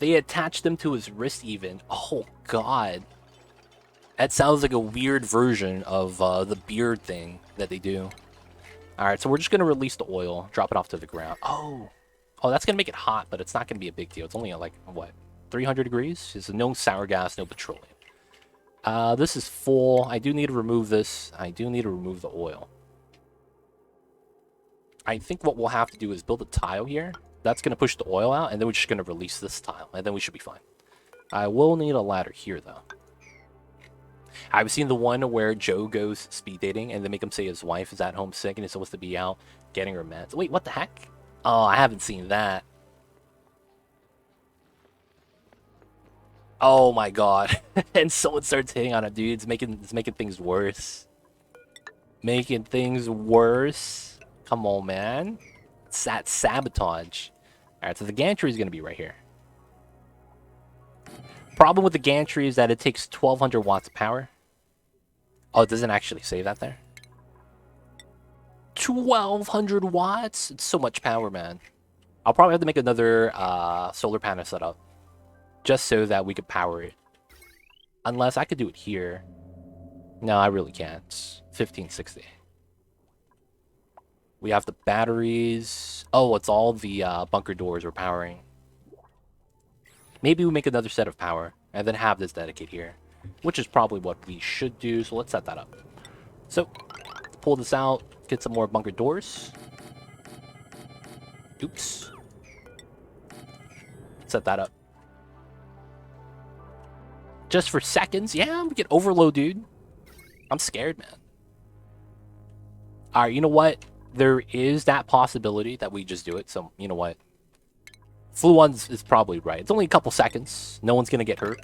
They attached them to his wrist even. Oh, God. That sounds like a weird version of the beard thing that they do. Alright, so we're just going to release the oil, drop it off to the ground. Oh, that's going to make it hot, but it's not going to be a big deal. It's only at like, what, 300 degrees? There's no sour gas, no petroleum. This is full. I do need to remove this. I do need to remove the oil. I think what we'll have to do is build a tile here. That's going to push the oil out, and then we're just going to release this tile, and then we should be fine. I will need a ladder here, though. I've seen the one where Joe goes speed dating, and they make him say his wife is at home sick, and is supposed to be out getting her meds. Wait, what the heck? Oh, I haven't seen that. Oh my god. And someone starts hitting on a dude. It's making things worse. Making things worse. Come on, man. It's that sabotage. Alright, so the gantry is going to be right here. Problem with the gantry is that it takes 1200 watts of power. Oh, it doesn't actually say that there. 1200 watts? It's so much power, man. I'll probably have to make another solar panel setup. Just so that we could power it. Unless I could do it here. No, I really can't. 1560. We have the batteries. Oh, it's all the bunker doors we're powering. Maybe we make another set of power. And then have this dedicate here. Which is probably what we should do. So let's set that up. So, pull this out. Get some more bunker doors. Oops. Set that up. Just for seconds. Yeah, we can overload, dude. I'm scared, man. Alright, you know what? There is that possibility that we just do it. So, you know what? Flu 1 is probably right. It's only a couple seconds. No one's going to get hurt.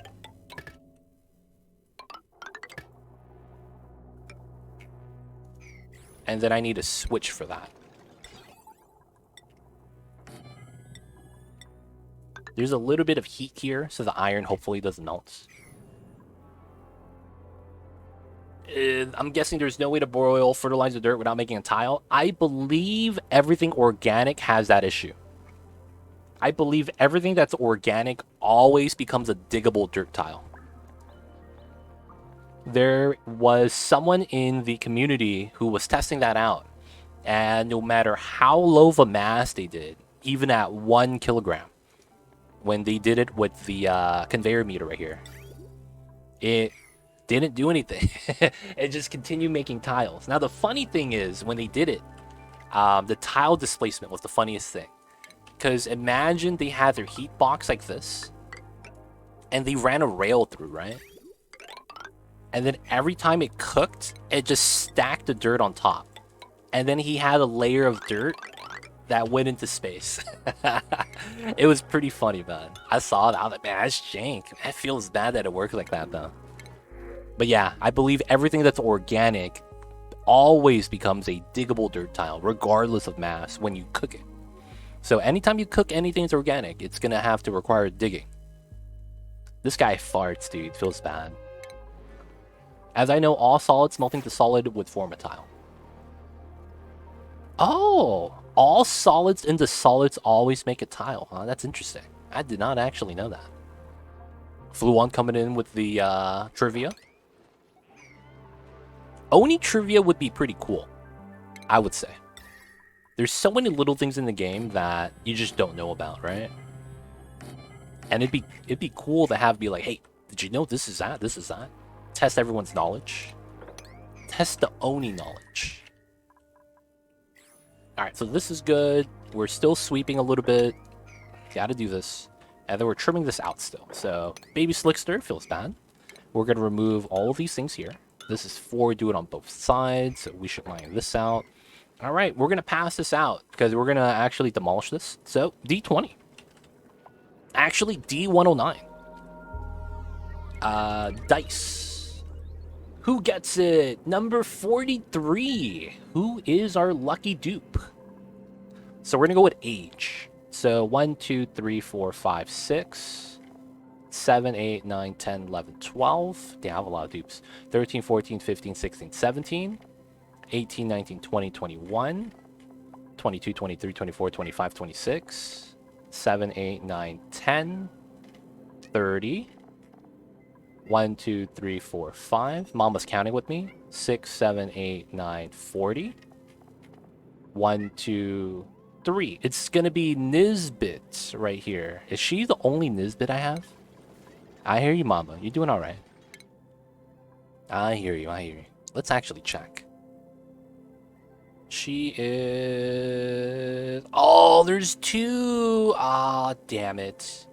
And then I need a switch for that. There's a little bit of heat here, so the iron hopefully doesn't melt. I'm guessing there's no way to boil, fertilize the dirt without making a tile. I believe everything organic has that issue. I believe everything that's organic always becomes a diggable dirt tile. There was someone in the community who was testing that out. And no matter how low of a mass they did, even at 1 kilogram, when they did it with the conveyor meter right here, it didn't do anything. It just continued making tiles. Now, the funny thing is, when they did it, the tile displacement was the funniest thing. Because imagine they had their heat box like this, and they ran a rail through, right? And then every time it cooked, it just stacked the dirt on top. And then he had a layer of dirt that went into space. It was pretty funny, man. I saw that. I was like, man, that's jank. It feels bad that it worked like that, though. But yeah, I believe everything that's organic always becomes a diggable dirt tile, regardless of mass, when you cook it. So anytime you cook anything that's organic, it's going to have to require digging. This guy farts, dude. Feels bad. As I know, all solids melting to solid would form a tile. Oh, all solids into solids always make a tile. Huh? That's interesting. I did not actually know that. Flu 1 coming in with the trivia. Oni trivia would be pretty cool, I would say. There's so many little things in the game that you just don't know about, right? And it'd be cool to have be like, hey, did you know this is that? This is that? Test everyone's knowledge. Test the Oni knowledge. Alright, so this is good. We're still sweeping a little bit. Gotta do this. And then we're trimming this out still. So, baby slickster feels bad. We're gonna remove all of these things here. This is 4, do it on both sides, so we should line this out. Alright, we're gonna pass this out, because we're gonna actually demolish this. So, D20. Actually, D109. Dice. Who gets it? Number 43. Who is our lucky dupe? So we're gonna go with age. So 1, 2, 3, 4, 5, 6, 7, 8, 9, 10, 11, 12. Damn, I have a lot of dupes. 13, 14, 15, 16, 17, 18, 19, 20, 21, 22, 23, 24, 25, 26, 7, 8, 9, 10, 30. 1, 2, 3, 4, 5. Mamba's counting with me. 6, 7, 8, 9, 40. 1, 2, 3. It's gonna be Nisbet right here. Is she the only Nisbet I have? I hear you, Mamba. You're doing all right. I hear you. I hear you. Let's actually check. She is... Oh, there's 2. Ah, damn it.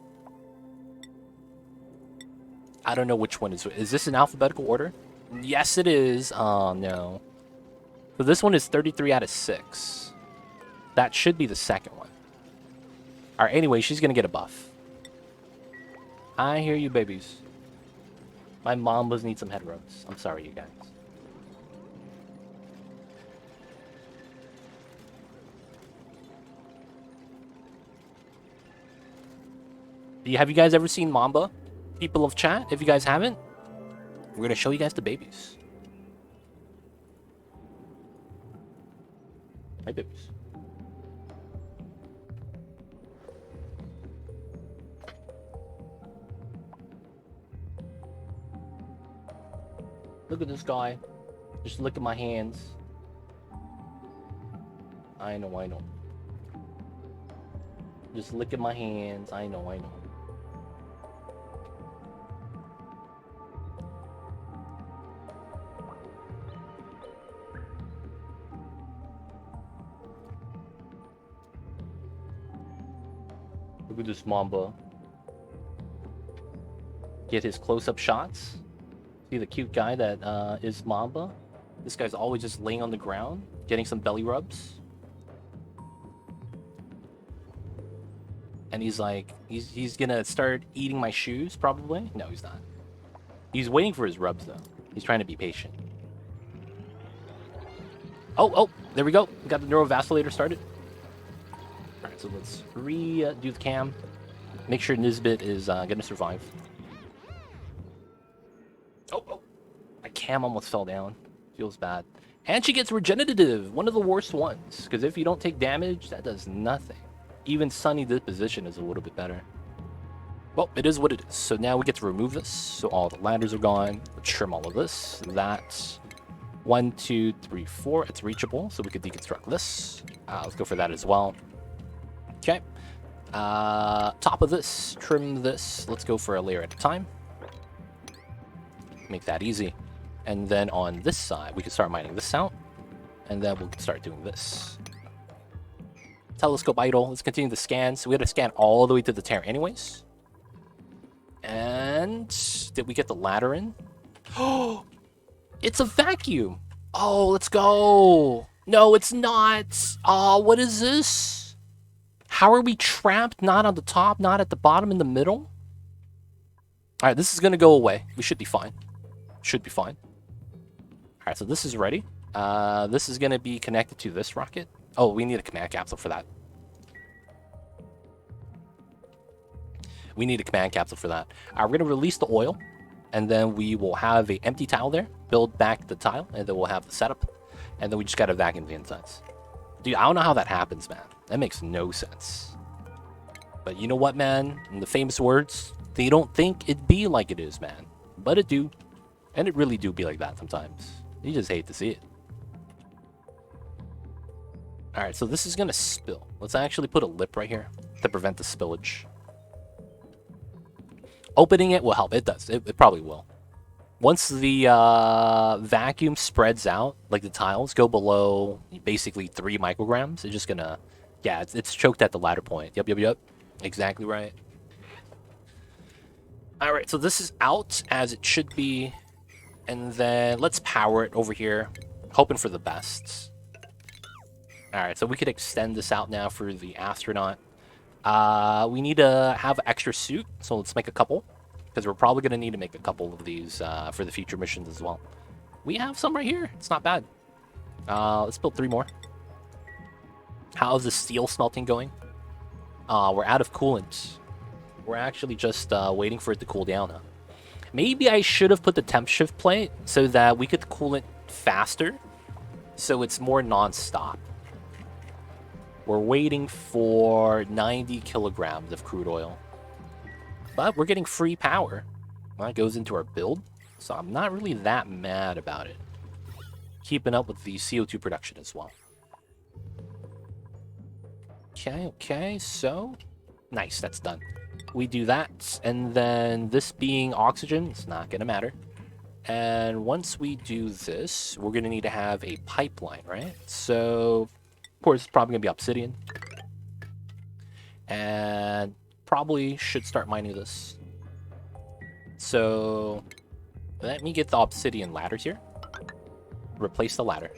I don't know which one is... Is this in alphabetical order? Yes, it is. Oh, no. So this one is 33 out of 6. That should be the second one. Alright, anyway, she's gonna get a buff. I hear you, babies. My Mambas need some head rubs. I'm sorry, you guys. Have you guys ever seen Mamba? People of chat, if you guys haven't, we're gonna show you guys the babies. Hi, babies. Look at this guy. Just look at my hands. I know, I know. Just look at my hands. I know, I know. Look at this Mamba. Get his close-up shots. See the cute guy that is Mamba? This guy's always just laying on the ground, getting some belly rubs. And he's like, he's gonna start eating my shoes, probably? No, he's not. He's waiting for his rubs, though. He's trying to be patient. Oh, there we go. We got the neurovacillator started. Alright, so let's redo the cam. Make sure Nisbet is gonna survive. Oh, my cam almost fell down. Feels bad. And she gets regenerative, one of the worst ones. Because if you don't take damage, that does nothing. Even Sunny Disposition is a little bit better. Well, it is what it is. So now we get to remove this. So all the ladders are gone. Let's trim all of this. That's 1, 2, 3, 4. It's reachable, so we could deconstruct this. Let's go for that as well. Okay. Top of this, trim this. Let's go for a layer at a time. Make that easy. And then on this side, we can start mining this out. And then we'll start doing this. Telescope idle. Let's continue the scan. So we got to scan all the way to the tear anyways. And did we get the ladder in? Oh, it's a vacuum. Oh, let's go. No, it's not. Oh, what is this? How are we trapped? Not on the top, not at the bottom, in the middle? All right, this is going to go away. We should be fine. Should be fine. All right, so this is ready. This is going to be connected to this rocket. Oh, we need a command capsule for that. We need a command capsule for that. We're going to release the oil, and then we will have an empty tile there. Build back the tile, and then we'll have the setup. And then we just got to vacuum the insides. Dude, I don't know how that happens, man. That makes no sense. But you know what, man? In the famous words, they don't think it be like it is, man. But it do. And it really do be like that sometimes. You just hate to see it. Alright, so this is going to spill. Let's actually put a lip right here to prevent the spillage. Opening it will help. It does. It probably will. Once the vacuum spreads out, like the tiles go below basically 3 micrograms, it's just going to... Yeah, it's choked at the ladder point. Yep. Exactly right. Alright, so this is out as it should be. And then let's power it over here. Hoping for the best. Alright, so we could extend this out now for the astronaut. We need to have an extra suit, so let's make a couple. Because we're probably going to need to make a couple of these for the future missions as well. We have some right here. It's not bad. Let's build 3 more. How's the steel smelting going? We're out of coolant. We're actually just waiting for it to cool down. Maybe I should have put the temp shift plate so that we could cool it faster. So it's more non-stop. We're waiting for 90 kilograms of crude oil. But we're getting free power. Well, that goes into our build, so I'm not really that mad about it. Keeping up with the CO2 production as well. Okay, so... Nice, that's done. We do that, and then this being oxygen, it's not going to matter. And once we do this, we're going to need to have a pipeline, right? So, of course, it's probably going to be obsidian. And probably should start mining this. So, let me get the obsidian ladders here. Replace the ladder.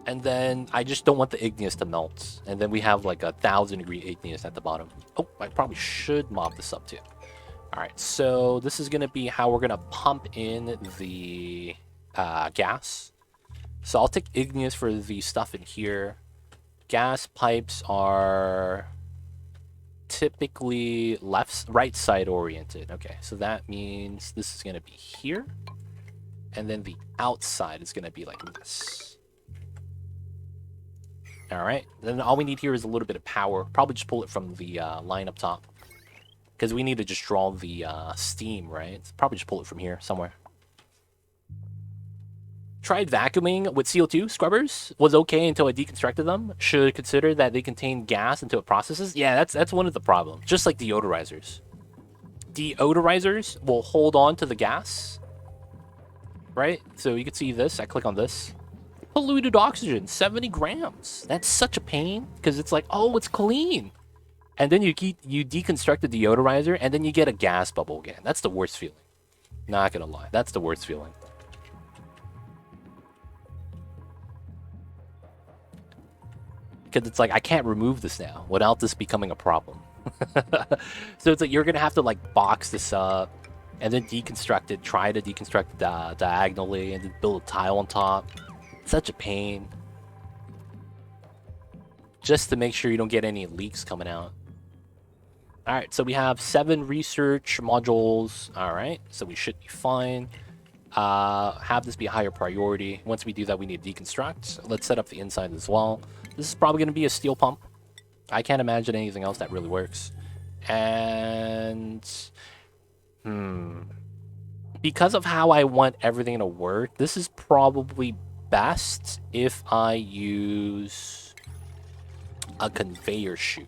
And then I just don't want the igneous to melt. And then we have like 1,000-degree igneous at the bottom. Oh, I probably should mob this up too. All right, so this is going to be how we're going to pump in the gas. So I'll take igneous for the stuff in here. Gas pipes are typically right side oriented. Okay, so that means this is going to be here. And then the outside is going to be like this. All right, then all we need here is a little bit of power. Probably just pull it from the line up top. Because we need to just draw the steam, right? Probably just pull it from here somewhere. Tried vacuuming with CO2 scrubbers. Was okay until I deconstructed them. Should consider that they contain gas until it processes. Yeah, that's one of the problems. Just like deodorizers. Deodorizers will hold on to the gas. Right? So you can see this. I click on this. Polluted oxygen, 70 grams. That's such a pain. Because it's like, oh, it's clean. And then you deconstruct the deodorizer, and then you get a gas bubble again. That's the worst feeling. Not gonna lie. That's the worst feeling. Because it's like, I can't remove this now without this becoming a problem. So it's like, you're gonna have to like box this up, and then deconstruct it, try to deconstruct it diagonally, and then build a tile on top. Such a pain. Just to make sure you don't get any leaks coming out. Alright, so we have 7 research modules. Alright, so we should be fine. Have this be a higher priority. Once we do that, we need to deconstruct. Let's set up the inside as well. This is probably going to be a steel pump. I can't imagine anything else that really works. And... because of how I want everything to work, this is probably best if I use a conveyor chute.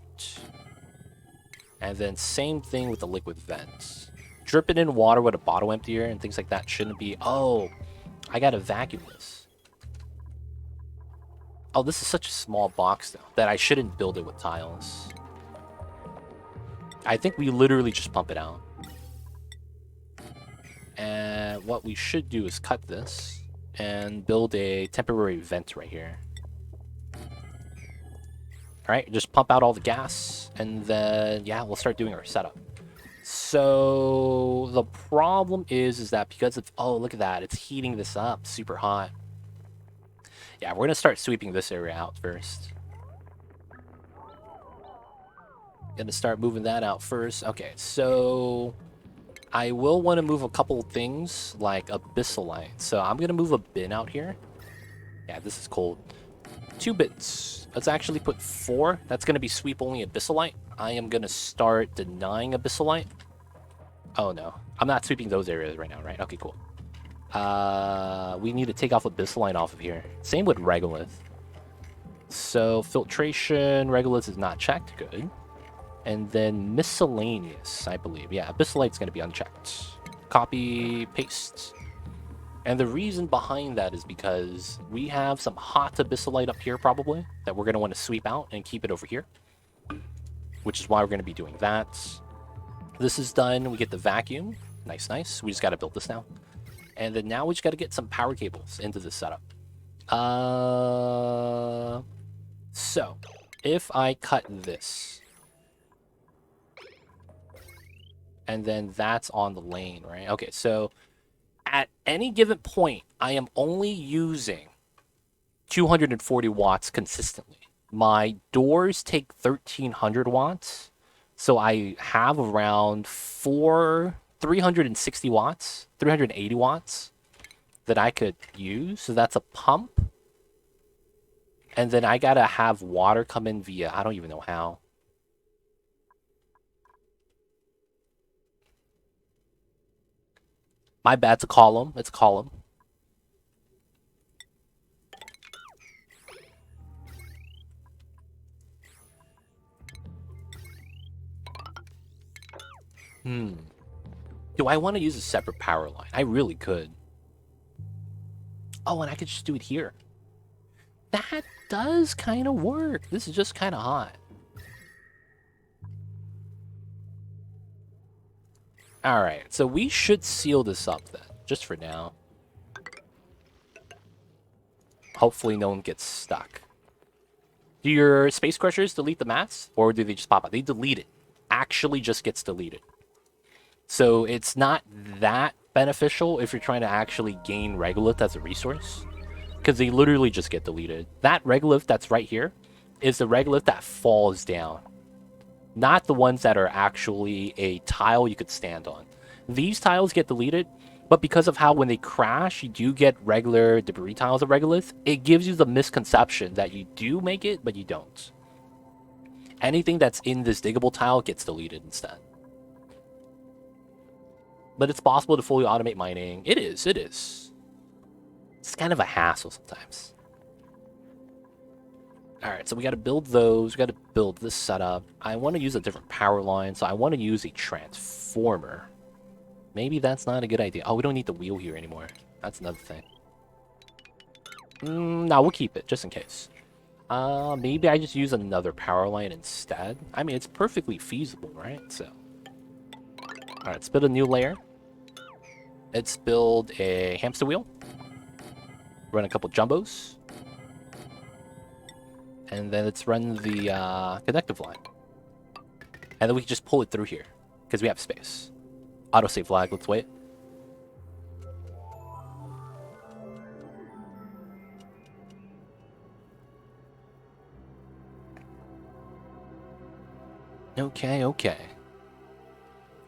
And then same thing with the liquid vents. Drip it in water with a bottle emptier and things like that shouldn't be... Oh, I gotta vacuum this. Oh, this is such a small box though that I shouldn't build it with tiles. I think we literally just pump it out. And what we should do is cut this and build a temporary vent right here. Alright, just pump out all the gas, and then, yeah, we'll start doing our setup. So, the problem is that because it's... Oh, look at that. It's heating this up super hot. Yeah, we're going to start sweeping this area out first. Gonna start moving that out first. Okay, so... I will want to move a couple things, like abyssalite. So, I'm going to move a bin out here. Yeah, this is cold. 2 bits. Let's actually put 4. That's going to be sweep only abyssalite. I am going to start denying abyssalite. Oh, no. I'm not sweeping those areas right now, right? Okay, cool. We need to take off abyssalite off of here. Same with regolith. So, filtration, regolith is not checked. Good. And then miscellaneous, I believe. Yeah, abyssalite's going to be unchecked. Copy, paste. And the reason behind that is because we have some hot abyssalite up here probably that we're going to want to sweep out and keep it over here. Which is why we're going to be doing that. This is done. We get the vacuum. Nice, nice. We just got to build this now. And then now we just got to get some power cables into this setup. So, if I cut this. And then that's on the lane, right? Okay, so... At any given point, I am only using 240 watts consistently. My doors take 1300 watts. So I have around 360 watts, 380 watts that I could use. So that's a pump. And then I gotta have water come in via, I don't even know how. My bad, it's a column. It's a column. Do I want to use a separate power line? I really could. Oh, and I could just do it here. That does kind of work. This is just kind of hot. Alright, so we should seal this up then, just for now. Hopefully no one gets stuck. Do your space crushers delete the mats? Or do they just pop out? They delete it. Actually just gets deleted. So it's not that beneficial if you're trying to actually gain regolith as a resource. Because they literally just get deleted. That regolith that's right here is the regolith that falls down. Not the ones that are actually a tile you could stand on. These tiles get deleted, but because of how when they crash, you do get regular debris tiles of regolith, it gives you the misconception that you do make it, but you don't. Anything that's in this diggable tile gets deleted instead. But it's possible to fully automate mining. It is. It's kind of a hassle sometimes. Alright, so we got to build those. We got to build this setup. I want to use a different power line, so I want to use a transformer. Maybe that's not a good idea. Oh, we don't need the wheel here anymore. That's another thing. No, we'll keep it, just in case. Maybe I just use another power line instead. I mean, it's perfectly feasible, right? So, alright, let's build a new layer. Let's build a hamster wheel. Run a couple jumbos. And then let's run the connective line. And then we can just pull it through here, because we have space. Autosave flag, let's wait. Okay.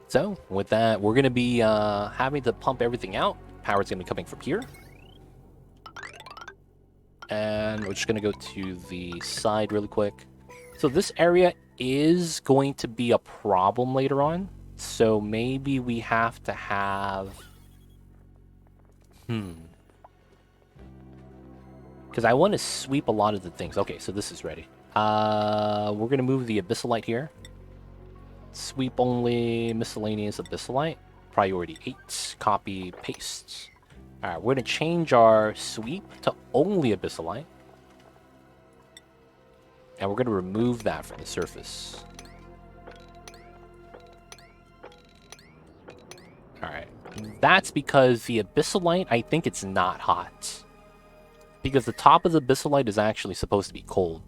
So, with that, we're going to be having to pump everything out. Power's going to be coming from here. And we're just going to go to the side really quick. So this area is going to be a problem later on. So maybe we have to have... Because I want to sweep a lot of the things. Okay, so this is ready. We're going to move the Abyssalite here. Sweep only miscellaneous Abyssalite. Priority 8. Copy, paste. Alright, we're going to change our sweep to only Abyssalite. And we're going to remove that from the surface. Alright. That's because the Abyssalite, I think it's not hot. Because the top of the Abyssalite is actually supposed to be cold.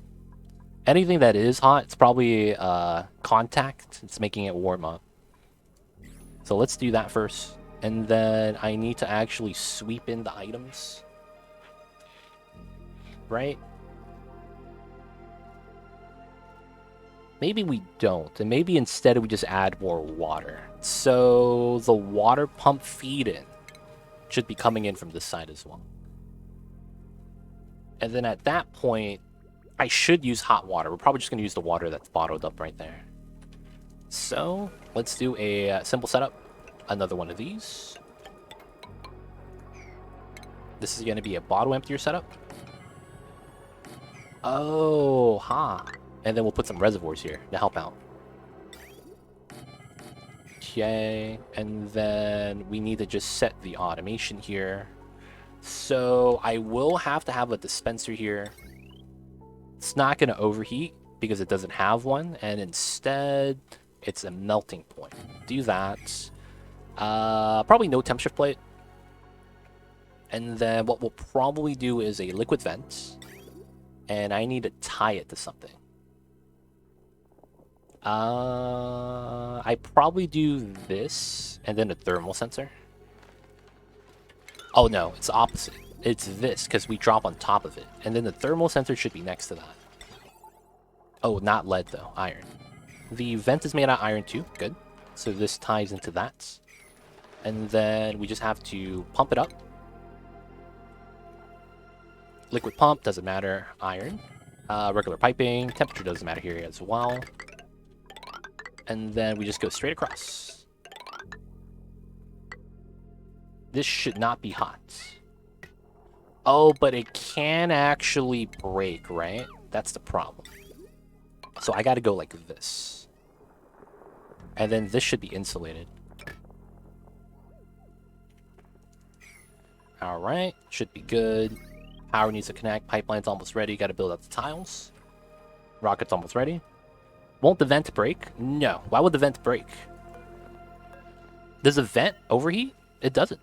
Anything that is hot, it's probably contact. It's making it warm up. So let's do that first. And then I need to actually sweep in the items. Right? Maybe we don't. And maybe instead we just add more water. So the water pump feed-in should be coming in from this side as well. And then at that point, I should use hot water. We're probably just going to use the water that's bottled up right there. So let's do a simple setup. Another one of these. This is going to be a bottle emptier setup. Oh, And then we'll put some reservoirs here to help out. Okay, and then we need to just set the automation here. So I will have to have a dispenser here. It's not going to overheat because it doesn't have one, and instead it's a melting point. Do that. Probably no temp shift plate. And then what we'll probably do is a liquid vent, and I need to tie it to something. I probably do this, and then a thermal sensor. Oh no, it's opposite. It's this, because we drop on top of it. And then the thermal sensor should be next to that. Oh, not lead though, iron. The vent is made out of iron too, good. So this ties into that. And then we just have to pump it up. Liquid pump, doesn't matter, iron. Regular piping, temperature doesn't matter here as well. And then we just go straight across. This should not be hot. Oh, but it can actually break, right? That's the problem. So I gotta go like this. And then this should be insulated. Alright, should be good. Power needs to connect. Pipeline's almost ready. Gotta build up the tiles. Rocket's almost ready. Won't the vent break? No. Why would the vent break? Does the vent overheat? It doesn't.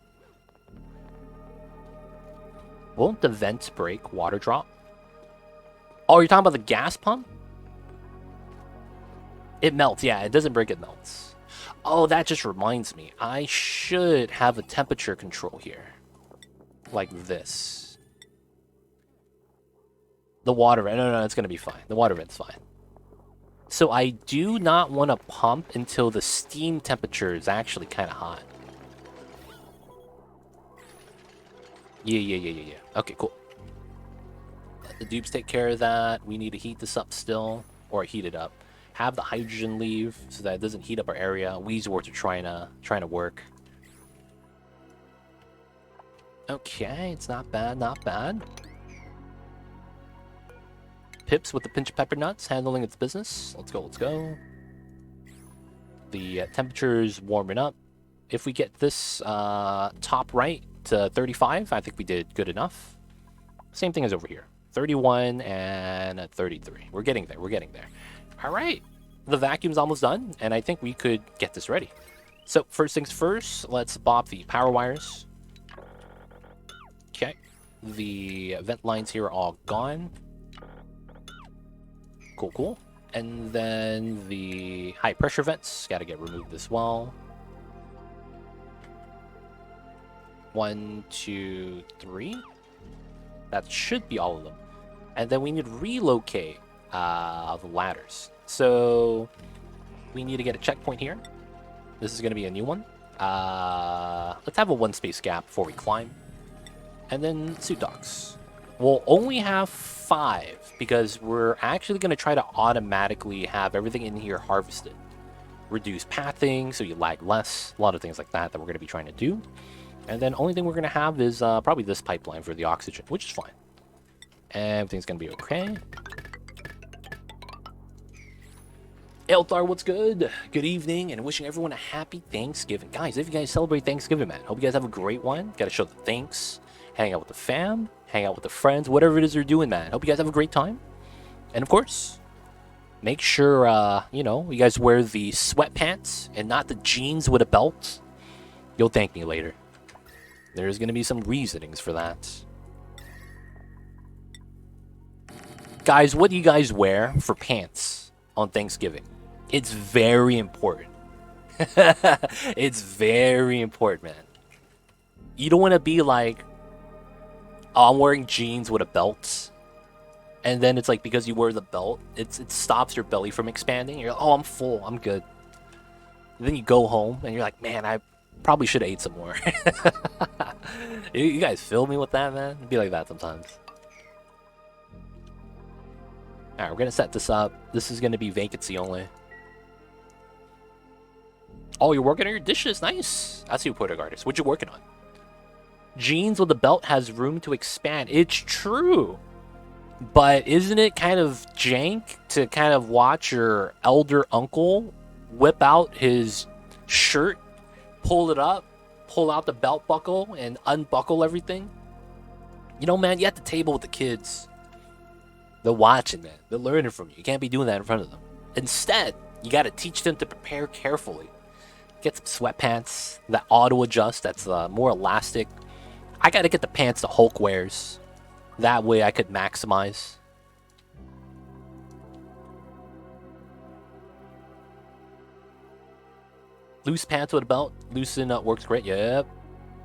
Won't the vent break? Water drop? Oh, you're talking about the gas pump? It melts. Yeah, it doesn't break, it melts. Oh, that just reminds me. I should have a temperature control here. Like this. The water vent. No, it's going to be fine. The water vent's fine. So I do not want to pump until the steam temperature is actually kind of hot. Yeah. Okay, cool. Let the dupes take care of that. We need to heat this up still. Or heat it up. Have the hydrogen leave so that it doesn't heat up our area. Weezeworts are trying to work. Okay, it's not bad, not bad. Pips with the pinch of pepper nuts, handling its business. Let's go, let's go. The temperature's warming up. If we get this top right to 35, I think we did good enough. Same thing as over here. 31 and 33. We're getting there, we're getting there. All right, the vacuum's almost done, and I think we could get this ready. So first things first, let's bop the power wires. Okay, the vent lines here are all gone. Cool. And then the high pressure vents got to get removed as well. 1, 2, 3. That should be all of them. And then we need to relocate the ladders. So we need to get a checkpoint here. This is going to be a new one. Let's have a 1 space gap before we climb. And then suit docks. We'll only have 5 because we're actually going to try to automatically have everything in here harvested. Reduce pathing so you lag less. A lot of things like that we're going to be trying to do. And then only thing we're going to have is probably this pipeline for the oxygen, which is fine. Everything's going to be okay. Eltar, what's good? Good evening, and wishing everyone a happy Thanksgiving. Guys, if you guys celebrate Thanksgiving, man, hope you guys have a great one. Got to show the thanks. Hang out with the fam. Hang out with the friends. Whatever it is you're doing, man. Hope you guys have a great time. And, of course, make sure, you guys wear the sweatpants and not the jeans with a belt. You'll thank me later. There's going to be some reasonings for that. Guys, what do you guys wear for pants on Thanksgiving? It's very important. It's very important, man. You don't want to be like, oh, I'm wearing jeans with a belt. And then it's like, because you wear the belt, it stops your belly from expanding. You're like, oh, I'm full. I'm good. And then you go home and you're like, man, I probably should have ate some more. You guys feel me with that, man? It'd be like that sometimes. Alright, we're going to set this up. This is going to be vacancy only. Oh, you're working on your dishes. Nice. I see you, Puerto artist. What you working on? Jeans with a belt has room to expand. It's true. But isn't it kind of jank to kind of watch your elder uncle whip out his shirt, pull it up, pull out the belt buckle, and unbuckle everything? You know, man, you at the table with the kids. They're watching, man. They're learning from you. You can't be doing that in front of them. Instead, you got to teach them to prepare carefully. Get some sweatpants that auto-adjust, that's more elastic. I got to get the pants the Hulk wears. That way I could maximize. Loose pants with a belt. Loosen up works great. Yep.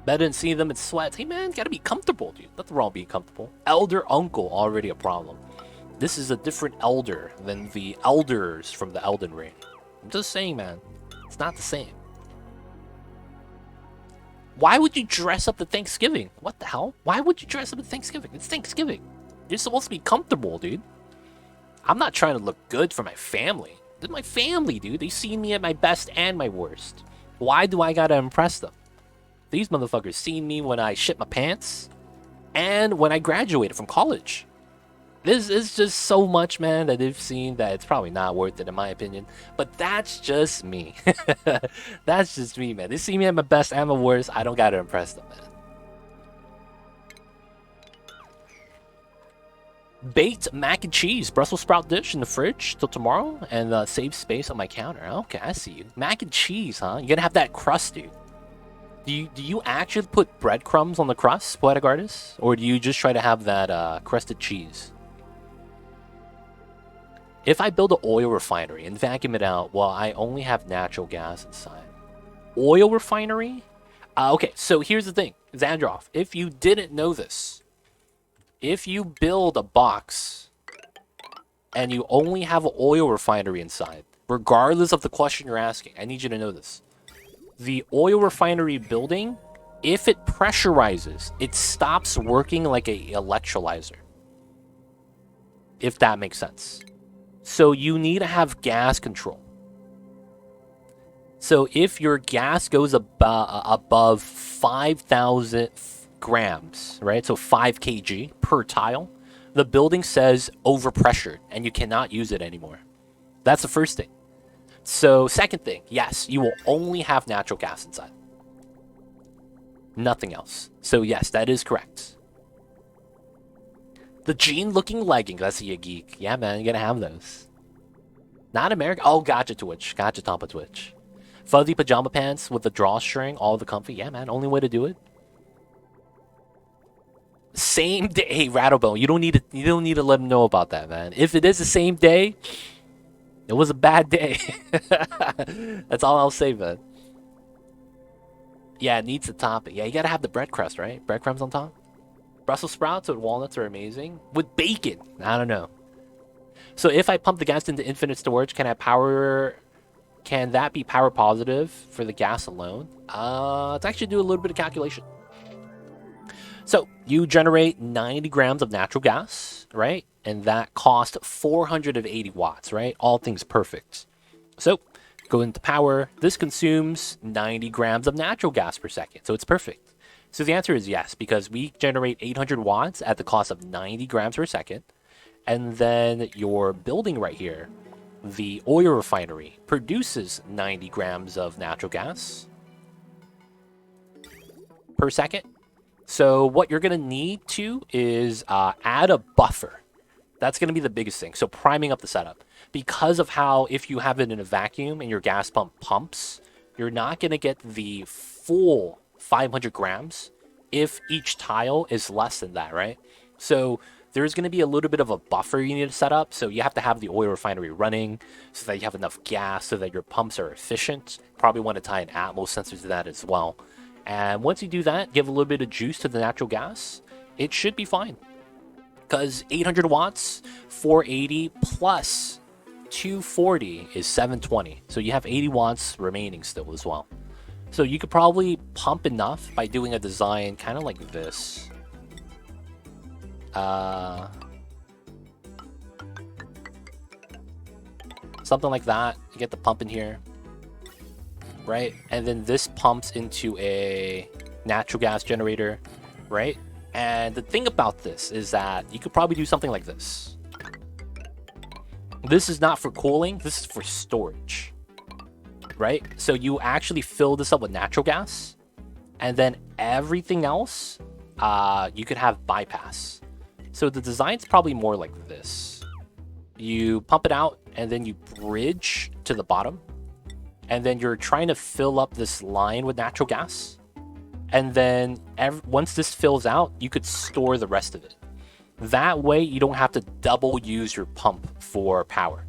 Better than seeing them in sweats. Hey, man, got to be comfortable, dude. Nothing wrong being comfortable. Elder uncle, already a problem. This is a different elder than the elders from the Elden Ring. I'm just saying, man. It's not the same. Why would you dress up at Thanksgiving? What the hell? Why would you dress up at Thanksgiving? It's Thanksgiving. You're supposed to be comfortable, dude. I'm not trying to look good for my family. They're my family, dude. They see me at my best and my worst. Why do I gotta impress them? These motherfuckers seen me when I shit my pants and when I graduated from college. This is just so much, man, that they've seen that it's probably not worth it in my opinion. But that's just me. That's just me, man. They see me at my best and my worst. I don't gotta impress them, man. Baked mac and cheese, Brussels sprout dish in the fridge till tomorrow, and save space on my counter. Okay, I see you. Mac and cheese, huh? You're gonna have that crust, dude. Do you actually put breadcrumbs on the crust, Poetic Artist? Or do you just try to have that crusted cheese? If I build an oil refinery and vacuum it out, well, I only have natural gas inside. Oil refinery? Okay, so here's the thing. Xandroff, if you didn't know this, if you build a box and you only have an oil refinery inside, regardless of the question you're asking, I need you to know this. The oil refinery building, if it pressurizes, it stops working like an electrolyzer. If that makes sense. So you need to have gas control. So if your gas goes above 5,000 grams, right? So 5 kg per tile, the building says overpressured and you cannot use it anymore. That's the first thing. So second thing, yes, you will only have natural gas inside. Nothing else. So yes, that is correct. The jean-looking leggings, I see a geek. Yeah, man, you're gonna have those. Not American. Oh, gotcha, Twitch. Gotcha, Tampa Twitch. Fuzzy pajama pants with the drawstring, all the comfy. Yeah, man, only way to do it. Same day, hey, Rattlebone. You don't need to let him know about that, man. If it is the same day, it was a bad day. That's all I'll say, man. Yeah, it needs to top it. Yeah, you gotta have the bread crust, right? Breadcrumbs on top. Brussels sprouts with walnuts are amazing. With bacon, I don't know. So if I pump the gas into infinite storage, can that be power positive for the gas alone? Let's actually do a little bit of calculation. So you generate 90 grams of natural gas, right? And that cost 480 watts, right? All things perfect. So go into power. This consumes 90 grams of natural gas per second. So it's perfect. So the answer is yes, because we generate 800 watts at the cost of 90 grams per second. And then your building right here, the oil refinery, produces 90 grams of natural gas per second. So what you're going to need to is add a buffer. That's going to be the biggest thing. So priming up the setup. Because of how if you have it in a vacuum and your gas pump pumps, you're not going to get the full 500 grams if each tile is less than that, right? So there's going to be a little bit of a buffer you need to set up. So you have to have the oil refinery running so that you have enough gas so that your pumps are efficient. Probably want to tie an Atmos sensor to that as well. And once you do that, give a little bit of juice to the natural gas, it should be fine. Because 800 watts, 480 plus 240 is 720. So you have 80 watts remaining still as well. So you could probably pump enough by doing a design kind of like this. Something like that. You get the pump in here. Right? And then this pumps into a natural gas generator, right? And the thing about this is that you could probably do something like this. This is not for cooling, this is for storage, right? So you actually fill this up with natural gas, and then everything else, you could have bypass. So the design's probably more like this. You pump it out, and then you bridge to the bottom. And then you're trying to fill up this line with natural gas. And then once this fills out, you could store the rest of it. That way, you don't have to double use your pump for power,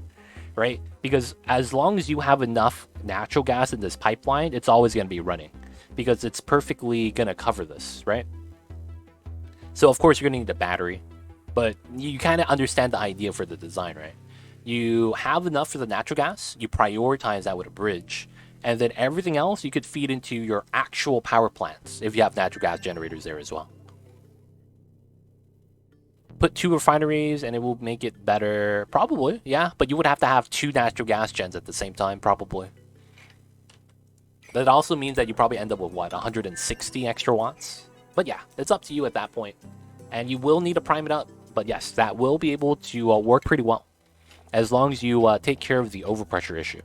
right? Because as long as you have enough natural gas in this pipeline, it's always going to be running because it's perfectly going to cover this, right? So, of course, you're going to need a battery, but you kind of understand the idea for the design, right? You have enough for the natural gas, you prioritize that with a bridge, and then everything else you could feed into your actual power plants if you have natural gas generators there as well. Put 2 refineries and it will make it better. Probably, yeah, but you would have to have 2 natural gas gens at the same time, probably. That also means that you probably end up with, what, 160 extra watts? But yeah, it's up to you at that point. And you will need to prime it up. But yes, that will be able to work pretty well, as long as you take care of the overpressure issue.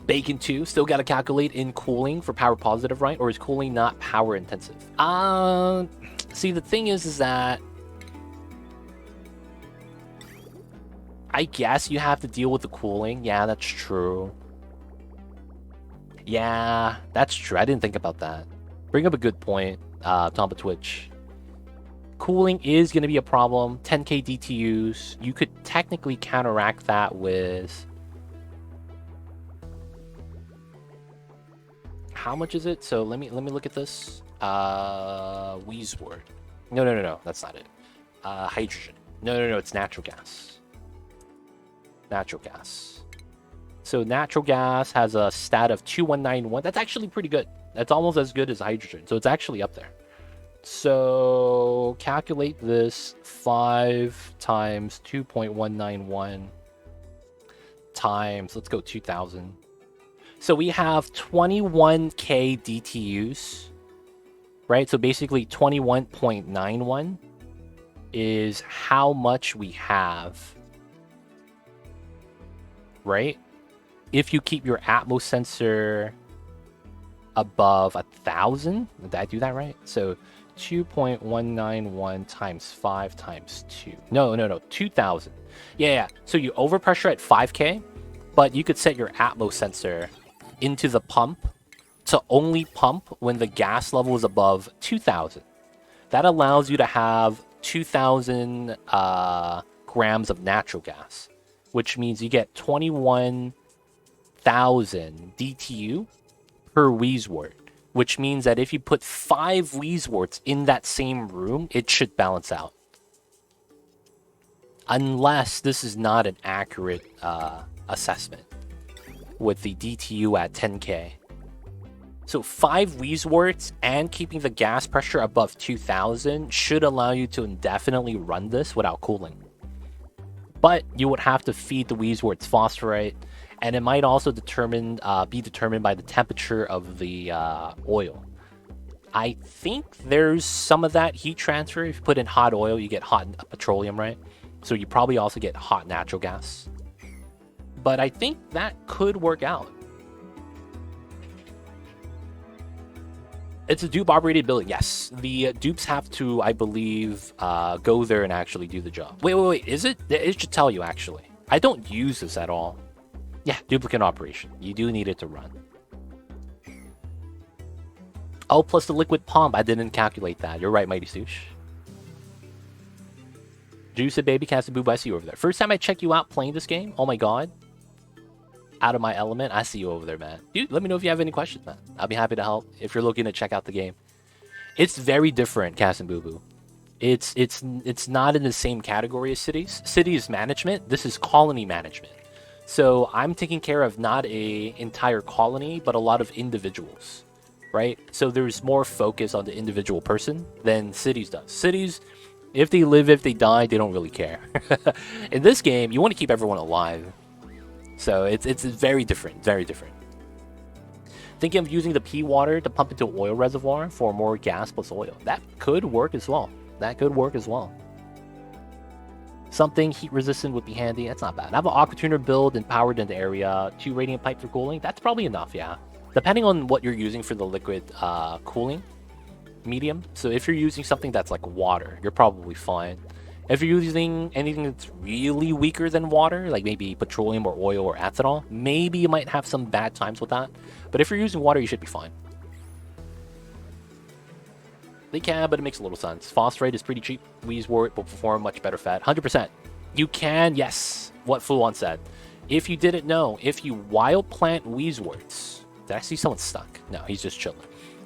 Bacon 2, still got to calculate in cooling for power positive, right? Or is cooling not power intensive? See, the thing is that I guess you have to deal with the cooling. Yeah, that's true. Yeah, that's true. I didn't think about that. Bring up a good point, Tomba Twitch. Cooling is going to be a problem. 10k DTUs. You could technically counteract that with... How much is it? So let me look at this. Weezword. No. That's not it. Hydrogen. No. It's natural gas. Natural gas. So natural gas has a stat of 2191. That's actually pretty good. That's almost as good as hydrogen. So it's actually up there. So calculate this 5 times 2.191 times, let's go 2000. So we have 21k DTUs, right? So basically 21.91 is how much we have, right? If you keep your Atmos sensor above 1,000, did I do that right? So 2.191 times 5 times 2. No, 2,000. Yeah. So you overpressure at 5k, but you could set your Atmos sensor into the pump to only pump when the gas level is above 2,000. That allows you to have 2,000 grams of natural gas, which means you get 21,000 DTU per Weezwort, which means that if you put 5 Weezworts in that same room, it should balance out. Unless this is not an accurate assessment with the DTU at 10k. So 5 Weezworts and keeping the gas pressure above 2,000 should allow you to indefinitely run this without cooling. But you would have to feed the Weezworts phosphorite, and it might also be determined by the temperature of the oil. I think there's some of that heat transfer. If you put in hot oil, you get hot petroleum, right? So you probably also get hot natural gas. But I think that could work out. It's a dupe operated building. Yes, the dupes have to, I believe, go there and actually do the job. Wait. Is it? It should tell you, actually. I don't use this at all. Yeah, duplicate operation. You do need it to run. Oh, plus the liquid pump. I didn't calculate that. You're right, Mighty Stoosh. Juice it, baby. Cast a boob. I see you over there. First time I check you out playing this game. Oh my god. Out of my element. I see you over there, man. Dude, let me know if you have any questions, man. I'll be happy to help if you're looking to check out the game. It's very different, Cass and Boo Boo. It's not in the same category as cities. City is management. This is colony management. So I'm taking care of not a entire colony, but a lot of individuals, right? So there's more focus on the individual person than cities does. Cities, if they live, if they die, they don't really care. In this game, you want to keep everyone alive. So it's very different, very different. Thinking of using the pea water to pump into an oil reservoir for more gas plus oil. That could work as well. Something heat resistant would be handy. That's not bad. I have an aqua tuner build and powered into area. 2 radiant pipe for cooling. That's probably enough, yeah. Depending on what you're using for the liquid cooling medium. So if you're using something that's like water, you're probably fine. If you're using anything that's really weaker than water, like maybe petroleum or oil or ethanol, maybe you might have some bad times with that. But if you're using water, you should be fine. They can, but it makes a little sense. Phosphorate is pretty cheap. Weezwort will perform much better fat. 100%. You can, yes. What Fuwan said. If you didn't know, if you wild plant Weezworts... Did I see someone stuck? No, he's just chilling.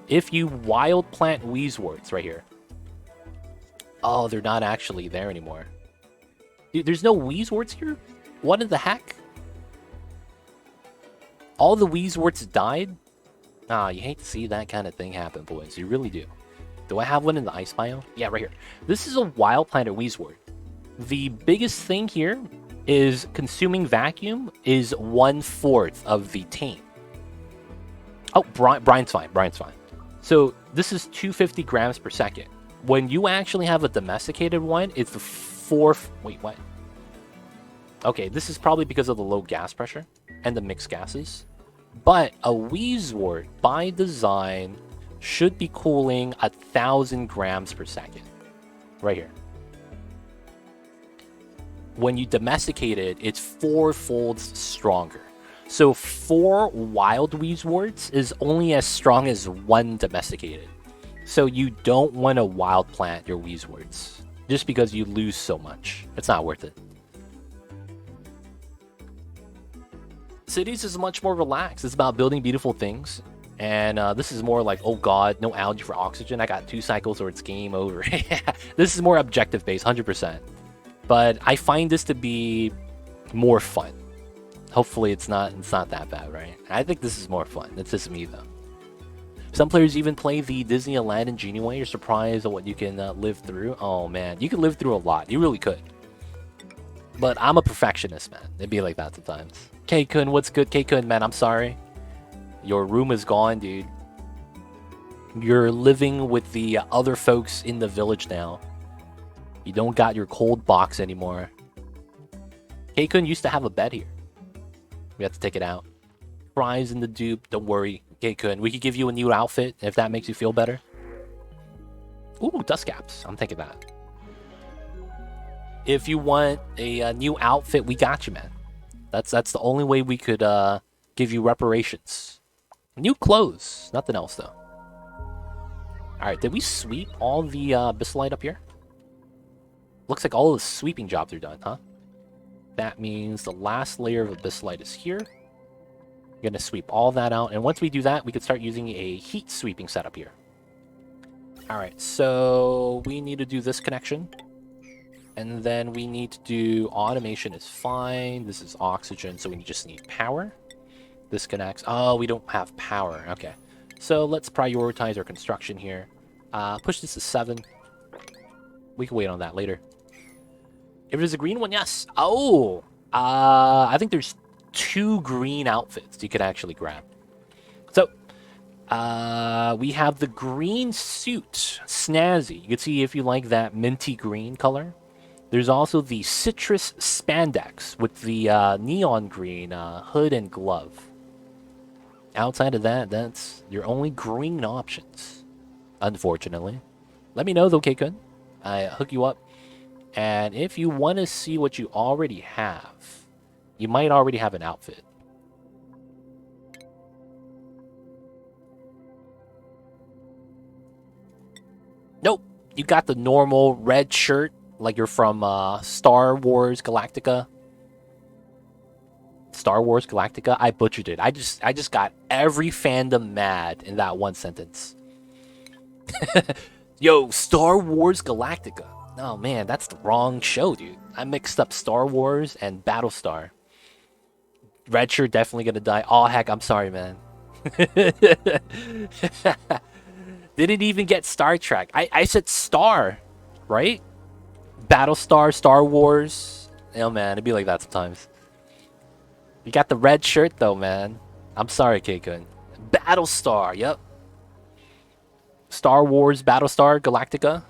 If you wild plant Weezworts right here... Oh, they're not actually there anymore. Dude, there's no Weezworts here? What in the heck? All the Weezworts died? Ah, you hate to see that kind of thing happen, boys. You really do. Do I have one in the ice biome? Yeah, right here. This is a wild planted Weezwort. The biggest thing here is consuming vacuum is 1/4 of the tame. Oh, Brian's fine. Brian's fine. So this is 250 grams per second. When you actually have a domesticated one, it's the fourth. Wait, what? Okay, this is probably because of the low gas pressure and the mixed gases. But a Wheezewort, by design, should be cooling 1,000 grams per second. Right here. When you domesticate it, it's 4-fold stronger. So 4 wild Wheezeworts is only as strong as 1 domesticated. So you don't want to wild plant your Wheezeworts just because you lose so much. It's not worth it. Cities is much more relaxed. It's about building beautiful things. And this is more like, oh god, no algae for oxygen. I got 2 cycles or it's game over. This is more objective based, 100%. But I find this to be more fun. Hopefully it's not that bad, right? I think this is more fun. It's just me though. Some players even play the Disney Aladdin Genie way. You're surprised at what you can live through. Oh man, you can live through a lot. You really could. But I'm a perfectionist, man. It'd be like that sometimes. K-kun, what's good? K-kun, man, I'm sorry. Your room is gone, dude. You're living with the other folks in the village now. You don't got your cold box anymore. K-kun used to have a bed here. We have to take it out. Fries in the dupe, don't worry. K-kun, we could give you a new outfit if that makes you feel better. Ooh, dust caps. I'm taking that. If you want a new outfit, we got you, man. That's the only way we could give you reparations. New clothes. Nothing else, though. Alright, did we sweep all the Abyssalite up here? Looks like all the sweeping jobs are done, huh? That means the last layer of Abyssalite is here. We're going to sweep all that out. And once we do that, we can start using a heat sweeping setup here. Alright, so we need to do this connection. And then we need to do automation is fine. This is oxygen, so we just need power. This connects. Oh, we don't have power. Okay. So let's prioritize our construction here. Push this to 7. We can wait on that later. If there's a green one, yes. Oh, I think there's 2 green outfits you could actually grab. So, we have the green suit, snazzy. You can see if you like that minty green color. There's also the citrus spandex with the neon green hood and glove. Outside of that, that's your only green options, unfortunately. Let me know though, K-kun. I hook you up. And if you want to see what you already have, you might already have an outfit. Nope. You got the normal red shirt, like you're from Star Wars Galactica. Star Wars Galactica? I butchered it. I just got every fandom mad in that one sentence. Yo, Star Wars Galactica. Oh man, that's the wrong show, dude. I mixed up Star Wars and Battlestar. Red shirt definitely gonna die. Oh heck, I'm sorry, man. Didn't even get Star Trek. I said Star, right? Battlestar, Star Wars. Oh man, it'd be like that sometimes. You got the red shirt though, man. I'm sorry, K-kun. Battlestar, yep. Star Wars, Battlestar, Galactica.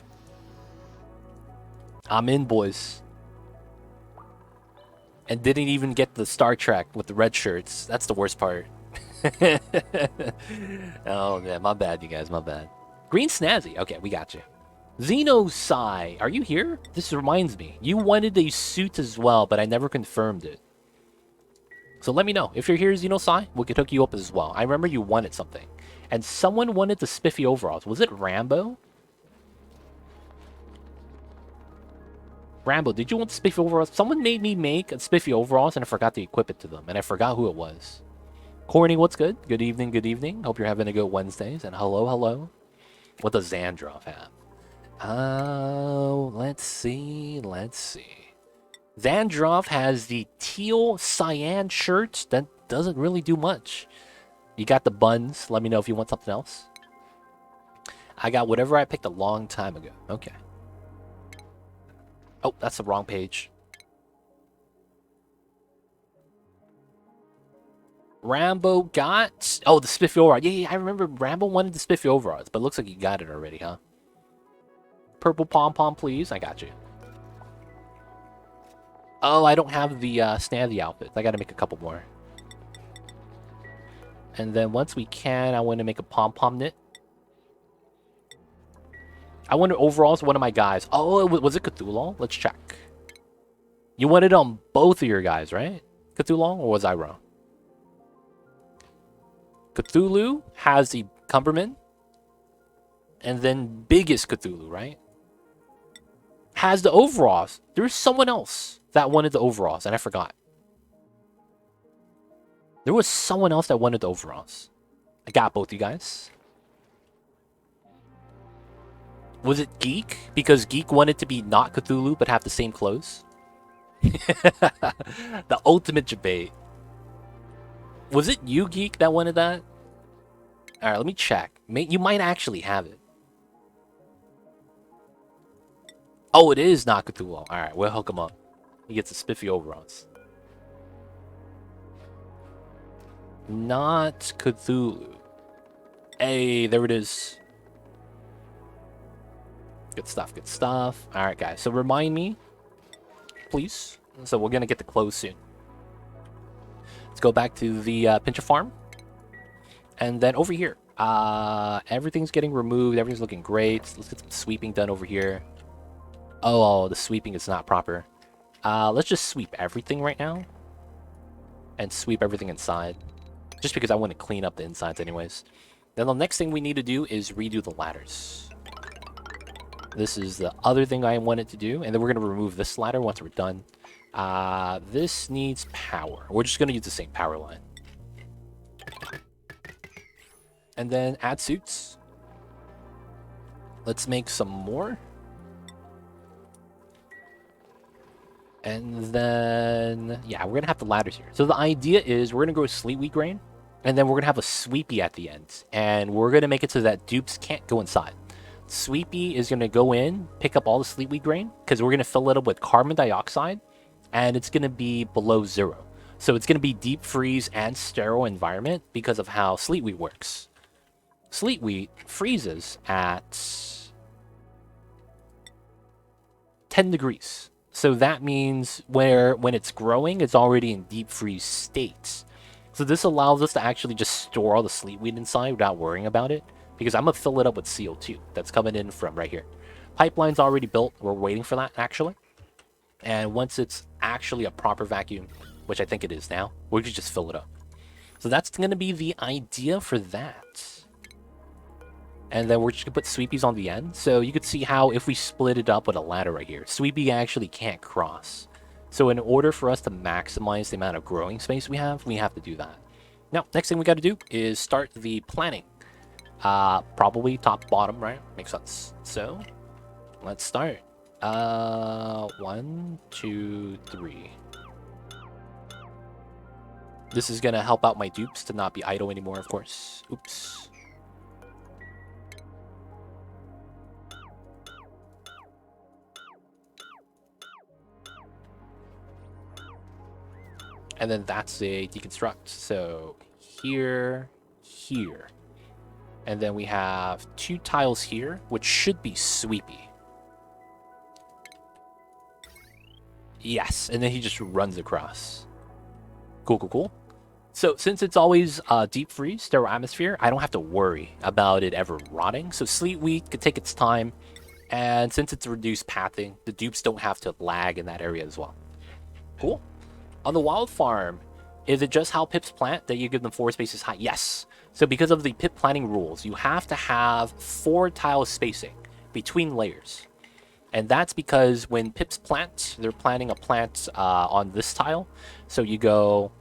I'm in, boys. And didn't even get the Star Trek with the red shirts. That's the worst part. Oh man, my bad, you guys, my bad. Green Snazzy. Okay, we got you. Xenosai, are you here? This reminds me. You wanted a suit as well, but I never confirmed it. So let me know. If you're here, Xenosai, we could hook you up as well. I remember you wanted something. And someone wanted the spiffy overalls. Was it Rambo? Rambo, did you want the spiffy overalls? Someone made me make a spiffy overalls and I forgot to equip it to them. And I forgot who it was. Corny, what's good? Good evening, good evening. Hope you're having a good Wednesdays. And hello, hello. What does Xandrov have? Oh, let's see. Xandrov has the teal cyan shirt. That doesn't really do much. You got the buns. Let me know if you want something else. I got whatever I picked a long time ago. Okay. Oh, that's the wrong page. Rambo got... Oh, the spiffy overrod. Yeah, I remember Rambo wanted the spiffy overrods, but it looks like you got it already, huh? Purple pom-pom, please. I got you. Oh, I don't have the snazzy outfits. I gotta make a couple more. And then once we can, I want to make a pom-pom knit. I wonder overalls, one of my guys. Oh, was it Cthulhu? Let's check. You wanted it on both of your guys, right? Cthulhu, or was I wrong? Cthulhu has the Cumberman. And then biggest Cthulhu, right? Has the overalls. There's someone else that wanted the overalls, and I forgot. There was someone else that wanted the overalls. I got both you guys. Was it Geek? Because Geek wanted to be not Cthulhu, but have the same clothes. The ultimate debate. Was it you, Geek, that wanted that? Alright, let me check. You might actually have it. Oh, it is not Cthulhu. Alright, we'll hook him up. He gets the spiffy overalls. Not Cthulhu. Hey, there it is. Good stuff, good stuff. Alright, guys. So remind me, please. So we're going to get the clothes soon. Let's go back to the pincher farm. And then over here. Everything's getting removed. Everything's looking great. Let's get some sweeping done over here. Oh, the sweeping is not proper. Let's just sweep everything right now. And sweep everything inside. Just because I want to clean up the insides anyways. Then the next thing we need to do is redo the ladders. This is the other thing I wanted to do. And then we're going to remove this ladder once we're done. This needs power. We're just going to use the same power line. And then add suits. Let's make some more. And then, yeah, we're going to have the ladders here. So the idea is we're going to grow sleet wheat grain. And then we're going to have a sweepy at the end. And we're going to make it so that dupes can't go inside. Sweepy is going to go in, pick up all the sleet wheat grain. Because we're going to fill it up with carbon dioxide. And it's going to be below 0. So it's going to be deep freeze and sterile environment because of how sleet wheat works. Sleet wheat freezes at 10 degrees. So that means when it's growing, it's already in deep freeze state. So this allows us to actually just store all the sleet wheat inside without worrying about it. Because I'm going to fill it up with CO2 that's coming in from right here. Pipeline's already built. We're waiting for that, actually. And once it's actually a proper vacuum, which I think it is now, we can just fill it up. So that's going to be the idea for that. And then we're just going to put sweepies on the end. So you could see how if we split it up with a ladder right here, sweepy actually can't cross. So in order for us to maximize the amount of growing space we have to do that. Now, next thing we got to do is start the planting. Probably top, bottom, right? Makes sense. So let's start. 1, 2, 3. This is going to help out my dupes to not be idle anymore, of course. Oops. And then that's a deconstruct. So here, here. And then we have 2 tiles here, which should be sweepy. Yes, and then he just runs across. Cool, cool, cool. So since it's always deep freeze, sterile atmosphere, I don't have to worry about it ever rotting. So sleet wheat could take its time. And since it's reduced pathing, the dupes don't have to lag in that area as well. Cool. On the wild farm, is it just how pips plant that you give them 4 spaces high? Yes. So because of the pip planting rules, you have to have 4 tiles spacing between layers. And that's because when pips plant, they're planting a plant on this tile. So you go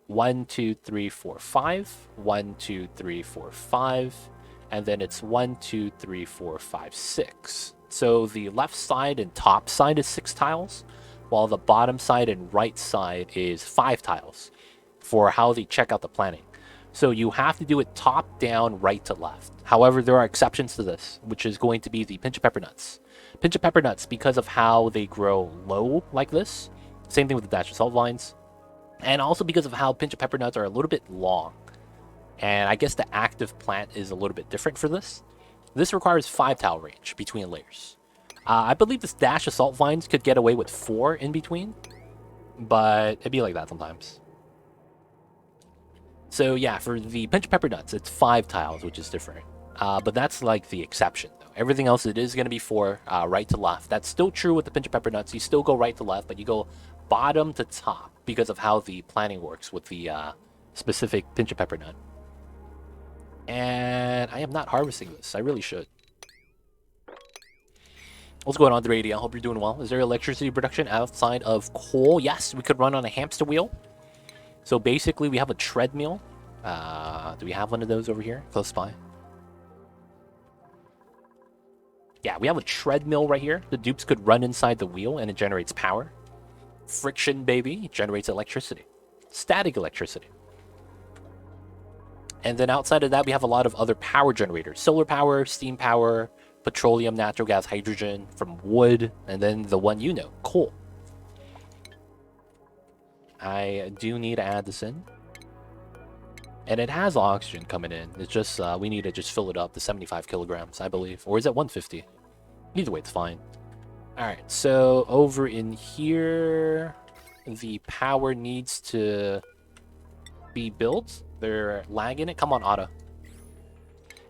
1, 2, 3, 4, 5. 1, 2, 3, 4, 5. And then it's 1, 2, 3, 4, 5, 6. So the left side and top side is 6 tiles. While the bottom side and right side is 5 tiles for how they check out the planning. So you have to do it top down, right to left. However, there are exceptions to this, which is going to be the pinch of pepper nuts. pinch of pepper nuts, because of how they grow low like this. Same thing with the dash of salt vines. And also because of how pinch of pepper nuts are a little bit long. And I guess the active plant is a little bit different for this. This requires 5 tile range between layers. I believe this dash of salt vines could get away with 4 in between. But it'd be like that sometimes. So yeah, for the pinch of pepper nuts, it's 5 tiles, which is different. But that's like the exception, though. Everything else, it is going to be 4, right to left. That's still true with the pinch of pepper nuts. You still go right to left, but you go bottom to top because of how the planning works with the specific pinch of pepper nut. And I am not harvesting this. I really should. What's going on, 380? I hope you're doing well. Is there electricity production outside of coal? Yes, we could run on a hamster wheel. So basically, we have a treadmill. Do we have one of those over here close by? Yeah, we have a treadmill right here. The dupes could run inside the wheel and it generates power. Friction, baby, it generates electricity. Static electricity. And then outside of that, we have a lot of other power generators. Solar power, steam power, petroleum, natural gas, hydrogen from wood, and then the one you know, coal. I do need to add this in. And it has oxygen coming in. It's just, we need to just fill it up to 75 kilograms, I believe. Or is it 150? Either way, it's fine. Alright, so over in here, the power needs to be built. They're lagging it. Come on, auto.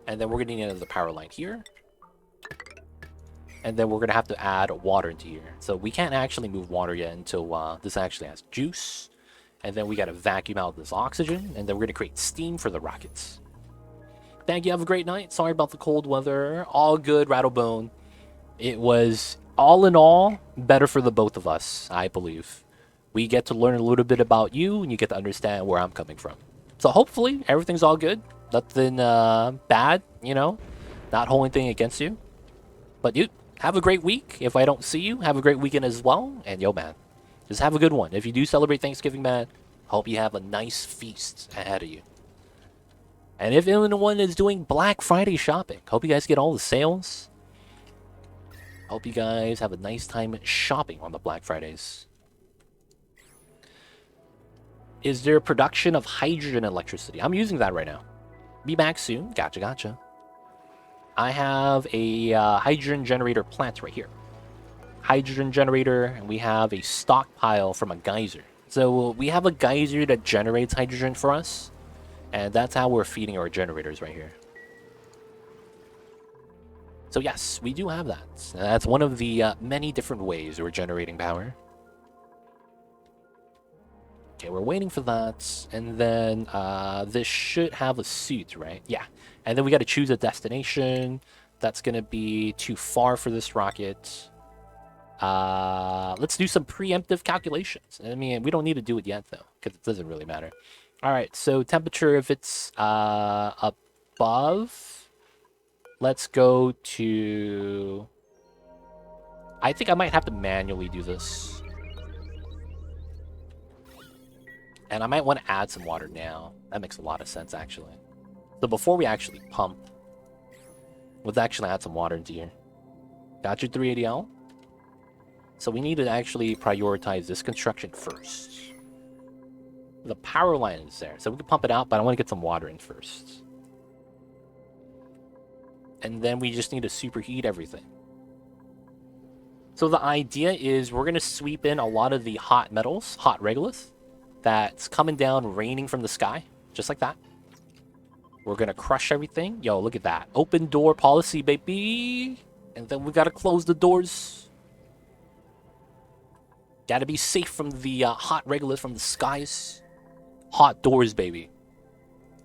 And then we're going to need another power line here. And then we're going to have to add water into here. So we can't actually move water yet until this actually has juice. And then we got to vacuum out this oxygen. And then we're going to create steam for the rockets. Thank you. Have a great night. Sorry about the cold weather. All good, Rattlebone. It was, all in all, better for the both of us, I believe. We get to learn a little bit about you, and you get to understand where I'm coming from. So hopefully, everything's all good. Nothing bad, you know? Not holding anything against you. But, dude, have a great week. If I don't see you, have a great weekend as well. And, yo, man, just have a good one. If you do celebrate Thanksgiving, man, hope you have a nice feast ahead of you. And if anyone is doing Black Friday shopping, hope you guys get all the sales. Hope you guys have a nice time shopping on the Black Fridays. Is there production of hydrogen electricity? I'm using that right now. Be back soon. Gotcha, gotcha. I have a hydrogen generator plant right here. Hydrogen generator, and we have a stockpile from a geyser. So we have a geyser that generates hydrogen for us, and that's how we're feeding our generators right here. So yes, we do have that. That's one of the many different ways we're generating power. Okay, we're waiting for that. And then this should have a suit, right? Yeah. And then we got to choose a destination. That's going to be too far for this rocket. Let's do some preemptive calculations. I mean, we don't need to do it yet, though, because it doesn't really matter. All right, so temperature, if it's above... Let's go to... I think I might have to manually do this. And I might want to add some water now. That makes a lot of sense, actually. So before we actually pump, let's actually add some water into here. Got your 380L. So we need to actually prioritize this construction first. The power line is there, so we can pump it out, but I want to get some water in first. And then we just need to superheat everything. So the idea is we're going to sweep in a lot of the hot metals, hot regolith, that's coming down, raining from the sky, just like that. We're going to crush everything. Yo, look at that. Open door policy, baby. And then we got to close the doors. Got to be safe from the hot regolith from the skies. Hot doors, baby.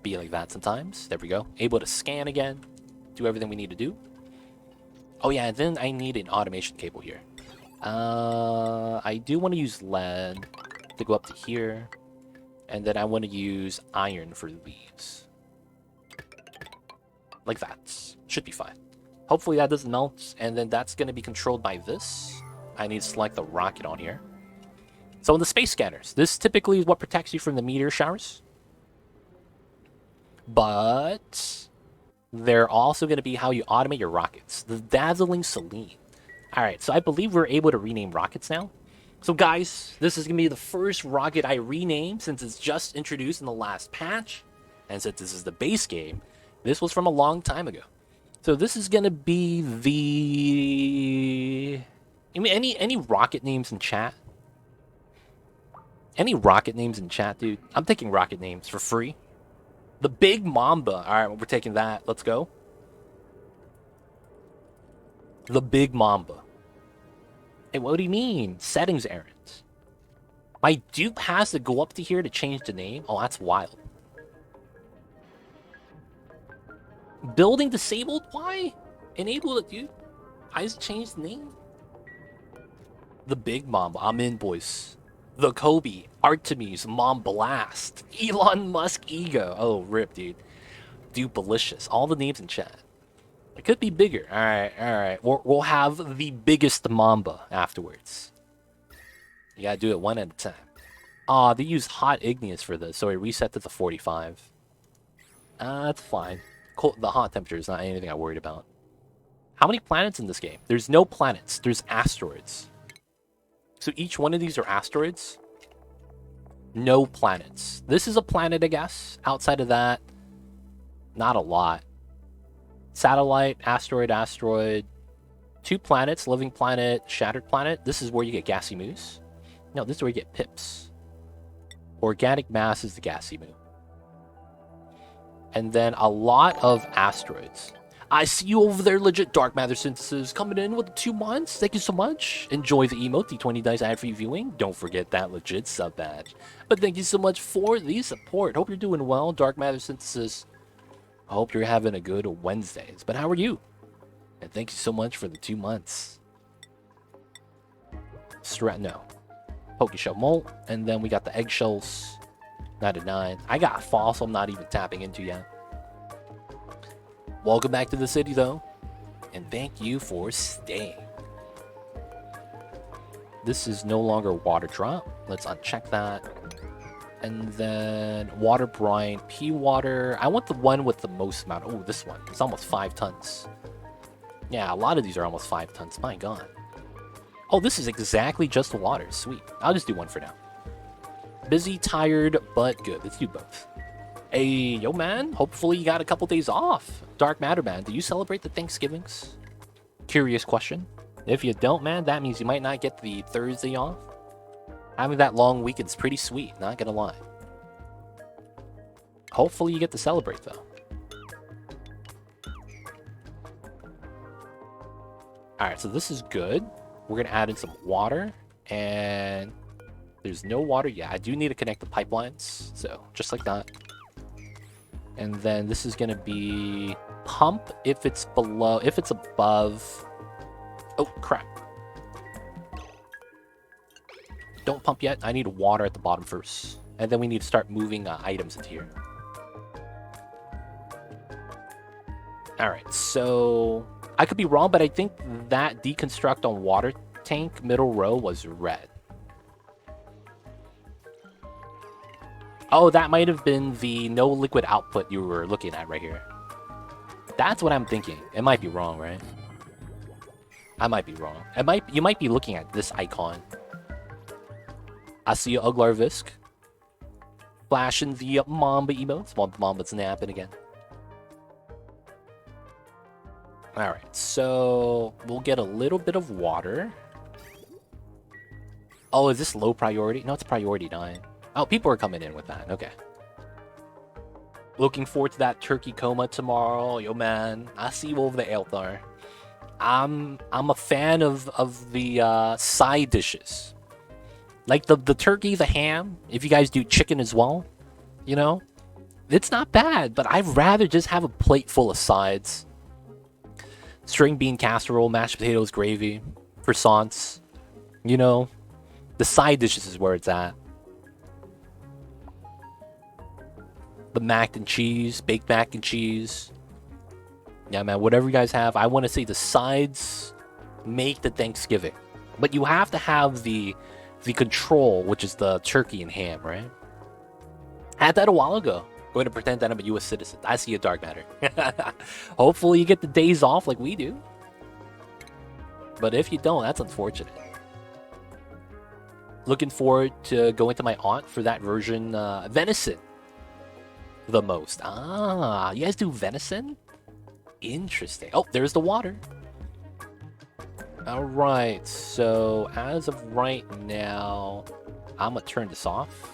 Be like that sometimes. There we go. Able to scan again. Do everything we need to do. Oh yeah, and then I need an automation cable here. I do want to use lead to go up to here. And then I want to use iron for these. Like that. Should be fine. Hopefully that doesn't melt. And then that's going to be controlled by this. I need to select the rocket on here. So in the space scanners, this typically is what protects you from the meteor showers. But... they're also going to be how you automate your rockets. The Dazzling Selene. Alright, so I believe we're able to rename rockets now. So guys, this is going to be the first rocket I rename since it's just introduced in the last patch. And since this is the base game, this was from a long time ago. So this is going to be the... I mean, any rocket names in chat? Any rocket names in chat, dude? I'm taking rocket names for free. The big Mamba. Alright, we're taking that. Let's go. The big Mamba. Hey, what do you mean? Settings errands. My dupe has to go up to here to change the name? Oh, that's wild. Building disabled? Why? Enable it, dude. I just changed the name. The big Mamba. I'm in, boys. The Kobe. Artemis. Mom Blast. Elon Musk Ego. Oh, rip, dude. Dupelicious. All the names in chat. It could be bigger. Alright. We'll have the biggest Mamba afterwards. You gotta do it one at a time. Aw, they use hot igneous for this, so it reset to the 45. That's fine. The hot temperature is not anything I'm worried about. How many planets in this game? There's no planets. There's asteroids. So each one of these are asteroids. No planets. This is a planet, I guess. Outside of that, not a lot. Satellite, asteroid. 2 planets, living planet, shattered planet. This is where you get gassy moose. No, this is where you get pips. Organic mass is the gassy moo. And then a lot of asteroids. I see you over there, legit Dark Matter Synthesis, coming in with 2 months. Thank you so much. Enjoy the emote, the 20 dice ad-free viewing. Don't forget that legit sub badge. But thank you so much for the support. Hope you're doing well, Dark Matter Synthesis. I hope you're having a good Wednesdays. But how are you? And thank you so much for the 2 months. No. Pokeshell Molt. And then we got the eggshells. 99. I got fossil I'm not even tapping into yet. Welcome back to the city, though. And thank you for staying. This is no longer water drop. Let's uncheck that. And then water brine, pea water. I want the one with the most amount. Oh, this one. It's almost 5 tons. Yeah, a lot of these are almost 5 tons. My god. Oh, this is exactly just the water. Sweet. I'll just do one for now. Busy, tired, but good. Let's do both. Hey, yo, man. Hopefully you got a couple days off. Dark Matter, man. Do you celebrate the Thanksgivings? Curious question. If you don't, man, that means you might not get the Thursday off. Having that long weekend's pretty sweet, not gonna lie. Hopefully you get to celebrate, though. Alright, so this is good. We're gonna add in some water. And there's no water. Yeah, I do need to connect the pipelines. So, just like that. And then this is gonna be pump if it's below, if it's above. Oh, crap. Don't pump yet. I need water at the bottom first. And then we need to start moving items into here. Alright, so I could be wrong, but I think that deconstruct on water tank middle row was red. Oh, that might have been the no liquid output you were looking at right here. That's what I'm thinking. It might be wrong, right? I might be wrong. You might be looking at this icon. I see you, Uglar Visk. Flashing the Mamba emotes. Mamba's napping again. Alright, so we'll get a little bit of water. Oh, is this low priority? No, it's priority 9. Oh, people are coming in with that. Okay. Looking forward to that turkey coma tomorrow. Yo, man. I see you over the Altar. I'm a fan of the side dishes. Like the turkey, the ham. If you guys do chicken as well, you know, it's not bad. But I'd rather just have a plate full of sides. String bean casserole, mashed potatoes, gravy, croissants. You know, the side dishes is where it's at. The mac and cheese, baked mac and cheese. Yeah, man, whatever you guys have. I want to say the sides make the Thanksgiving. But you have to have the control, which is the turkey and ham, right? I had that a while ago. Going to pretend that I'm a U.S. citizen. I see a Dark Matter. Hopefully you get the days off like we do. But if you don't, that's unfortunate. Looking forward to going to my aunt for that version, venison. The most. Ah, you guys do venison? Interesting. Oh, there's the water. All right, so as of right now, I'm gonna turn this off.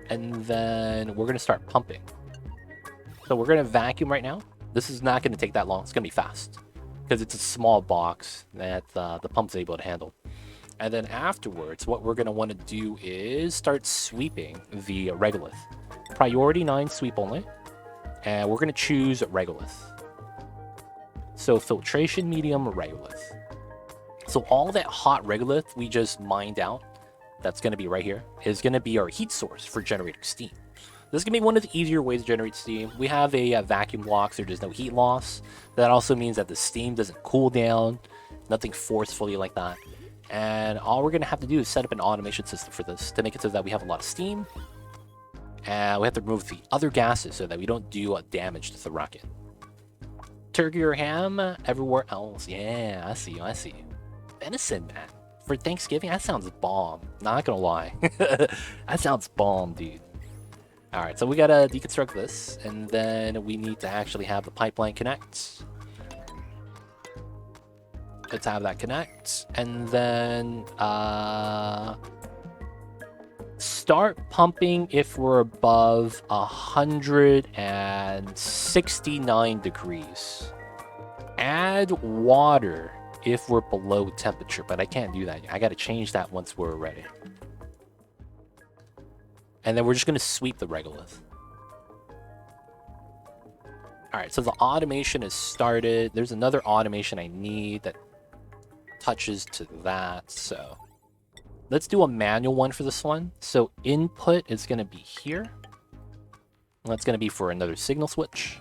And then we're gonna start pumping. So we're gonna vacuum right now. This is not gonna take that long. It's gonna be fast because it's a small box that the pump's able to handle. And then afterwards, what we're gonna want to do is start sweeping the regolith. Priority 9 sweep only, and we're gonna choose regolith. So filtration medium regolith. So all that hot regolith we just mined out, that's going to be right here, is going to be our heat source for generating steam. This is going to be one of the easier ways to generate steam. We have a vacuum block, so there's no heat loss. That also means that the steam doesn't cool down, nothing forcefully like that. And all we're going to have to do is set up an automation system for this to make it so that we have a lot of steam. And we have to remove the other gases so that we don't do damage to the rocket. Turkey or ham everywhere else. Yeah, I see you. Venison, man. For Thanksgiving, that sounds bomb. Not gonna lie. That sounds bomb, dude. Alright, so we gotta deconstruct this, and then we need to actually have the pipeline connect. Let's have that connect, and then start pumping if we're above 169 degrees. Add water if we're below temperature, but I can't do that. I gotta change that once we're ready. And then we're just gonna sweep the regolith. Alright, so the automation is started. There's another automation I need that touches to that, so let's do a manual one for this one. So input is going to be here. That's going to be for another signal switch.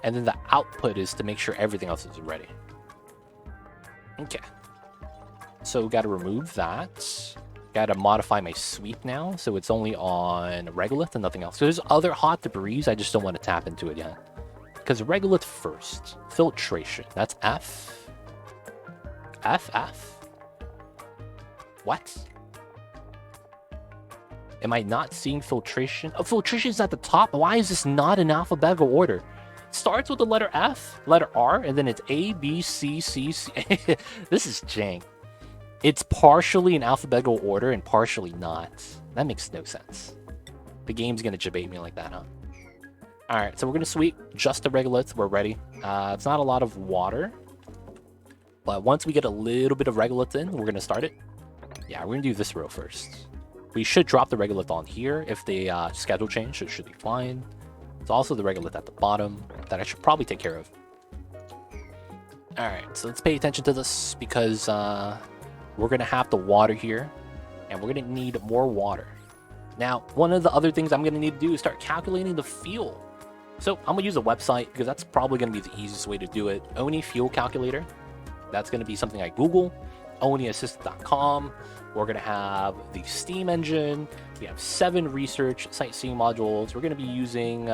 And then the output is to make sure everything else is ready. Okay. So we got to remove that. Got to modify my sweep now, so it's only on regolith and nothing else. So there's other hot debris, I just don't want to tap into it yet. Because regolith first. Filtration. That's F. F. What? Am I not seeing filtration? Oh, filtration is at the top. Why is this not in alphabetical order? It starts with the letter F, letter R, and then it's A, B, C, C, C. This is jank. It's partially in alphabetical order and partially not. That makes no sense. The game's gonna debate me like that, huh? Alright, so we're gonna sweep just the regoliths. We're ready. It's not a lot of water. But once we get a little bit of regolith in, we're gonna start it. Yeah, we're gonna do this row first. We should drop the regolith on here if the schedule change, so it should be fine. It's also the regolith at the bottom that I should probably take care of. Alright, so let's pay attention to this because we're gonna have the water here, and we're gonna need more water. Now, one of the other things I'm gonna need to do is start calculating the fuel. So I'm gonna use a website because that's probably gonna be the easiest way to do it. Oni fuel calculator. That's gonna be something I Google. OniAssistant.com. We're gonna have the steam engine. We have 7 research sightseeing modules. We're gonna be using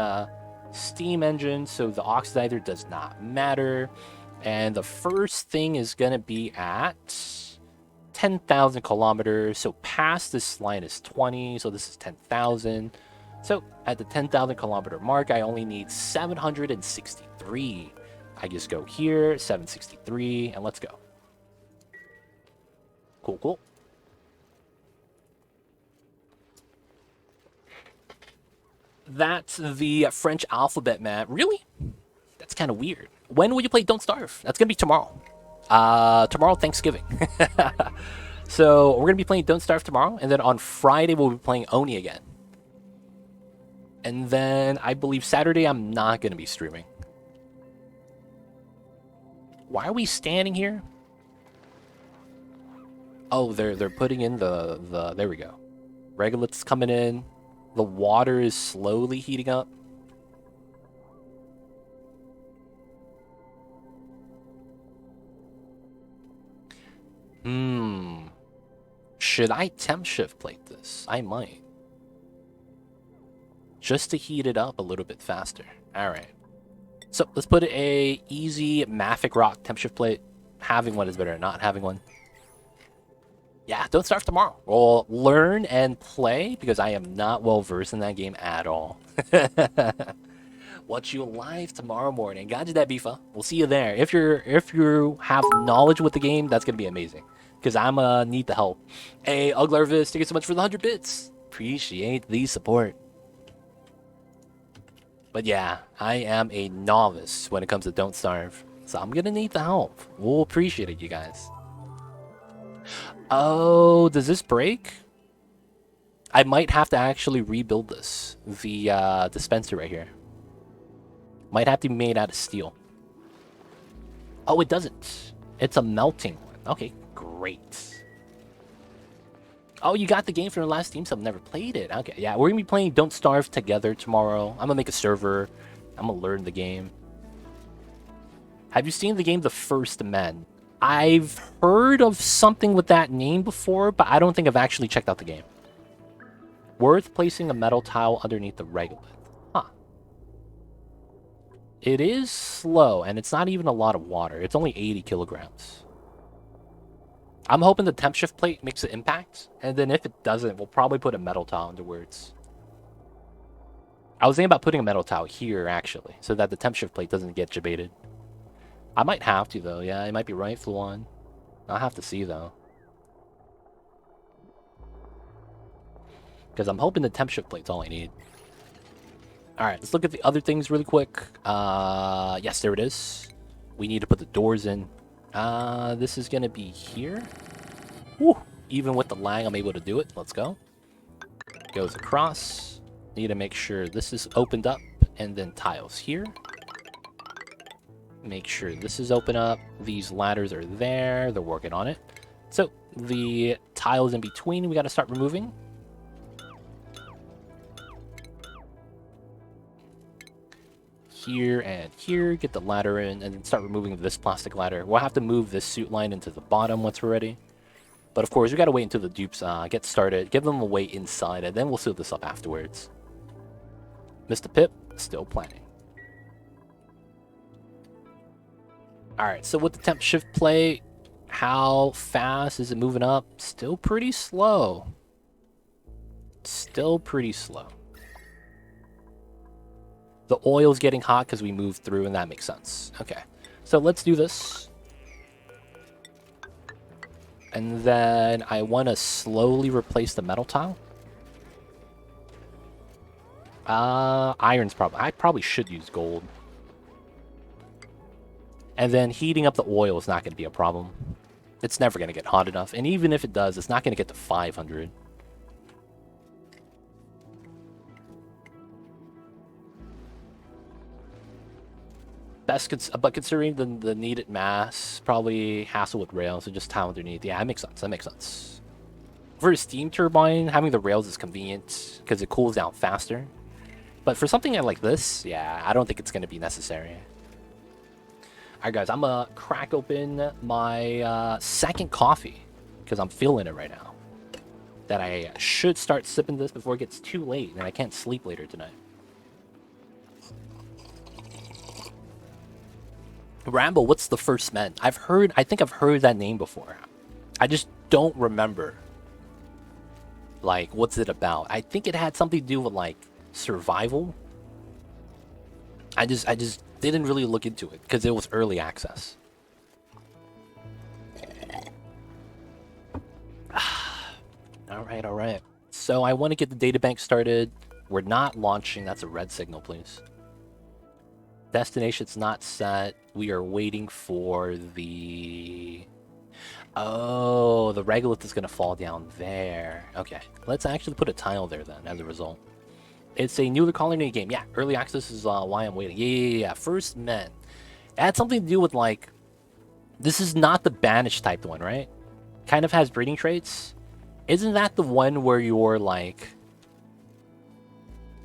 steam engine, so the oxidizer does not matter. And the first thing is gonna be at 10,000 kilometers. So past this line is 20, so this is 10,000. So at the 10,000 kilometer mark, I only need 763. I just go here, 763, and let's go. Cool. That's the French alphabet, man. Really? That's kind of weird. When will you play Don't Starve? That's going to be tomorrow. Tomorrow, Thanksgiving. So we're going to be playing Don't Starve tomorrow, and then on Friday, we'll be playing Oni again. And then I believe Saturday, I'm not going to be streaming. Why are we standing here? Oh, they're putting in the there we go. Regolith's coming in. The water is slowly heating up. Should I temp shift plate this? I might. Just to heat it up a little bit faster. Alright. So let's put a easy Mafic Rock temp shift plate. Having one is better than not having one. Yeah, don't starve tomorrow. We'll learn and play because I am not well versed in that game at all. Watch you live tomorrow morning. Got you that, Bifa. We'll see you there. If you have knowledge with the game, that's gonna be amazing. Because I'm need the help. Hey, Uglarvis, thank you so much for the 100 bits. Appreciate the support. But yeah, I am a novice when it comes to Don't Starve. So I'm gonna need the help. We'll appreciate it, you guys. Oh, does this break? I might have to actually rebuild this. The dispenser right here. Might have to be made out of steel. Oh, it doesn't. It's a melting one. Okay, great. Oh, you got the game from the last Steam sub. Never played it. Okay, yeah, we're gonna be playing Don't Starve together tomorrow. I'm gonna make a server. I'm gonna learn the game. Have you seen the game The First Men? I've heard of something with that name before, but I don't think I've actually checked out the game. Worth placing a metal tile underneath the regolith. Huh. It is slow, and it's not even a lot of water. It's only 80 kilograms. I'm hoping the temp shift plate makes an impact, and then if it doesn't, we'll probably put a metal tile afterwards. I was thinking about putting a metal tile here, actually, so that the temp shift plate doesn't get jebaited. I might have to, though. Yeah, you might be right, Fluon. I'll have to see, though. Because I'm hoping the temp shift plate's all I need. Alright, let's look at the other things really quick. Yes, there it is. We need to put the doors in. This is going to be here. Woo! Even with the lag, I'm able to do it. Let's go. Goes across. Need to make sure this is opened up. And then tiles here. Make sure this is open up. These ladders are there. They're working on it. So, the tiles in between, we got to start removing. Here and here, get the ladder in, and then start removing this plastic ladder. We'll have to move this suit line into the bottom once we're ready. But of course, we got to wait until the dupes get started, give them a wait inside, and then we'll seal this up afterwards. Mr. Pip, still planning. Alright, so with the temp shift plate, how fast is it moving up? Still pretty slow. Still pretty slow. The oil's getting hot because we moved through, and that makes sense. Okay, so let's do this. And then I want to slowly replace the metal tile. Iron's probably... I probably should use gold. And then heating up the oil is not going to be a problem. It's never going to get hot enough. And even if it does, it's not going to get to 500. But considering the needed mass, probably hassle with rails and just tile underneath. Yeah, that makes sense. That makes sense. For a steam turbine, having the rails is convenient because it cools down faster. But for something like this, yeah, I don't think it's going to be necessary. Alright guys, I'm gonna crack open my second coffee because I'm feeling it right now. That I should start sipping this before it gets too late and I can't sleep later tonight. Rambo, what's The First Men? I think I've heard that name before. I just don't remember. Like, what's it about? I think it had something to do with like survival. I just didn't really look into it because it was early access. All right. So I want to get the databank started. We're not launching. That's a red signal, please. Destination's not set. We are waiting for the... Oh, the regolith is going to fall down there. Okay, let's actually put a tile there then as a result. It's a newer colony game. Yeah, early access is why I'm waiting. Yeah. First Men. It had something to do with, like... This is not the banished type one, right? Kind of has breeding traits. Isn't that the one where you're, like...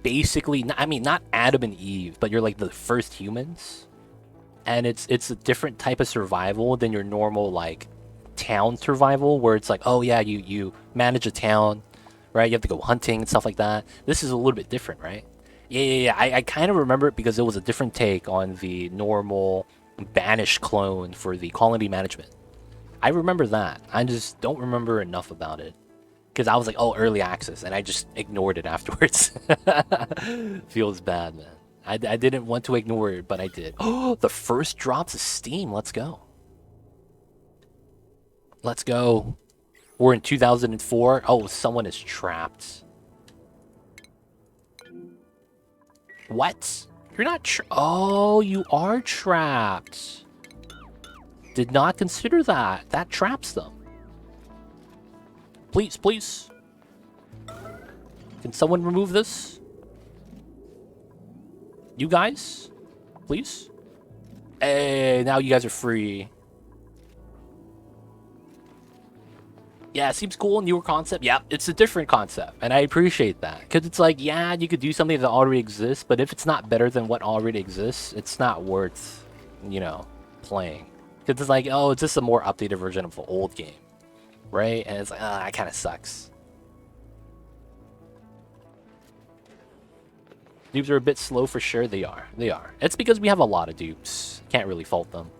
Basically... I mean, not Adam and Eve, but you're, like, the first humans? And it's a different type of survival than your normal, like, town survival, where it's like, oh, yeah, you manage a town... Right, you have to go hunting and stuff like that. This is a little bit different, right? Yeah. I kind of remember it because it was a different take on the normal banished clone for the colony management. I remember that. I just don't remember enough about it. Because I was like, oh, early access, and I just ignored it afterwards. Feels bad, man. I didn't want to ignore it, but I did. Oh, the first drops of Steam. Let's go. Let's go. We're in 2004. Oh, someone is trapped. What? You're not oh, you are trapped. Did not consider that. That traps them. Please, please. Can someone remove this? You guys? Please? Hey, now you guys are free. Yeah, seems cool, newer concept. Yeah, it's a different concept, and I appreciate that. Because it's like, yeah, you could do something that already exists, but if it's not better than what already exists, it's not worth, you know, playing. Because it's like, oh, it's just a more updated version of an old game, right? And it's like, that kind of sucks. Dupes are a bit slow for sure. They are. They are. It's because we have a lot of dupes. Can't really fault them.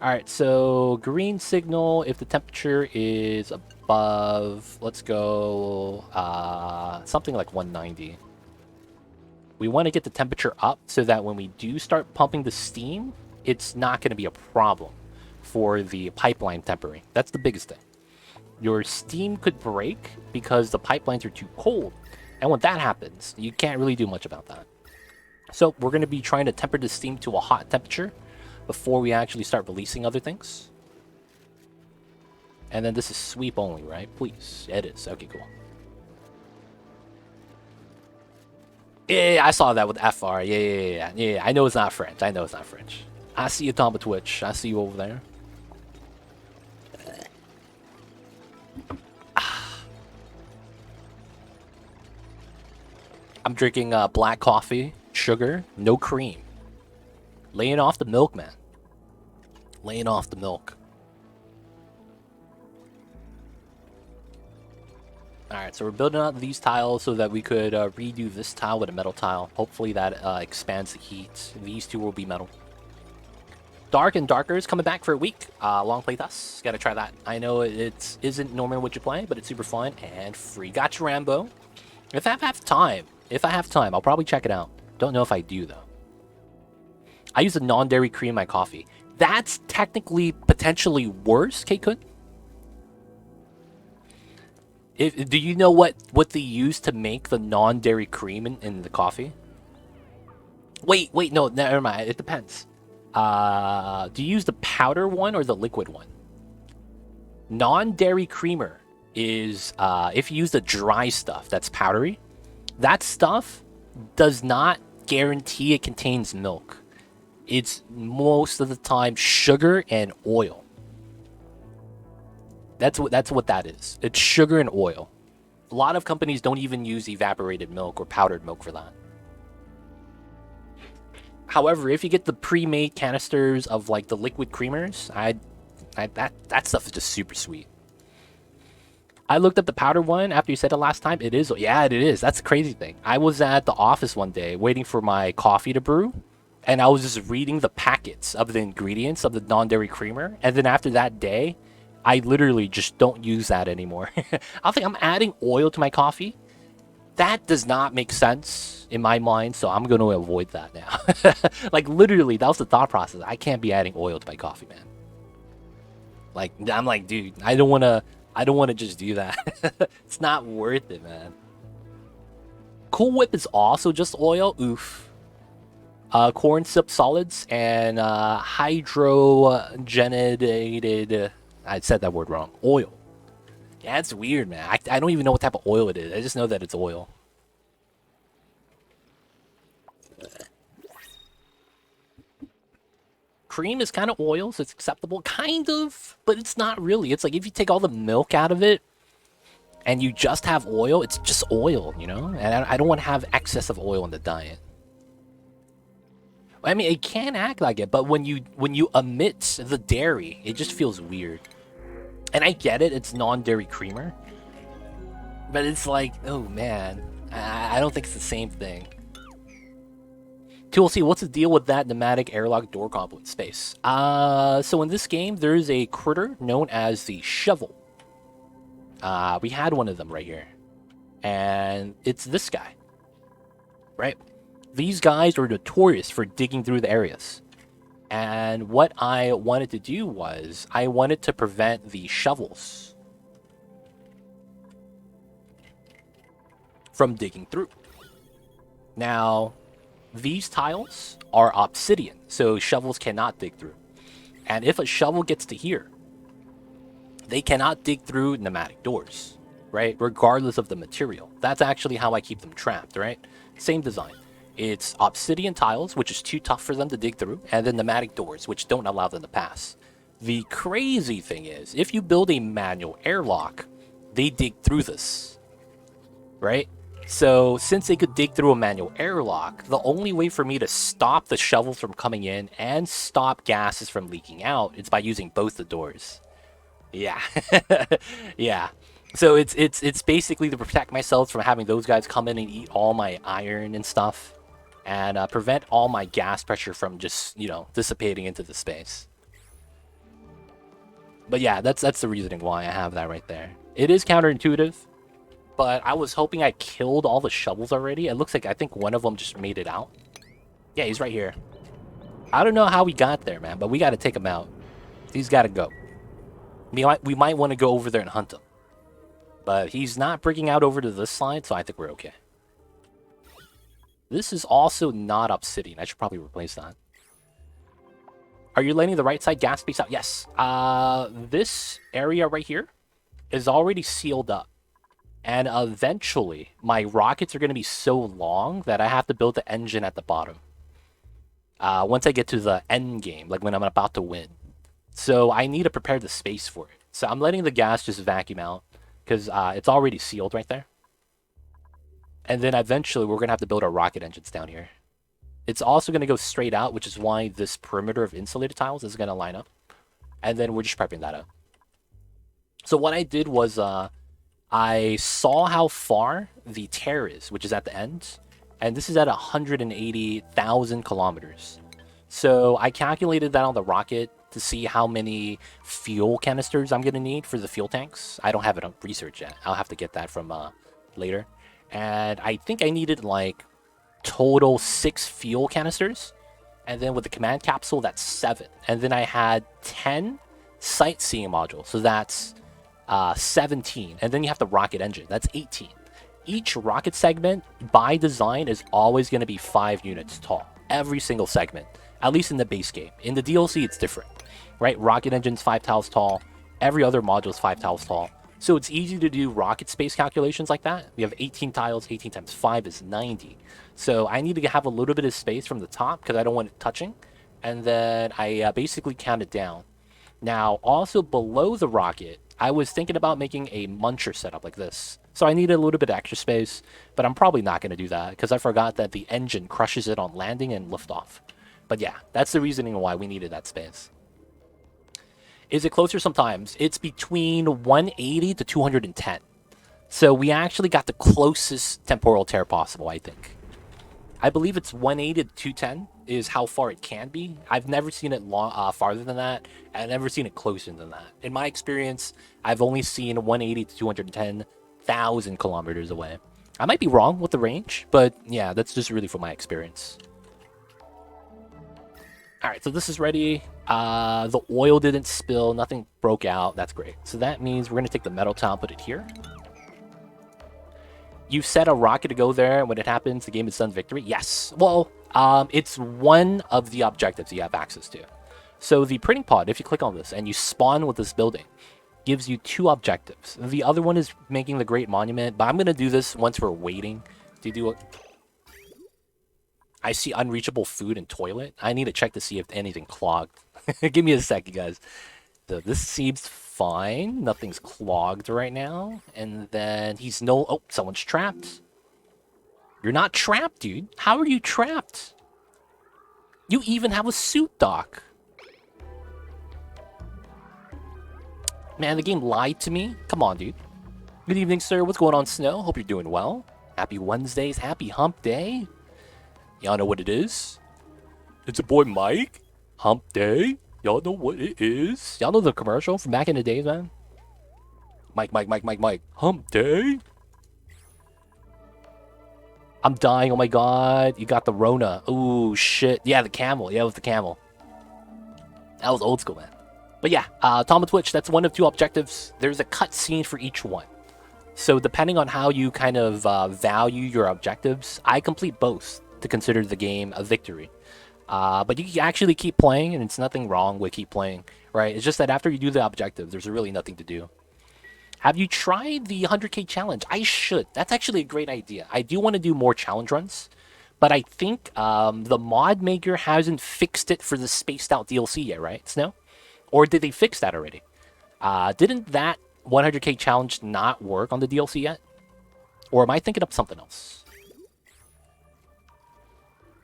Alright, so green signal if the temperature is above, let's go something like 190. We want to get the temperature up so that when we do start pumping the steam, it's not going to be a problem for the pipeline tempering. That's the biggest thing. Your steam could break because the pipelines are too cold. And when that happens, you can't really do much about that. So we're going to be trying to temper the steam to a hot temperature before we actually start releasing other things. And then this is sweep only, right? Please. It is. Okay, cool. Yeah, I saw that with FR. Yeah. I know it's not French. I know it's not French. I see you, Tom, Twitch. I see you over there. I'm drinking black coffee, sugar, no cream. Laying off the milk, man. Laying off the milk. Alright, so we're building out these tiles so that we could redo this tile with a metal tile. Hopefully that expands the heat. These two will be metal. Dark and Darker is coming back for a week. Long play thus. Gotta try that. I know it isn't normally what you play, but it's super fun and free. Gotcha, Rambo. If I have time, I'll probably check it out. Don't know if I do, though. I use a non-dairy cream in my coffee. That's technically potentially worse, K-Kun. Do you know what they use to make the non-dairy cream in the coffee? Wait, no, never mind. It depends. Do you use the powder one or the liquid one? Non-dairy creamer is if you use the dry stuff that's powdery, that stuff does not guarantee it contains milk. It's most of the time sugar and oil. That's what that is. It's sugar and oil. A lot of companies don't even use evaporated milk or powdered milk for that. However, if you get the pre-made canisters of like the liquid creamers, that stuff is just super sweet. I looked up the powder one after you said it last time. It is. Yeah, it is. That's the crazy thing. I was at the office one day waiting for my coffee to brew. And I was just reading the packets of the ingredients of the non-dairy creamer. And then after that day, I literally just don't use that anymore. I think I'm adding oil to my coffee. That does not make sense in my mind. So I'm going to avoid that now. Like literally, that was the thought process. I can't be adding oil to my coffee, man. Like, I'm like, dude, I don't want to just do that. It's not worth it, man. Cool Whip is also just oil. Oof. Corn sip solids and hydrogenated. I said that word wrong. Oil. Yeah, it's weird, man. I don't even know what type of oil it is. I just know that it's oil. Cream is kind of oil, so it's acceptable. Kind of, but it's not really. It's like if you take all the milk out of it and you just have oil, it's just oil, you know? And I don't want to have excess of oil in the diet. I mean, it can act like it, but when you omit the dairy, it just feels weird. And I get it, it's non-dairy creamer. But it's like, oh man, I don't think it's the same thing. Toolsy, what's the deal with that pneumatic airlock door combo in space? So in this game, there's a critter known as the shovel. We had one of them right here. And it's this guy. Right? These guys are notorious for digging through the areas. And what I wanted to do was, I wanted to prevent the shovels from digging through. Now, these tiles are obsidian, so shovels cannot dig through. And if a shovel gets to here, they cannot dig through pneumatic doors, right? Regardless of the material. That's actually how I keep them trapped, right? Same design. It's obsidian tiles, which is too tough for them to dig through, and then pneumatic doors, which don't allow them to pass. The crazy thing is, if you build a manual airlock, they dig through this, right? So since they could dig through a manual airlock, the only way for me to stop the shovels from coming in and stop gases from leaking out is by using both the doors. Yeah. Yeah. So it's basically to protect myself from having those guys come in and eat all my iron and stuff, and prevent all my gas pressure from just, you know, dissipating into the space. But yeah, that's the reasoning why I have that right there. It is counterintuitive, but I was hoping I killed all the shovels already. It looks like I think one of them just made it out. Yeah, he's right here. I don't know how we got there, man, but we got to take him out. He's got to go. We might want to go over there and hunt him. But he's not breaking out over to this side, so I think we're okay. This is also not obsidian. I should probably replace that. Are you letting the right side gas space out? Yes. This area right here is already sealed up. And eventually, my rockets are going to be so long that I have to build the engine at the bottom. Once I get to the end game, like when I'm about to win. So I need to prepare the space for it. So I'm letting the gas just vacuum out, because it's already sealed right there. And then eventually we're going to have to build our rocket engines down here. It's also going to go straight out, which is why this perimeter of insulated tiles is going to line up. And then we're just prepping that up. So what I did was I saw how far the tear is, which is at the end. And this is at 180,000 kilometers. So I calculated that on the rocket to see how many fuel canisters I'm going to need for the fuel tanks. I don't have it on research yet. I'll have to get that from later. And I think I needed like total 6 fuel canisters. And then with the command capsule, that's 7. And then I had 10 sightseeing modules. So that's 17. And then you have the rocket engine. That's 18. Each rocket segment, by design, is always going to be 5 units tall. Every single segment. At least in the base game. In the DLC, it's different. Right? Rocket engine's 5 tiles tall. Every other module is 5 tiles tall. So it's easy to do rocket space calculations like that. We have 18 tiles. 18 times 5 is 90. So I need to have a little bit of space from the top because I don't want it touching. And then I basically count it down. Now, also below the rocket, I was thinking about making a muncher setup like this. So I needed a little bit of extra space, but I'm probably not going to do that because I forgot that the engine crushes it on landing and liftoff. But yeah, that's the reasoning why we needed that space. Is it closer sometimes? It's between 180 to 210. So we actually got the closest temporal tear possible, I think. I believe it's 180 to 210 is how far it can be. I've never seen it farther than that. I've never seen it closer than that. In my experience, I've only seen 180 to 210,000 kilometers away. I might be wrong with the range, but yeah, that's just really from my experience. Alright, so this is ready. The oil didn't spill, nothing broke out. That's great. So that means we're going to take the metal tile, put it here. You set a rocket to go there, and when it happens, the game is done victory. Yes. Well, it's one of the objectives you have access to. So the printing pod, if you click on this and you spawn with this building, gives you 2 objectives. The other one is making the Great Monument, but I'm going to do this once we're waiting to do it. I see unreachable food and toilet. I need to check to see if anything clogged. Give me a second, guys. So this seems fine. Nothing's clogged right now. And then he's no... Oh, someone's trapped. You're not trapped, dude. How are you trapped? You even have a suit, Doc. Man, the game lied to me. Come on, dude. Good evening, sir. What's going on, Snow? Hope you're doing well. Happy Wednesdays. Happy hump day. Y'all know what it is. It's a boy Mike. Hump Day. Y'all know what it is. Y'all know the commercial from back in the days, man. Mike, Mike, Mike, Mike, Mike. Hump Day. I'm dying. Oh my god. You got the Rona. Ooh, shit. Yeah, the camel. Yeah, it was the camel. That was old school, man. But yeah, Tom and Twitch, that's one of two objectives. There's a cutscene for each one. So depending on how you kind of value your objectives, I complete both to consider the game a victory. But you can actually keep playing, and it's nothing wrong with keep playing, right? It's just that after you do the objective, there's really nothing to do. Have you tried the 100k challenge? I should. That's actually a great idea. I do want to do more challenge runs, but I think the mod maker hasn't fixed it for the spaced out DLC yet, right, Snow? Or did they fix that already? Didn't that 100k challenge not work on the DLC yet? Or am I thinking of something else?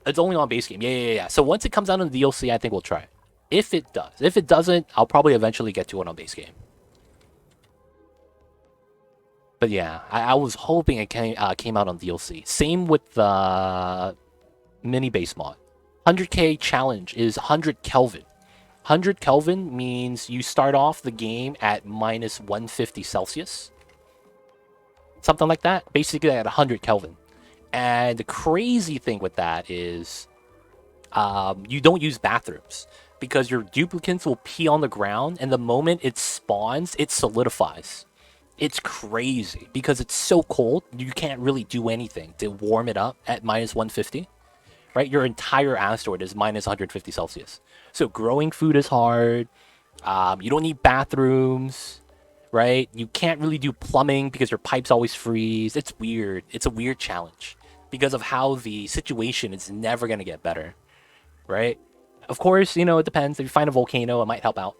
It's only on base game. Yeah. So once it comes out on the DLC, I think we'll try it. If it does. If it doesn't, I'll probably eventually get to it on base game. But yeah, I was hoping it came out on DLC. Same with the mini base mod. 100k challenge is 100 Kelvin. 100 Kelvin means you start off the game at minus 150 Celsius. Something like that. Basically at 100 Kelvin. And the crazy thing with that is you don't use bathrooms because your duplicates will pee on the ground, and the moment it spawns, it solidifies. It's crazy because it's so cold, you can't really do anything to warm it up at minus 150, right? Your entire asteroid is minus 150 Celsius. So growing food is hard. You don't need bathrooms, right? You can't really do plumbing because your pipes always freeze. It's weird. It's a weird challenge because of how the situation is never going to get better, right? Of course, you know, it depends. If you find a volcano, it might help out.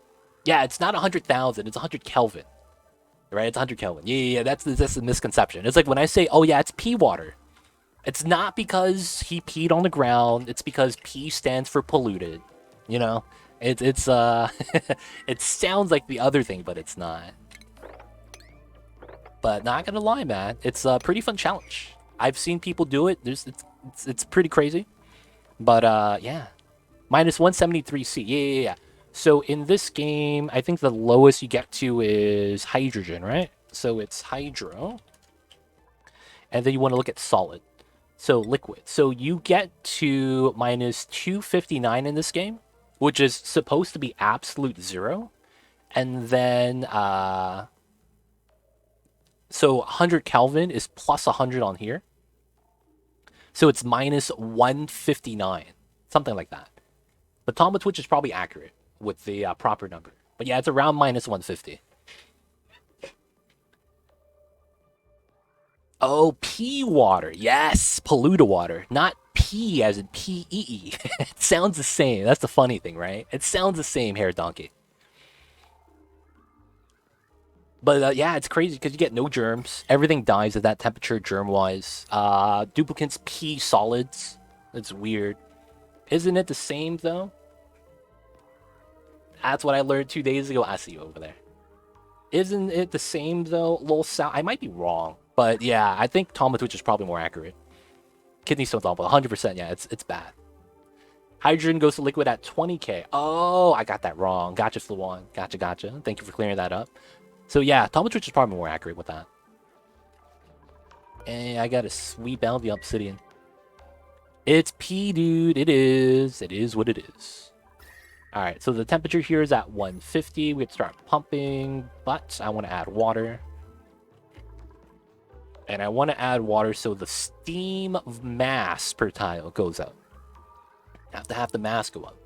Yeah, it's not 100,000. It's 100 Kelvin. Right, it's 100 Kelvin. Yeah. That's a misconception. It's like when I say, "Oh yeah, it's pee water." It's not because he peed on the ground. It's because P stands for polluted. You know, it's it sounds like the other thing, but it's not. But not gonna lie, man, it's a pretty fun challenge. I've seen people do it. It's pretty crazy. But yeah, minus 173C. Yeah. So in this game, I think the lowest you get to is hydrogen, right? So it's hydro. And then you want to look at solid. So liquid. So you get to minus 259 in this game, which is supposed to be absolute zero. And then, so 100 Kelvin is plus 100 on here. So it's minus 159, something like that. But Tom with Twitch is probably accurate with the proper number. But yeah, it's around minus 150. Oh, pee water. Yes, polluted water. Not pee as in P-E-E. It sounds the same. That's the funny thing, right? It sounds the same, Hair Donkey. But yeah, it's crazy because you get no germs. Everything dies at that temperature germ-wise. Duplicates pee solids. It's weird. Isn't it the same, though? That's what I learned 2 days ago. I see you over there. Isn't it the same, though? Lol, I might be wrong. But yeah, I think Tom with Twitch is probably more accurate. Kidney stones on, but 100%, yeah, it's bad. Hydrogen goes to liquid at 20k. Oh, I got that wrong. Gotcha, Fluon. Gotcha. Thank you for clearing that up. So yeah, Tom with Twitch is probably more accurate with that. And I gotta sweep out the obsidian. It's P, dude. It is. It is what it is. Alright, so the temperature here is at 150. We have to start pumping, but I want to add water. And I want to add water so the steam mass per tile goes up. I have to have the mass go up.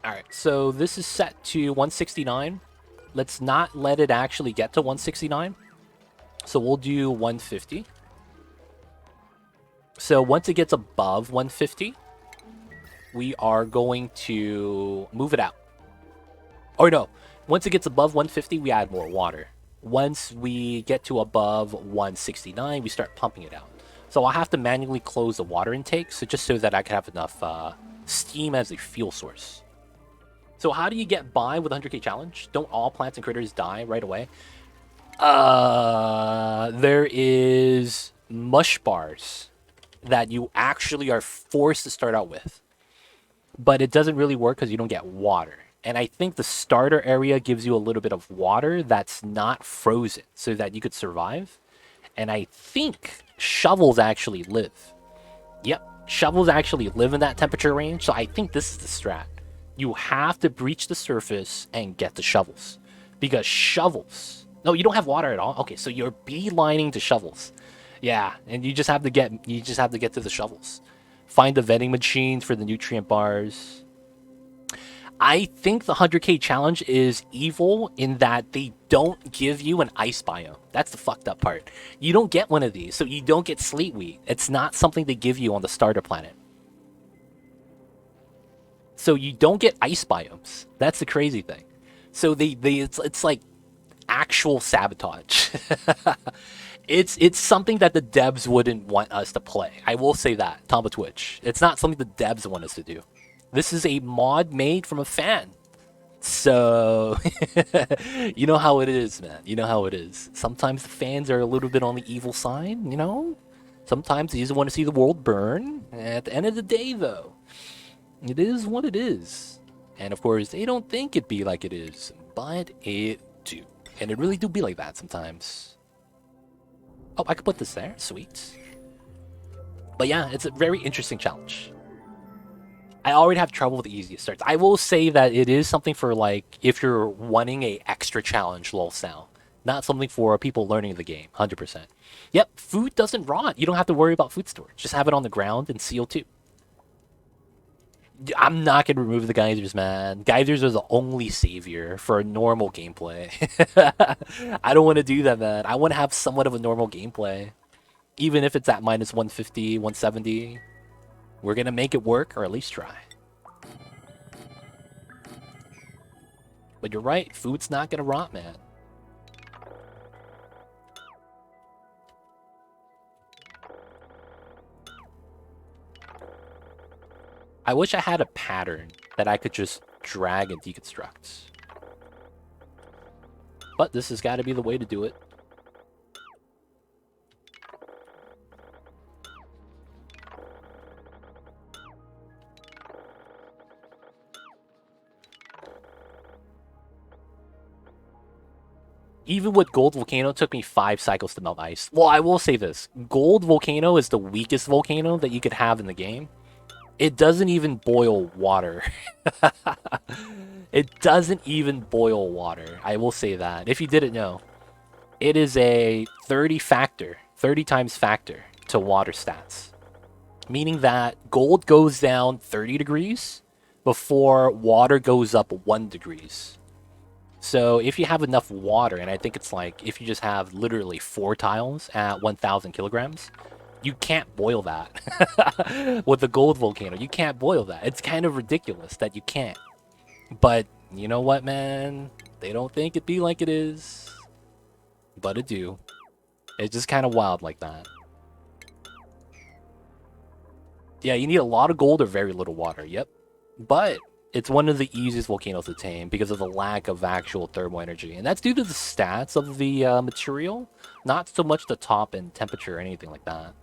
Alright, so this is set to 169. Let's not let it actually get to 169. So we'll do 150. So once it gets above 150, we are going to move it out. Or no, once it gets above 150, we add more water. Once we get to above 169, we start pumping it out. So I'll have to manually close the water intake, so just so that I can have enough steam as a fuel source. So how do you get by with 100k challenge? Don't all plants and critters die right away? There is mush bars that you actually are forced to start out with, but it doesn't really work because you don't get water. And I think the starter area gives you a little bit of water that's not frozen so that you could survive. And I think shovels actually live. Yep, shovels actually live in that temperature range. So I think this is the strat. You have to breach the surface and get the shovels. Because shovels... No, you don't have water at all? Okay, so you're beelining to shovels. Yeah, and you just have to get to the shovels. Find the vending machines for the nutrient bars. I think the 100k challenge is evil in that they don't give you an ice biome. That's the fucked up part. You don't get one of these, so you don't get sleet wheat. It's not something they give you on the starter planet. So you don't get ice biomes. That's the crazy thing. So it's like actual sabotage. It's something that the devs wouldn't want us to play. I will say that, Tomba Twitch. It's not something the devs want us to do. This is a mod made from a fan. So, you know how it is, man. You know how it is. Sometimes the fans are a little bit on the evil side, you know? Sometimes they just want to see the world burn. At the end of the day, though, it is what it is. And of course, they don't think it be like it is, but it do. And it really do be like that sometimes. Oh, I could put this there. Sweet. But yeah, it's a very interesting challenge. I already have trouble with the easiest starts. I will say that it is something for, like, if you're wanting a extra challenge, lol style. Not something for people learning the game, 100%. Yep, food doesn't rot. You don't have to worry about food storage. Just have it on the ground and CO2. I'm not going to remove the geysers, man. Geysers are the only savior for a normal gameplay. I don't want to do that, man. I want to have somewhat of a normal gameplay. Even if it's at minus 150, 170. We're going to make it work, or at least try. But you're right, food's not going to rot, man. I wish I had a pattern that I could just drag and deconstruct. But this has got to be the way to do it. Even with Gold Volcano, it took me 5 cycles to melt ice. Well, I will say this. Gold Volcano is the weakest volcano that you could have in the game. It doesn't even boil water. It doesn't even boil water. I will say that. If you didn't know, it is a 30 times factor to water stats. Meaning that gold goes down 30 degrees before water goes up 1 degrees. So if you have enough water, and I think it's like if you just have literally 4 tiles at 1,000 kilograms, you can't boil that. With the gold volcano, you can't boil that. It's kind of ridiculous that you can't. But you know what, man? They don't think it be like it is. But it do. It's just kind of wild like that. Yeah, you need a lot of gold or very little water. Yep. But it's one of the easiest volcanoes to tame because of the lack of actual thermal energy. And that's due to the stats of the material, not so much the top and temperature or anything like that.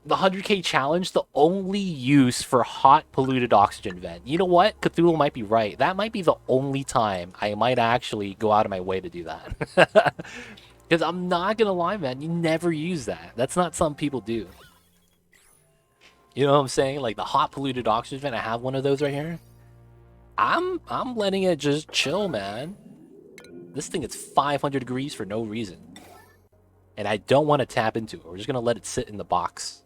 The 100k challenge, the only use for hot polluted oxygen vent. You know what? Cthulhu might be right. That might be the only time I might actually go out of my way to do that. Because I'm not going to lie, man. You never use that. That's not something people do. You know what I'm saying? Like the hot polluted oxygen vent, I have one of those right here. I'm letting it just chill, man. This thing is 500 degrees for no reason. And I don't want to tap into it. We're just going to let it sit in the box.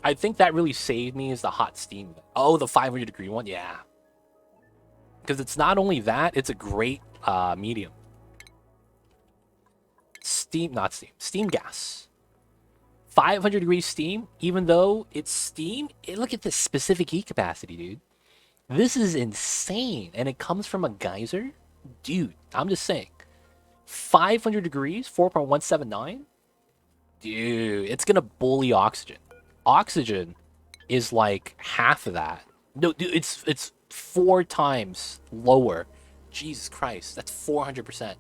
I think that really saved me is the hot steam. Oh, the 500 degree one? Yeah. Because it's not only that, it's a great medium. Steam gas. 500 degrees steam, even though it's steam, look at this specific heat capacity, dude. This is insane. And it comes from a geyser? Dude, I'm just saying. 500 degrees, 4.179? Dude, it's gonna bully oxygen. Oxygen is like half of that. No, dude, it's 4 times lower. Jesus Christ, that's 400%.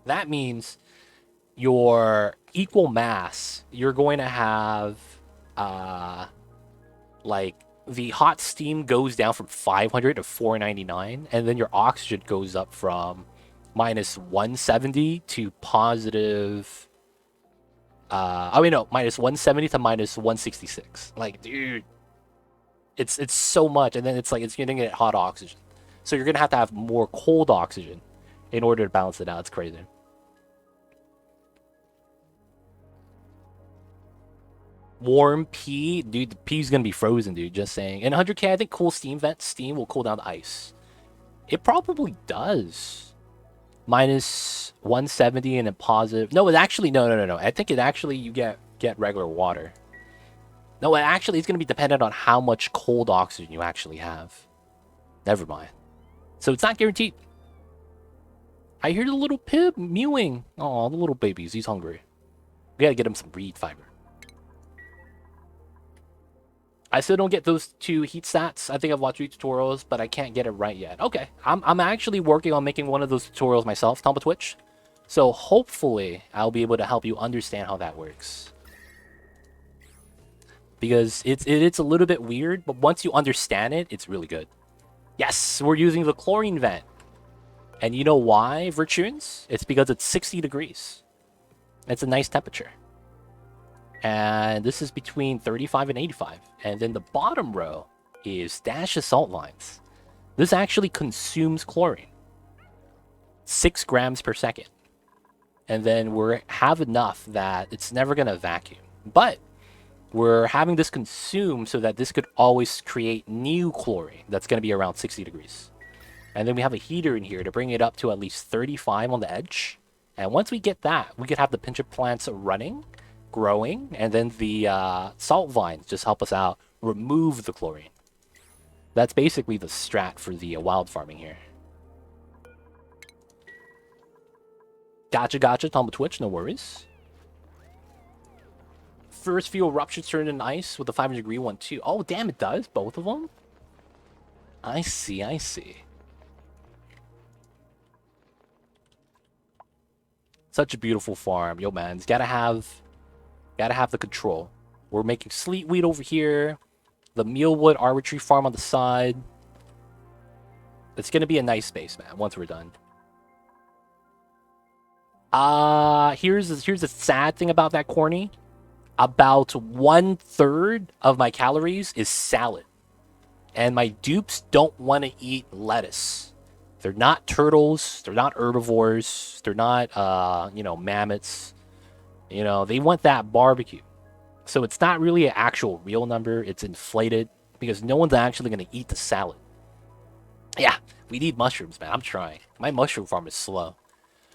That means your equal mass, you're going to have like the hot steam goes down from 500 to 499, and then your oxygen goes up from minus 170 to positive. Oh wait, no, minus 170 to minus 166. Like, dude, it's so much, and then it's like it's gonna get hot oxygen, so you're gonna have more cold oxygen in order to balance it out. It's crazy. Warm P, dude, the P's gonna be frozen, dude. Just saying. And 100k, I think cool steam vent steam will cool down the ice. It probably does. Minus 170 and a positive. No, it actually no. I think it actually you get regular water. No, it actually it's gonna be dependent on how much cold oxygen you actually have. Never mind. So it's not guaranteed. I hear the little pib mewing. Oh, the little babies. He's hungry. We gotta get him some reed fiber. I still don't get those 2 heat stats. I think I've watched 3 tutorials, but I can't get it right yet. Okay, I'm actually working on making one of those tutorials myself, Tom Twitch. So hopefully I'll be able to help you understand how that works. Because it's a little bit weird, but once you understand it, it's really good. Yes, we're using the chlorine vent. And you know why, Virtuins? It's because it's 60 degrees. It's a nice temperature. And this is between 35 and 85. And then the bottom row is dash salt lines. This actually consumes chlorine. 6 grams per second. And then we have enough that it's never going to vacuum. But we're having this consume so that this could always create new chlorine that's going to be around 60 degrees. And then we have a heater in here to bring it up to at least 35 on the edge. And once we get that, we could have the pincher plants running, growing, and then the salt vines just help us out remove the chlorine. That's basically the strat for the wild farming here. Gotcha, Tom Twitch, no worries. First few eruptions turn into ice with the 500-degree one too. Oh, damn, it does? Both of them? I see. Such a beautiful farm. Yo, man, it's gotta have the control. We're making sleet wheat over here. The mealwood arbitrary farm on the side. It's gonna be a nice space, man, once we're done. Here's the sad thing about that, Corny. About 1/3 of my calories is salad. And my dupes don't want to eat lettuce. They're not turtles. They're not herbivores. They're not, mammoths. They want that barbecue. So it's not really an actual real number. It's inflated because no one's actually going to eat the salad. Yeah, we need mushrooms, man. I'm trying. My mushroom farm is slow.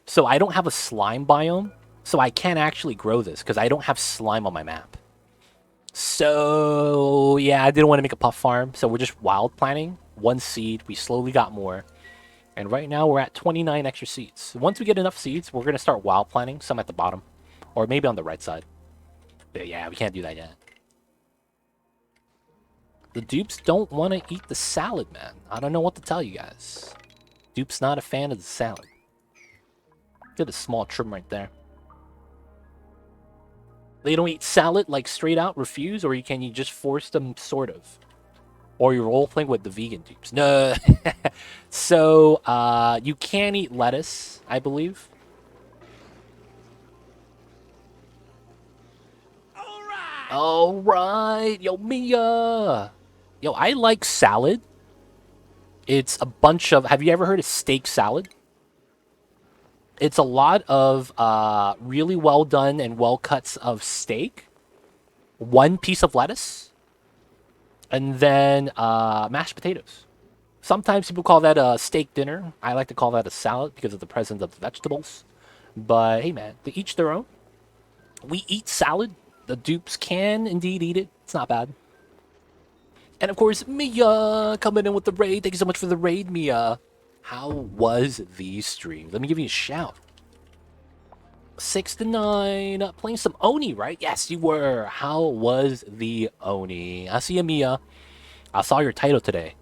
So I don't have a slime biome. So I can't actually grow this because I don't have slime on my map. So, yeah, I didn't want to make a puff farm. So we're just wild planting. 1 seed. We slowly got more. And right now we're at 29 extra seeds. Once we get enough seeds, we're going to start wild planting. Some at the bottom. Or maybe on the right side. But yeah, we can't do that yet. The dupes don't want to eat the salad, man. I don't know what to tell you guys. Dupe's not a fan of the salad. Get a small trim right there. They don't eat salad, like straight out refuse, or can you just force them, sort of? Or you're role-playing with the vegan dupes. No. So, you can eat lettuce, I believe. All right. Yo, Mia. Yo, I like salad. It's a bunch of... Have you ever heard of steak salad? It's a lot of really well done and well cuts of steak. 1 piece of lettuce. And then mashed potatoes. Sometimes people call that a steak dinner. I like to call that a salad because of the presence of the vegetables. But hey, man, to each their own. We eat salad. The dupes can indeed eat it. It's not bad. And of course, Mia coming in with the raid. Thank you so much for the raid, Mia. How was the stream? Let me give you a shout. 6 to 9. Playing some Oni, right? Yes, you were. How was the Oni? I see you, Mia. I saw your title today.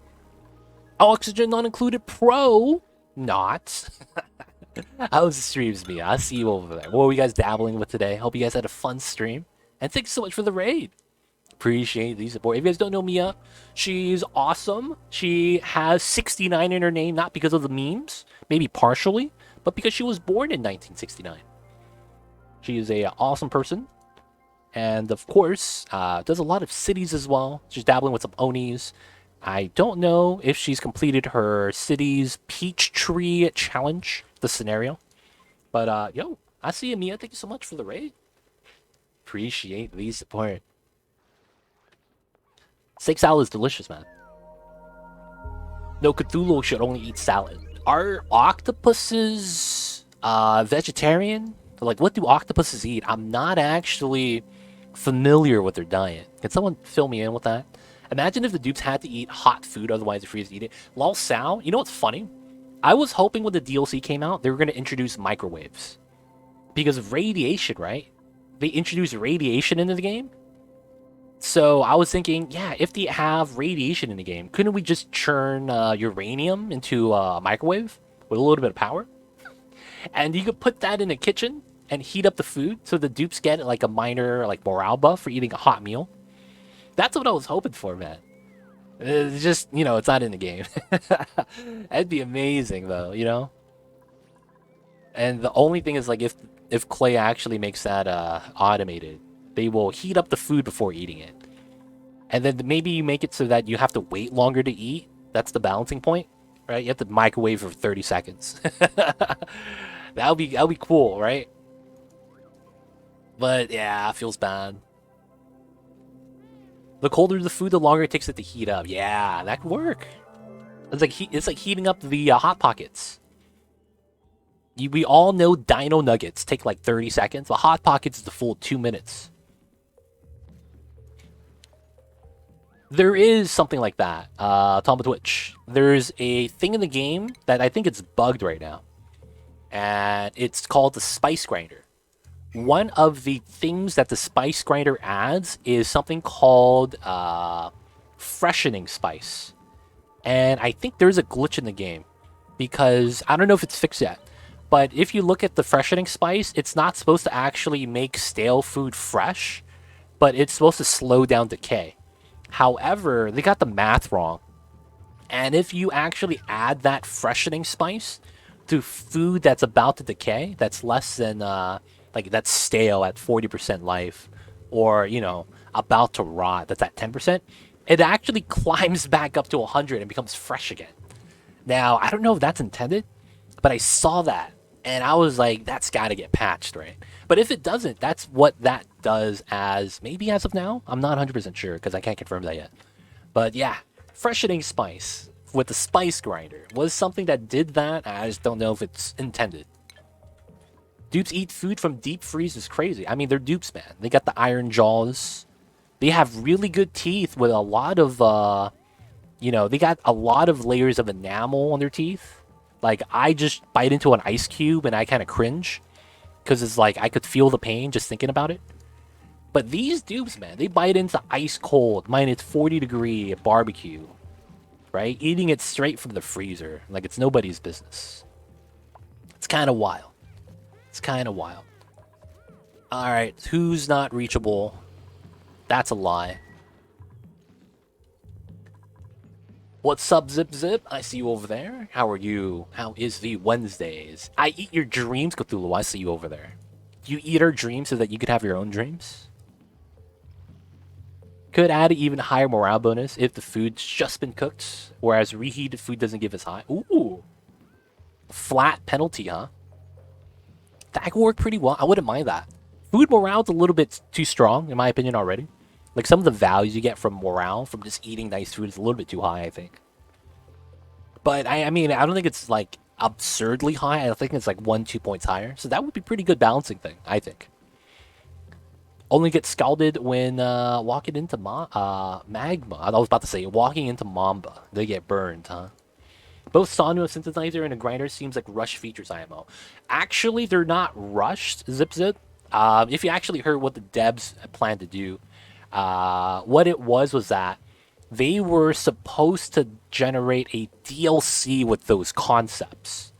Oxygen not included pro. Not. How's the streams, Mia? I see you over there. What were you guys dabbling with today? Hope you guys had a fun stream. And thanks so much for the raid. Appreciate the support. If you guys don't know Mia, she's awesome. She has 69 in her name, not because of the memes, maybe partially, but because she was born in 1969. She is a awesome person. And of course, does a lot of cities as well. She's dabbling with some Onis. I don't know if she's completed her cities peach tree challenge, the scenario. But yo, I see you, Mia. Thank you so much for the raid. Appreciate the support. Steak salad is delicious, man. No, Cthulhu should only eat salad. Are octopuses vegetarian? Like, what do octopuses eat? I'm not actually familiar with their diet. Can someone fill me in with that? Imagine if the dupes had to eat hot food, otherwise they're free to eat it. Lol Sal, you know what's funny? I was hoping when the DLC came out, they were going to introduce microwaves. Because of radiation, right? They introduced radiation into the game. So I was thinking, yeah, if they have radiation in the game, couldn't we just churn uranium into a microwave with a little bit of power? And you could put that in a kitchen and heat up the food so the dupes get like a minor like morale buff for eating a hot meal. That's what I was hoping for, man. It's just, it's not in the game. That'd be amazing, though, And the only thing is, like, if Clay actually makes that automated, they will heat up the food before eating it. And then maybe you make it so that you have to wait longer to eat. That's the balancing point, right? You have to microwave for 30 seconds. That'll be cool, right? But yeah, it feels bad. The colder the food, the longer it takes it to heat up. Yeah, that could work. It's like heating up the hot pockets. We all know Dino Nuggets take like 30 seconds. The hot pockets is the full 2 minutes. There is something like that. Tom Twitch. There's a thing in the game that I think it's bugged right now, and it's called the Spice Grinder. One of the things that the Spice Grinder adds is something called freshening spice. And I think there's a glitch in the game because I don't know if it's fixed yet. But if you look at the freshening spice, it's not supposed to actually make stale food fresh, but it's supposed to slow down decay. However, they got the math wrong. And if you actually add that freshening spice to food that's about to decay, that's less than like that's stale at 40% life, or about to rot, that's at 10%, it actually climbs back up to 100 and becomes fresh again. Now, I don't know if that's intended, but I saw that and I was like, that's got to get patched, right? But if it doesn't, that's what that does as of now. I'm not 100% sure because I can't confirm that yet. But yeah, freshening spice with the Spice Grinder was something that did that. I just don't know if it's intended. Dupes eat food from deep freeze is crazy. I mean, they're dupes, man. They got the iron jaws. They have really good teeth with a lot of, they got a lot of layers of enamel on their teeth. Like, I just bite into an ice cube and I kind of cringe because it's like I could feel the pain just thinking about it. But these dupes, man, they bite into ice cold, minus 40-degree barbecue, right? Eating it straight from the freezer like it's nobody's business. It's kind of wild. It's kind of wild. All right, who's not reachable? That's a lie. What's up, Zip Zip? I see you over there. How are you? How is the Wednesdays? I eat your dreams, Cthulhu. I see you over there. Do you eat our dreams so that you could have your own dreams? Could add an even higher morale bonus if the food's just been cooked, whereas reheated food doesn't give as high. Ooh. Flat penalty, huh? That could work pretty well. I wouldn't mind that. Food morale's a little bit too strong, in my opinion, already. Like, some of the values you get from morale, from just eating nice food, is a little bit too high, I think. But, I mean, I don't think it's, like, absurdly high. I think it's, like, 1-2 points higher. So that would be a pretty good balancing thing, I think. Only get scalded when walking into magma. I was about to say, walking into Mamba. They get burned, huh? Both Sono Synthesizer and a Grinder seems like rush features IMO. Actually, they're not rushed, Zip Zip. If you actually heard what the devs planned to do, what it was that they were supposed to generate a DLC with those concepts.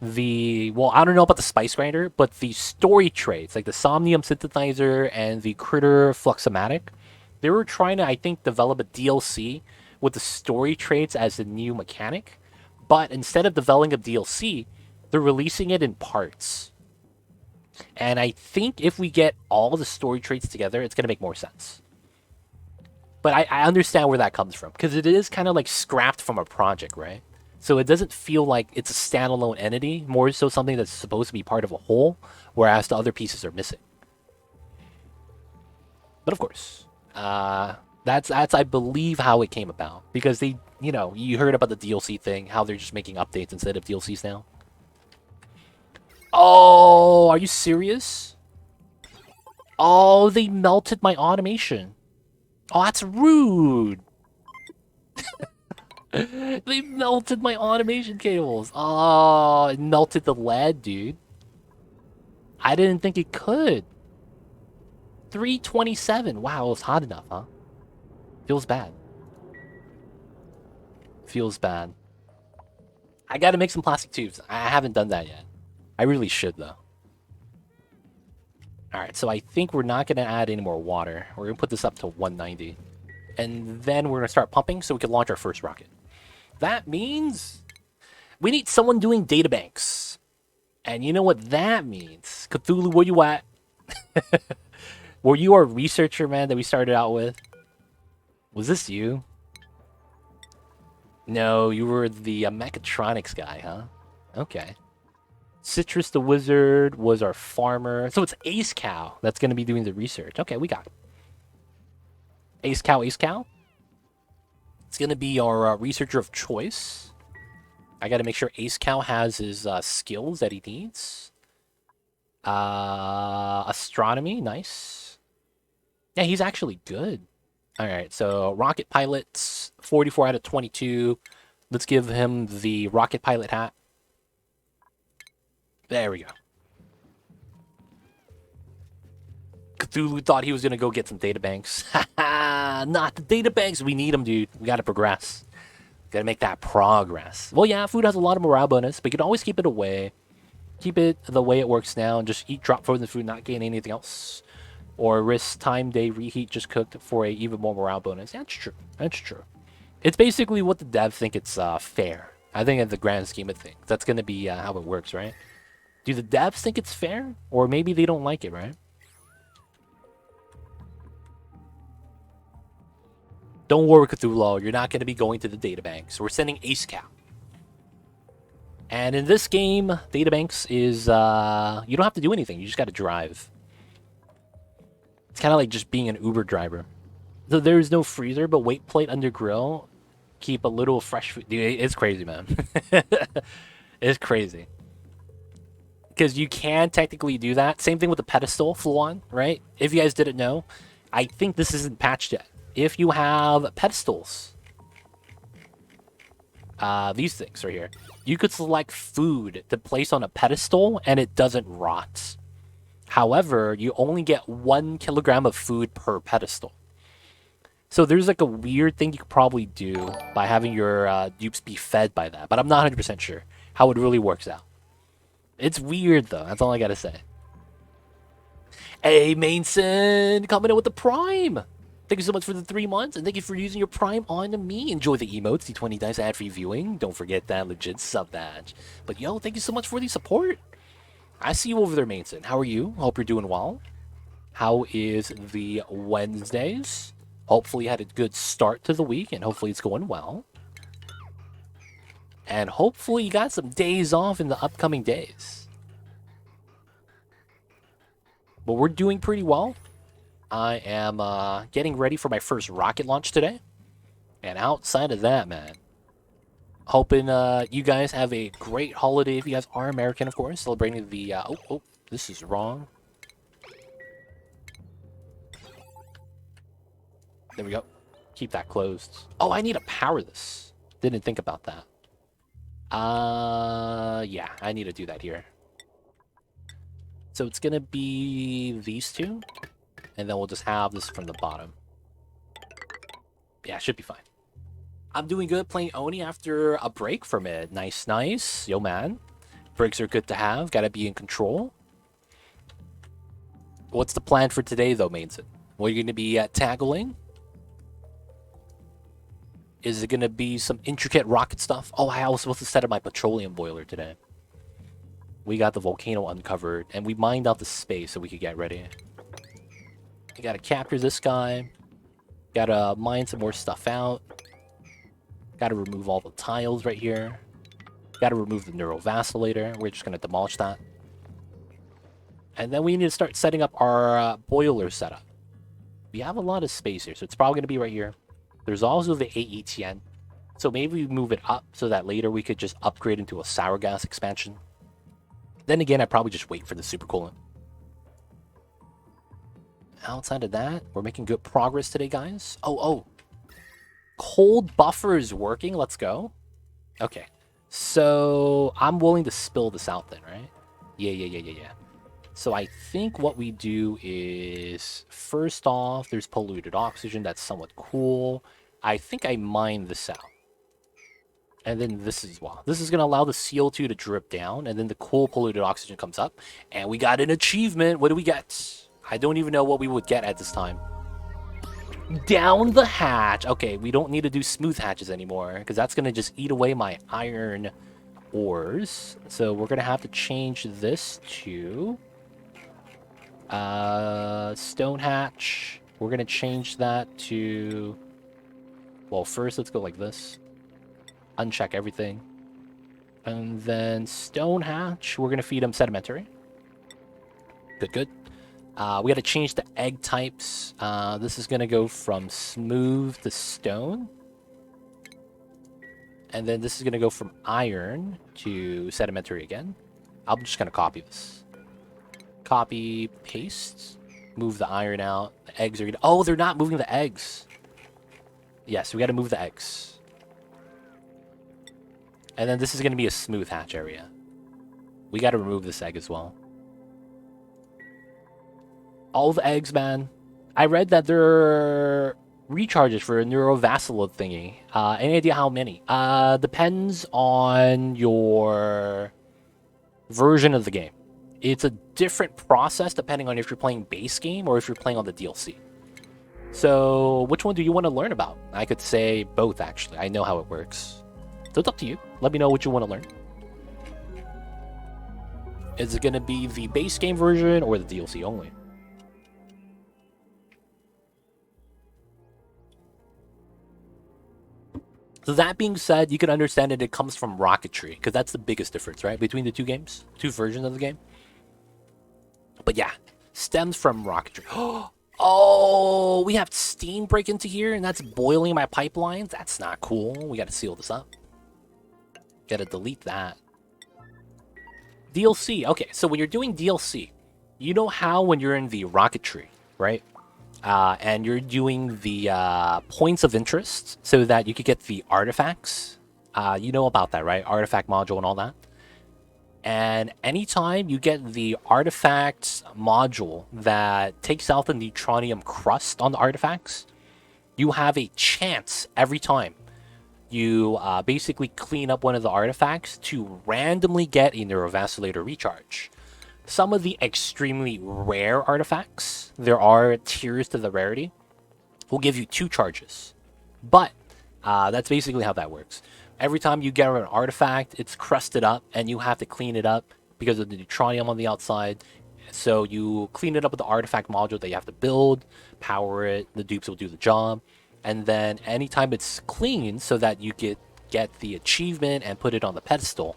Well, I don't know about the Spice Grinder, but the story traits, like the Somnium Synthesizer and the Critter Fluxomatic, they were trying to, I think, develop a DLC with the story traits as a new mechanic. But instead of developing a DLC, they're releasing it in parts. And I think if we get all the story traits together, it's going to make more sense. But I understand where that comes from, because it is kind of like scrapped from a project, right? So it doesn't feel like it's a standalone entity, more so something that's supposed to be part of a whole, whereas the other pieces are missing. But of course, that's I believe how it came about, because they, you heard about the DLC thing, how they're just making updates instead of DLCs now. Oh, are you serious? Oh, they melted my automation. Oh, that's rude. They melted my automation cables. Oh, it melted the lead, dude. I didn't think it could. 327. Wow, it was hot enough, huh? Feels bad. Feels bad. I gotta make some plastic tubes. I haven't done that yet. I really should, though. Alright, so I think we're not gonna add any more water. We're gonna put this up to 190. And then we're gonna start pumping so we can launch our first rocket. That means we need someone doing databanks. And you know what that means. Cthulhu, where you at? Were you our researcher, man, that we started out with? Was this you? No, you were the mechatronics guy, huh? Okay. Citrus the Wizard was our farmer. So it's Ace Cow that's going to be doing the research. Okay, we got it. Ace Cow, Ace Cow. It's going to be our researcher of choice. I got to make sure Ace Cow has his skills that he needs. Astronomy, nice. Yeah, he's actually good. All right, so rocket pilots, 44 out of 22. Let's give him the rocket pilot hat. There we go. Cthulhu thought he was going to go get some databanks. Haha, not the databanks. We need them, dude. We got to progress. Got to make that progress. Well, yeah, food has a lot of morale bonus, but you can always keep it away. Keep it the way it works now and just eat drop frozen food, not gain anything else. Or risk time day reheat just cooked for a even more morale bonus. That's true. That's true. It's basically what the devs think it's fair. I think in the grand scheme of things, that's going to be how it works, right? Do the devs think it's fair? Or maybe they don't like it, right? Don't worry, Cthulhu. You're not going to be going to the databanks. We're sending Ace Cow. And in this game, databanks is, you don't have to do anything. You just got to drive. It's kind of like just being an Uber driver. So there's no freezer, but weight plate under grill. Keep a little fresh food. Dude, it's crazy, man. It's crazy. Because you can technically do that. Same thing with the pedestal, Fluon, right? If you guys didn't know, I think this isn't patched yet. If you have pedestals, these things right here, you could select food to place on a pedestal and it doesn't rot. However, you only get 1 kilogram of food per pedestal. So there's like a weird thing you could probably do by having your dupes be fed by that. But I'm not 100% sure how it really works out. It's weird though, that's all I gotta say. Hey, Mainson, coming in with the Prime. Thank you so much for the 3 months, and thank you for using your Prime on me. Enjoy the emotes, the 20 dice ad-free viewing. Don't forget that legit sub badge. But yo, thank you so much for the support. I see you over there, Mainson. How are you? Hope you're doing well. How is the Wednesdays? Hopefully you had a good start to the week, and hopefully it's going well. And hopefully you got some days off in the upcoming days. But we're doing pretty well. I am getting ready for my first rocket launch today. And outside of that, man, hoping you guys have a great holiday if you guys are American, of course. Celebrating the... oh, this is wrong. There we go. Keep that closed. Oh, I need to power this. Didn't think about that. Yeah, I need to do that here. So it's gonna be these two, and then we'll just have this from the bottom. Yeah, should be fine. I'm doing good playing Oni after a break from it. Nice, nice. Yo, man. Breaks are good to have. Gotta be in control. What's the plan for today, though, Mainson? What are you gonna be tackling? Is it gonna be some intricate rocket stuff? Oh, I was supposed to set up my petroleum boiler today. We got the volcano uncovered, and we mined out the space so we could get ready. We gotta capture this guy. Gotta mine some more stuff out. Gotta remove all the tiles right here. Gotta remove the neurovacillator. We're just gonna demolish that. And then we need to start setting up our boiler setup. We have a lot of space here, so it's probably gonna be right here. There's also the AETN. So maybe we move it up so that later we could just upgrade into a sour gas expansion. Then again, I'd probably just wait for the supercoolant. Outside of that, we're making good progress today, guys. Oh. Cold buffer is working. Let's go. Okay. So I'm willing to spill this out then, right? Yeah. So I think what we do is, first off, there's polluted oxygen. That's somewhat cool. I think I mine this out. And then this as well. This is going to allow the CO2 to drip down, and then the cool polluted oxygen comes up. And we got an achievement. What do we get? I don't even know what we would get at this time. Down the hatch. Okay, we don't need to do smooth hatches anymore, because that's going to just eat away my iron ores. So we're going to have to change this to stone hatch. We're going to change that to... Well, first let's go like this. Uncheck everything. And then stone hatch, we're going to feed them sedimentary. Good. We got to change the egg types. This is going to go from smooth to stone. And then this is going to go from iron to sedimentary again. I'm just going to copy this. Copy, paste. Move the iron out. The eggs are going to... Oh, they're not moving the eggs. Yes, we got to move the eggs. And then this is going to be a smooth hatch area. We got to remove this egg as well. All the eggs, man. I read that there are recharges for a neurovascular thingy. Any idea how many? Depends on your version of the game. It's a different process depending on if you're playing base game or if you're playing on the DLC. So, which one do you want to learn about? I could say both, actually. I know how it works. So it's up to you. Let me know what you want to learn. Is it going to be the base game version or the DLC only? So that being said, you can understand that it comes from rocketry, because that's the biggest difference, right? Between the two games, two versions of the game. But yeah, stems from rocketry. Oh, we have steam break into here, and that's boiling my pipelines. That's not cool. We got to seal this up. Got to delete that. DLC. Okay, so when you're doing DLC, you know how when you're in the rocketry, right? And you're doing the points of interest so that you could get the artifacts. You know about that, right? Artifact module and all that. And anytime you get the artifact module that takes out the neutronium crust on the artifacts, you have a chance every time you basically clean up one of the artifacts to randomly get a neurovacillator recharge. Some of the extremely rare artifacts, there are tiers to the rarity, will give you 2 charges. But that's basically how that works. Every time you get an artifact, it's crusted up, and you have to clean it up because of the neutronium on the outside. So you clean it up with the artifact module that you have to build, power it, the dupes will do the job. And then anytime it's clean so that you get the achievement and put it on the pedestal,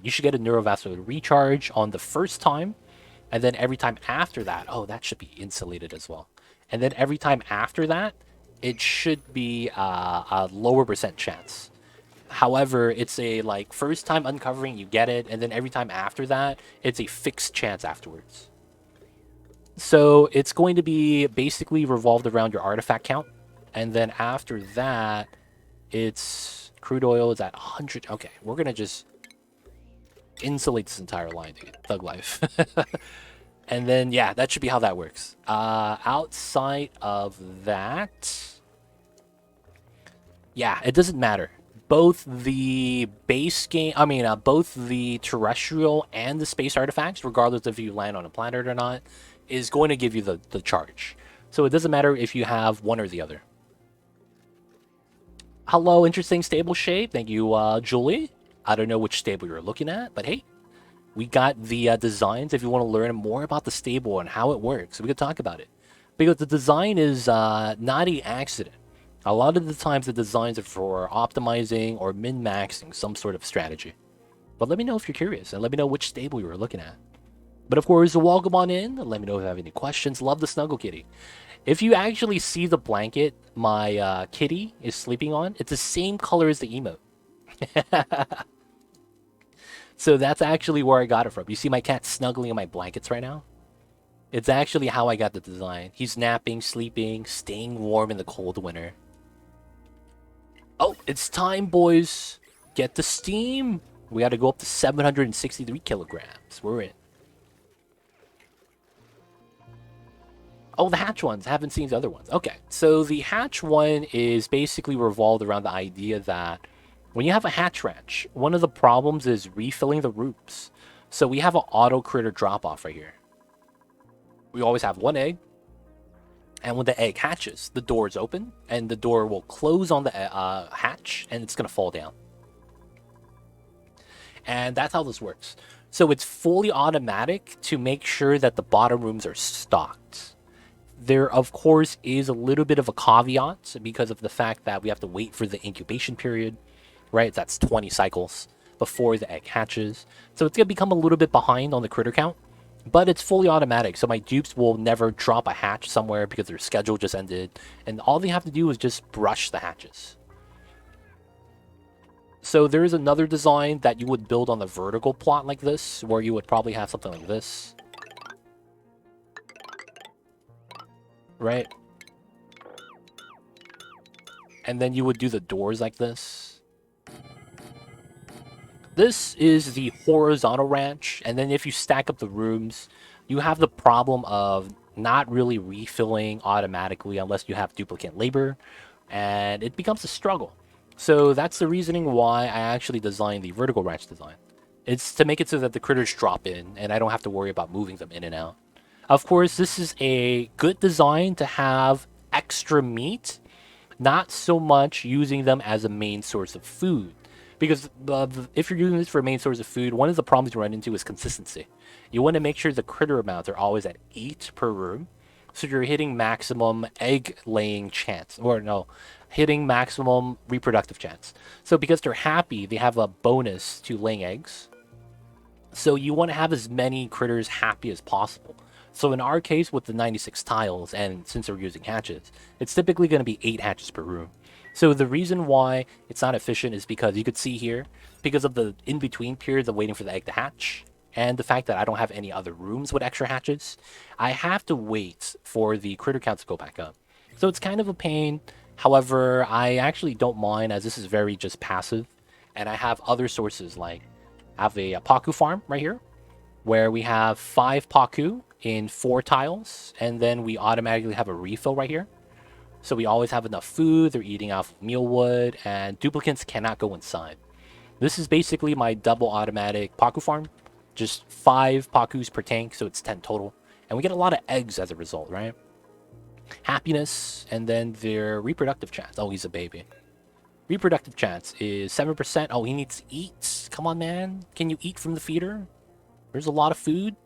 you should get a neurovascular recharge on the first time. And then every time after that, oh, that should be insulated as well. And then every time after that, it should be a lower percent chance. However, it's a first time uncovering, you get it, and then every time after that, it's a fixed chance afterwards. So it's going to be basically revolved around your artifact count, and then after that, it's Crude oil is at 100. Okay, we're gonna just insulate this entire line, dude. Thug life. And then, yeah, that should be how that works. Outside of that, yeah, it doesn't matter. Both the base game, both the terrestrial and the space artifacts, regardless if you land on a planet or not, is going to give you the charge. So it doesn't matter if you have one or the other. Hello, interesting stable shape. Thank you, Julie. I don't know which stable you're looking at, but hey, we got the designs. If you want to learn more about the stable and how it works, we could talk about it. Because the design is not an accident. A lot of the times the designs are for optimizing or min-maxing some sort of strategy. But let me know if you're curious, and let me know which stable you were looking at. But of course, welcome on in. Let me know if you have any questions. Love the Snuggle Kitty. If you actually see the blanket my kitty is sleeping on, it's the same color as the emote. So that's actually where I got it from. You see my cat snuggling in my blankets right now? It's actually how I got the design. He's napping, sleeping, staying warm in the cold winter. Oh, it's time, boys. Get the steam. We got to go up to 763 kilograms. We're in. Oh, the hatch ones. I haven't seen the other ones. Okay, so the hatch one is basically revolved around the idea that when you have a hatch ranch, one of the problems is refilling the rooms. So we have an auto critter drop off right here. We always have one egg. And when the egg hatches, the door is open and the door will close on the hatch and it's going to fall down. And that's how this works. So it's fully automatic to make sure that the bottom rooms are stocked. There, of course, is a little bit of a caveat because of the fact that we have to wait for the incubation period, right? That's 20 cycles before the egg hatches. So it's going to become a little bit behind on the critter count. But it's fully automatic, so my dupes will never drop a hatch somewhere because their schedule just ended. And all they have to do is just brush the hatches. So there is another design that you would build on the vertical plot like this, where you would probably have something like this. Right? And then you would do the doors like this. This is the horizontal ranch, and then if you stack up the rooms, you have the problem of not really refilling automatically unless you have duplicate labor, and it becomes a struggle. So that's the reasoning why I actually designed the vertical ranch design. It's to make it so that the critters drop in, and I don't have to worry about moving them in and out. Of course, this is a good design to have extra meat, not so much using them as a main source of food. Because if you're using this for a main source of food, one of the problems you run into is consistency. You want to make sure the critter amounts are always at 8 per room. So you're hitting maximum egg laying chance. Or no, hitting maximum reproductive chance. So because they're happy, they have a bonus to laying eggs. So you want to have as many critters happy as possible. So in our case, with the 96 tiles, and since we're using hatches, it's typically going to be 8 hatches per room. So the reason why it's not efficient is because you could see here, because of the in-between periods of waiting for the egg to hatch, and the fact that I don't have any other rooms with extra hatches, I have to wait for the critter count to go back up. So it's kind of a pain. However, I actually don't mind as this is very just passive, and I have other sources like I have a Paku farm right here, where we have 5 Paku in 4 tiles, and then we automatically have a refill right here. So we always have enough food, they're eating off mealwood, and duplicates cannot go inside. This is basically my double automatic Paku farm. Just 5 Pakus per tank, so it's 10 total. And we get a lot of eggs as a result, right? Happiness, and then their reproductive chance. Oh, he's a baby. Reproductive chance is 7%. Oh, he needs to eat. Come on, man. Can you eat from the feeder? There's a lot of food.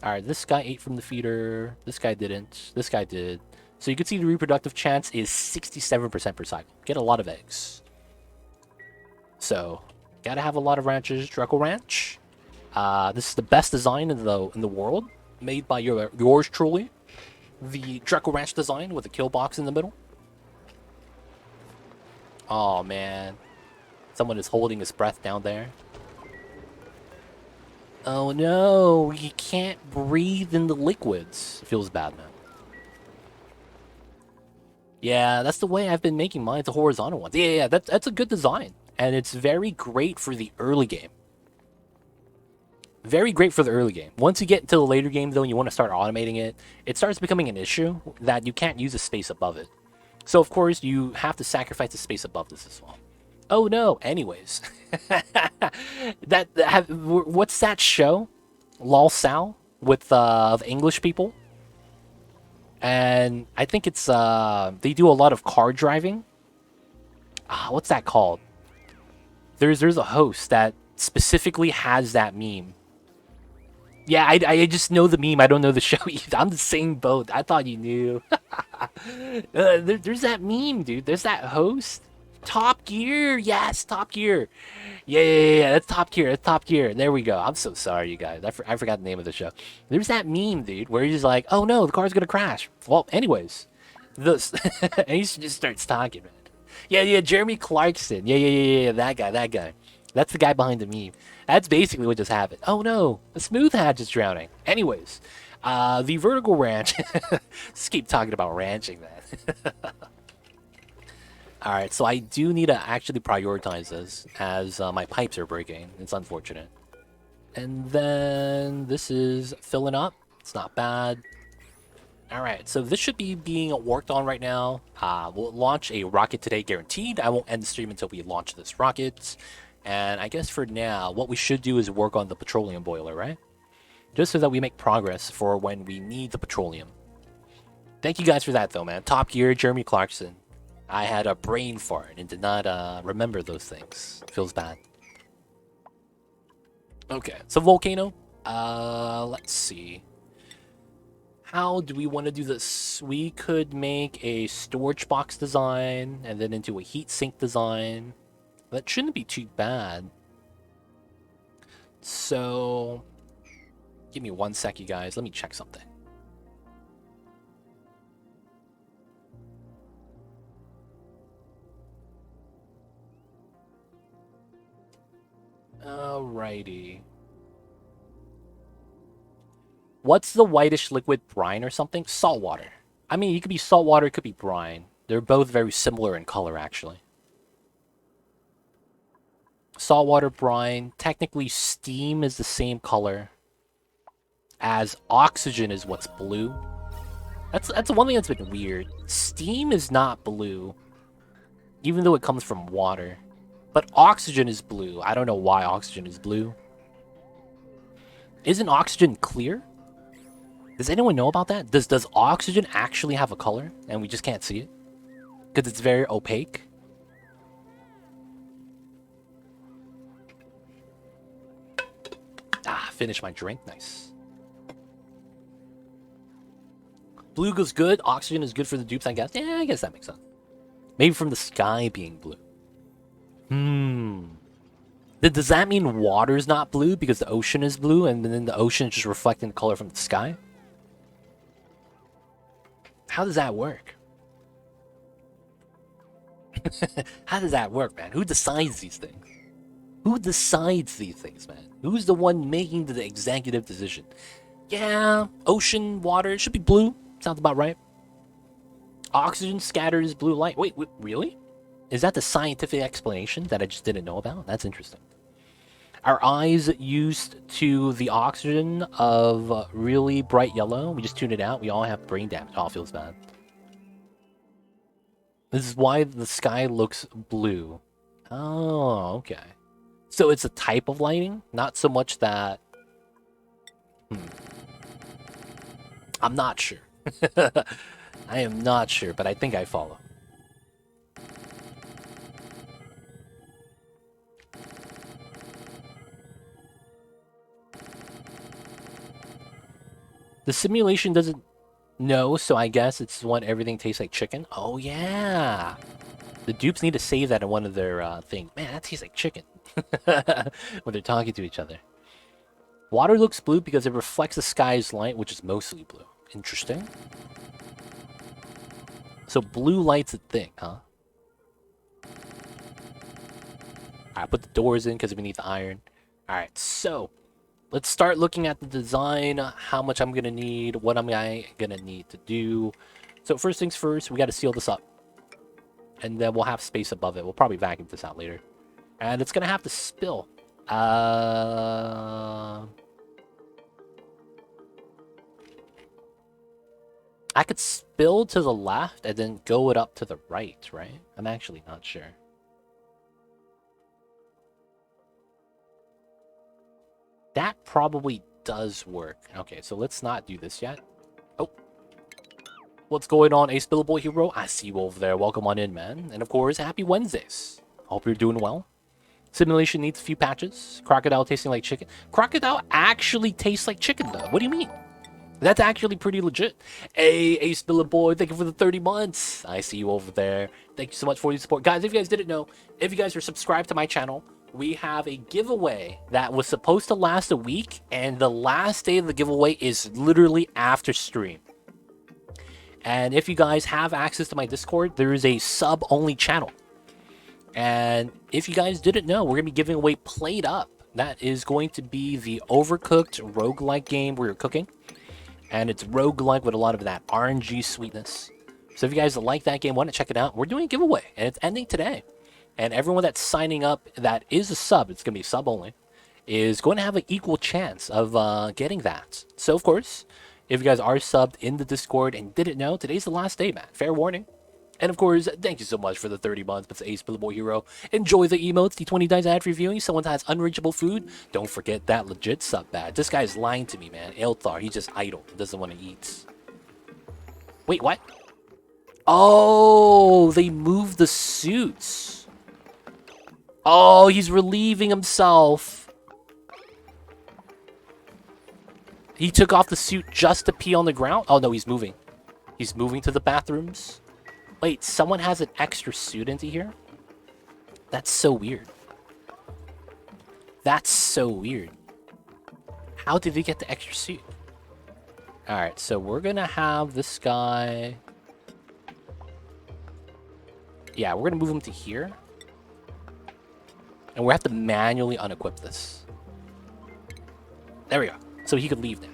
Alright, this guy ate from the feeder. This guy didn't. This guy did. So you can see the reproductive chance is 67% per cycle. Get a lot of eggs. So, gotta have a lot of ranches. Dreckle Ranch. This is the best design in the world. Made by yours truly. The Dreckle Ranch design with a kill box in the middle. Oh, man. Someone is holding his breath down there. Oh no, he can't breathe in the liquids. It feels bad, man. Yeah, that's the way I've been making mine. It's a horizontal one. Yeah, that's a good design. And it's very great for the early game. Very great for the early game. Once you get into the later game, though, and you want to start automating it, it starts becoming an issue that you can't use a space above it. So, of course, you have to sacrifice the space above this as well. Oh, no. Anyways. What's that show? Lol Sal? With the English people? And I think it's, they do a lot of car driving. What's that called? There's a host that specifically has that meme. Yeah, I just know the meme. I don't know the show either. I'm the same boat. I thought you knew. There's that meme, dude. There's that host. Top Gear. Yes, Top Gear. Yeah. That's Top Gear. That's Top Gear. There we go. I'm so sorry, you guys. I forgot the name of the show. There's that meme, dude, where he's like, oh no, the car's going to crash. Well, anyways. And he just starts talking, man. Yeah, Jeremy Clarkson. Yeah, that guy. That's the guy behind the meme. That's basically what just happened. Oh no, the smooth hatch is drowning. Anyways, the vertical ranch. Just keep talking about ranching, man. Alright, so I do need to actually prioritize this as my pipes are breaking. It's unfortunate. And then this is filling up. It's not bad. Alright, so this should be being worked on right now. We'll launch a rocket today, guaranteed. I won't end the stream until we launch this rocket. And I guess for now, what we should do is work on the petroleum boiler, right? Just so that we make progress for when we need the petroleum. Thank you guys for that, though, man. Top Gear, Jeremy Clarkson. I had a brain fart and did not remember those things. Feels bad. Okay, so Volcano. Let's see. How do we want to do this? We could make a storage box design and then into a heat sink design. That shouldn't be too bad. So, give me 1 sec, you guys. Let me check something. Alrighty. What's the whitish liquid? Brine or something? Salt water. I mean, it could be salt water, it could be brine. They're both very similar in color, actually. Saltwater, brine. Technically, steam is the same color as oxygen is what's blue. That's one thing that's been weird. Steam is not blue, even though it comes from water. But oxygen is blue. I don't know why oxygen is blue. Isn't oxygen clear? Does anyone know about that? Does oxygen actually have a color and we just can't see it? Because it's very opaque? Finish my drink. Nice. Blue goes good. Oxygen is good for the dupes, I guess. Yeah, I guess that makes sense. Maybe from the sky being blue. Does that mean water's not blue because the ocean is blue and then the ocean is just reflecting the color from the sky? How does that work? How does that work, man? Who decides these things? Who decides these things, man? Who's the one making the executive decision? Yeah, ocean, water, it should be blue. Sounds about right. Oxygen scatters blue light. Wait, really? Is that the scientific explanation that I just didn't know about? That's interesting. Our eyes used to the oxygen of really bright yellow. We just tune it out. We all have brain damage. Oh, it feels bad. This is why the sky looks blue. Oh, okay. So it's a type of lighting, not so much that... I'm not sure. I am not sure, but I think I follow. The simulation doesn't know, so I guess it's when everything tastes like chicken. Oh, yeah. The dupes need to save that in one of their things. Man, that tastes like chicken. When they're talking to each other. Water looks blue because it reflects the sky's light, which is mostly blue. Interesting. So blue light's a thing, huh? Alright, put the doors in because we need the iron. Alright, so let's start looking at the design, how much I'm going to need, what am I going to need to do. So first things first, we got to seal this up. And then we'll have space above it. We'll probably vacuum this out later. And it's gonna have to spill. I could spill to the left and then go it up to the right, right? I'm actually not sure. That probably does work. Okay, so let's not do this yet. Oh. What's going on, Ace Billable Hero? I see you over there. Welcome on in, man. And of course, happy Wednesdays. Hope you're doing well. Simulation needs a few patches. Crocodile tasting like chicken. Crocodile actually tastes like chicken, though. What do you mean? That's actually pretty legit. Hey, Ace Billable Boy, thank you for the 30 months. I see you over there. Thank you so much for your support. Guys, if you guys didn't know, if you guys are subscribed to my channel, we have a giveaway that was supposed to last a week, and the last day of the giveaway is literally after stream. And if you guys have access to my Discord, there is a sub-only channel. And if you guys didn't know, we're going to be giving away Played Up. That is going to be the overcooked roguelike game where you're cooking. And it's roguelike with a lot of that RNG sweetness. So if you guys like that game, want to check it out, we're doing a giveaway. And it's ending today. And everyone that's signing up that is a sub, it's going to be sub only, is going to have an equal chance of getting that. So of course, if you guys are subbed in the Discord and didn't know, today's the last day, man. Fair warning. And of course, thank you so much for the 30 months, but it's Ace Billable Hero. Enjoy the emotes, the 20 dice ad reviewing. Someone has unreachable food. Don't forget that legit sub badge. This guy's lying to me, man. Elthar, he's just idle. Doesn't want to eat. Wait, what? Oh, they moved the suits. Oh, he's relieving himself. He took off the suit just to pee on the ground? Oh, no, he's moving. He's moving to the bathrooms. Wait, someone has an extra suit into here? That's so weird. That's so weird. How did they get the extra suit? Alright, so we're gonna have this guy... Yeah, we're gonna move him to here. And we have to manually unequip this. There we go. So he could leave now.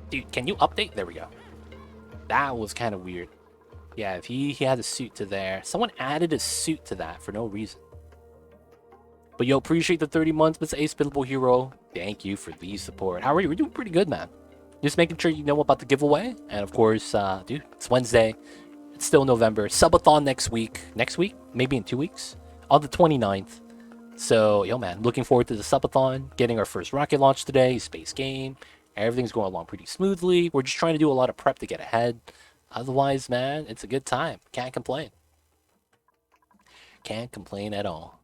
Dude, can you update? There we go. That was kind of weird. Yeah, if he had a suit to there. Someone added a suit to that for no reason. But yo, appreciate the 30 months, Mr. Ace Billable Hero. Thank you for the support. How are you? We're doing pretty good, man. Just making sure you know about the giveaway. And of course, dude, it's Wednesday. It's still November. Subathon next week. Next week? Maybe in 2 weeks? On the 29th. So, yo, man, looking forward to the subathon. Getting our first rocket launch today. Space game. Everything's going along pretty smoothly. We're just trying to do a lot of prep to get ahead. Otherwise, man, it's a good time. Can't complain. Can't complain at all.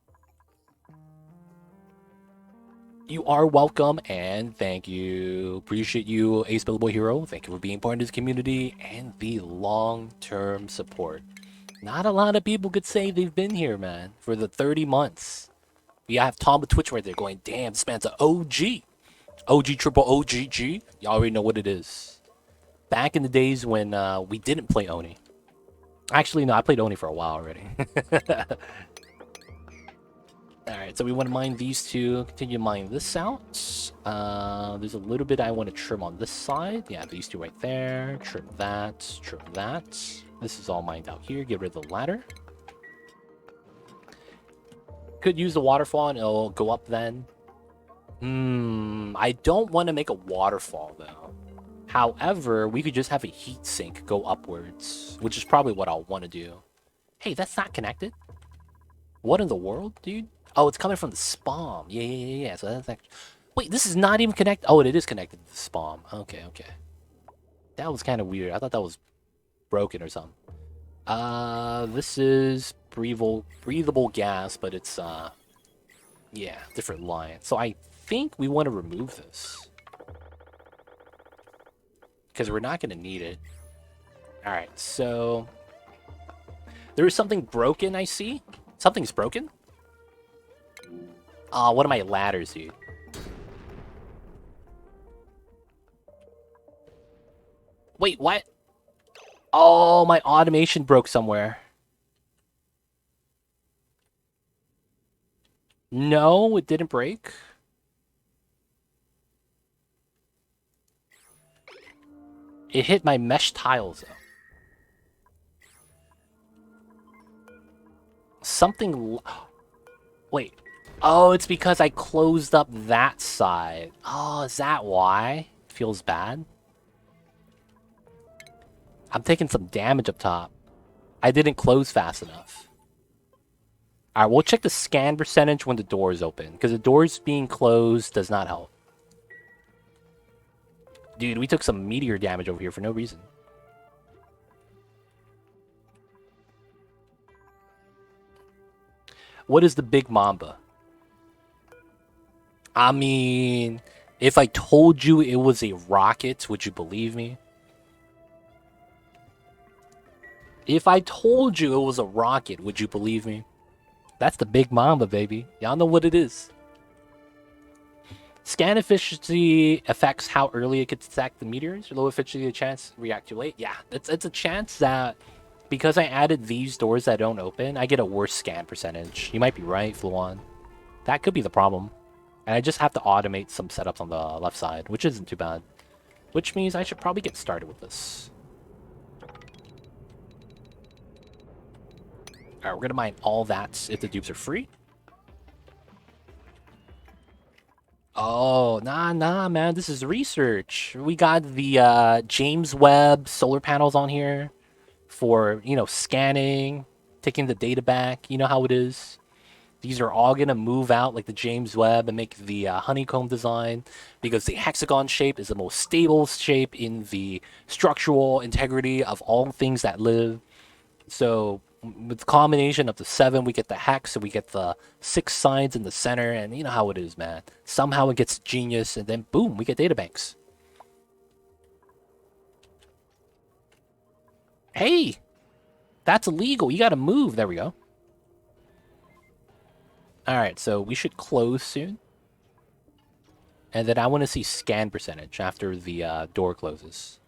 You are welcome, and thank you. Appreciate you, Ace Billable Hero. Thank you for being part of this community and the long-term support. Not a lot of people could say they've been here, man, for the 30 months. We have Tom with Twitch right there going, damn, this man's an OG. OG triple OGG. Y'all already know what it is. Back in the days when we didn't play Oni. Actually, no, I played Oni for a while already. Alright, so we want to mine these two. Continue to mine this out. There's a little bit I want to trim on this side. Yeah, these two right there. Trim that. Trim that. This is all mined out here. Get rid of the ladder. Could use the waterfall and it'll go up then. I don't want to make a waterfall though. However, we could just have a heat sink go upwards, which is probably what I'll want to do. Hey, that's not connected. What in the world, dude? Oh, it's coming from the spawn. Yeah. So that's actually... Wait, this is not even connected. Oh, it is connected to the spawn. Okay. That was kind of weird. I thought that was broken or something. This is breathable gas, but it's yeah, different line. So I think we want to remove this because we're not going to need it. All right, so there is something broken. I see something's broken. One of my ladders, dude. Wait, what? Oh, my automation broke somewhere. No, it didn't break. It hit my mesh tiles, though. Something... Wait. Oh, it's because I closed up that side. Oh, is that why? Feels bad. I'm taking some damage up top. I didn't close fast enough. Alright, we'll check the scan percentage when the door is open, because the doors being closed does not help. Dude, we took some meteor damage over here for no reason. What is the big Mamba? I mean, if I told you it was a rocket, would you believe me? If I told you it was a rocket, would you believe me? That's the big Mamba, baby. Y'all know what it is. Scan efficiency affects how early it can detect the meteors. Low efficiency, a chance to react too late. Yeah, it's a chance that because I added these doors that don't open, I get a worse scan percentage. You might be right, Fluon. That could be the problem. And I just have to automate some setups on the left side, which isn't too bad. Which means I should probably get started with this. Alright, we're gonna mine all that if the dupes are free. Oh, nah, man. This is research. We got the James Webb solar panels on here for, you know, scanning, taking the data back. You know how it is. These are all going to move out like the James Webb and make the honeycomb design because the hexagon shape is the most stable shape in the structural integrity of all things that live. So with the combination of the 7, we get the hex, and we get the 6 sides in the center, and you know how it is, man. Somehow it gets genius, and then boom, we get databanks. Hey! That's illegal. You gotta move. There we go. Alright, so we should close soon. And then I want to see scan percentage after the door closes.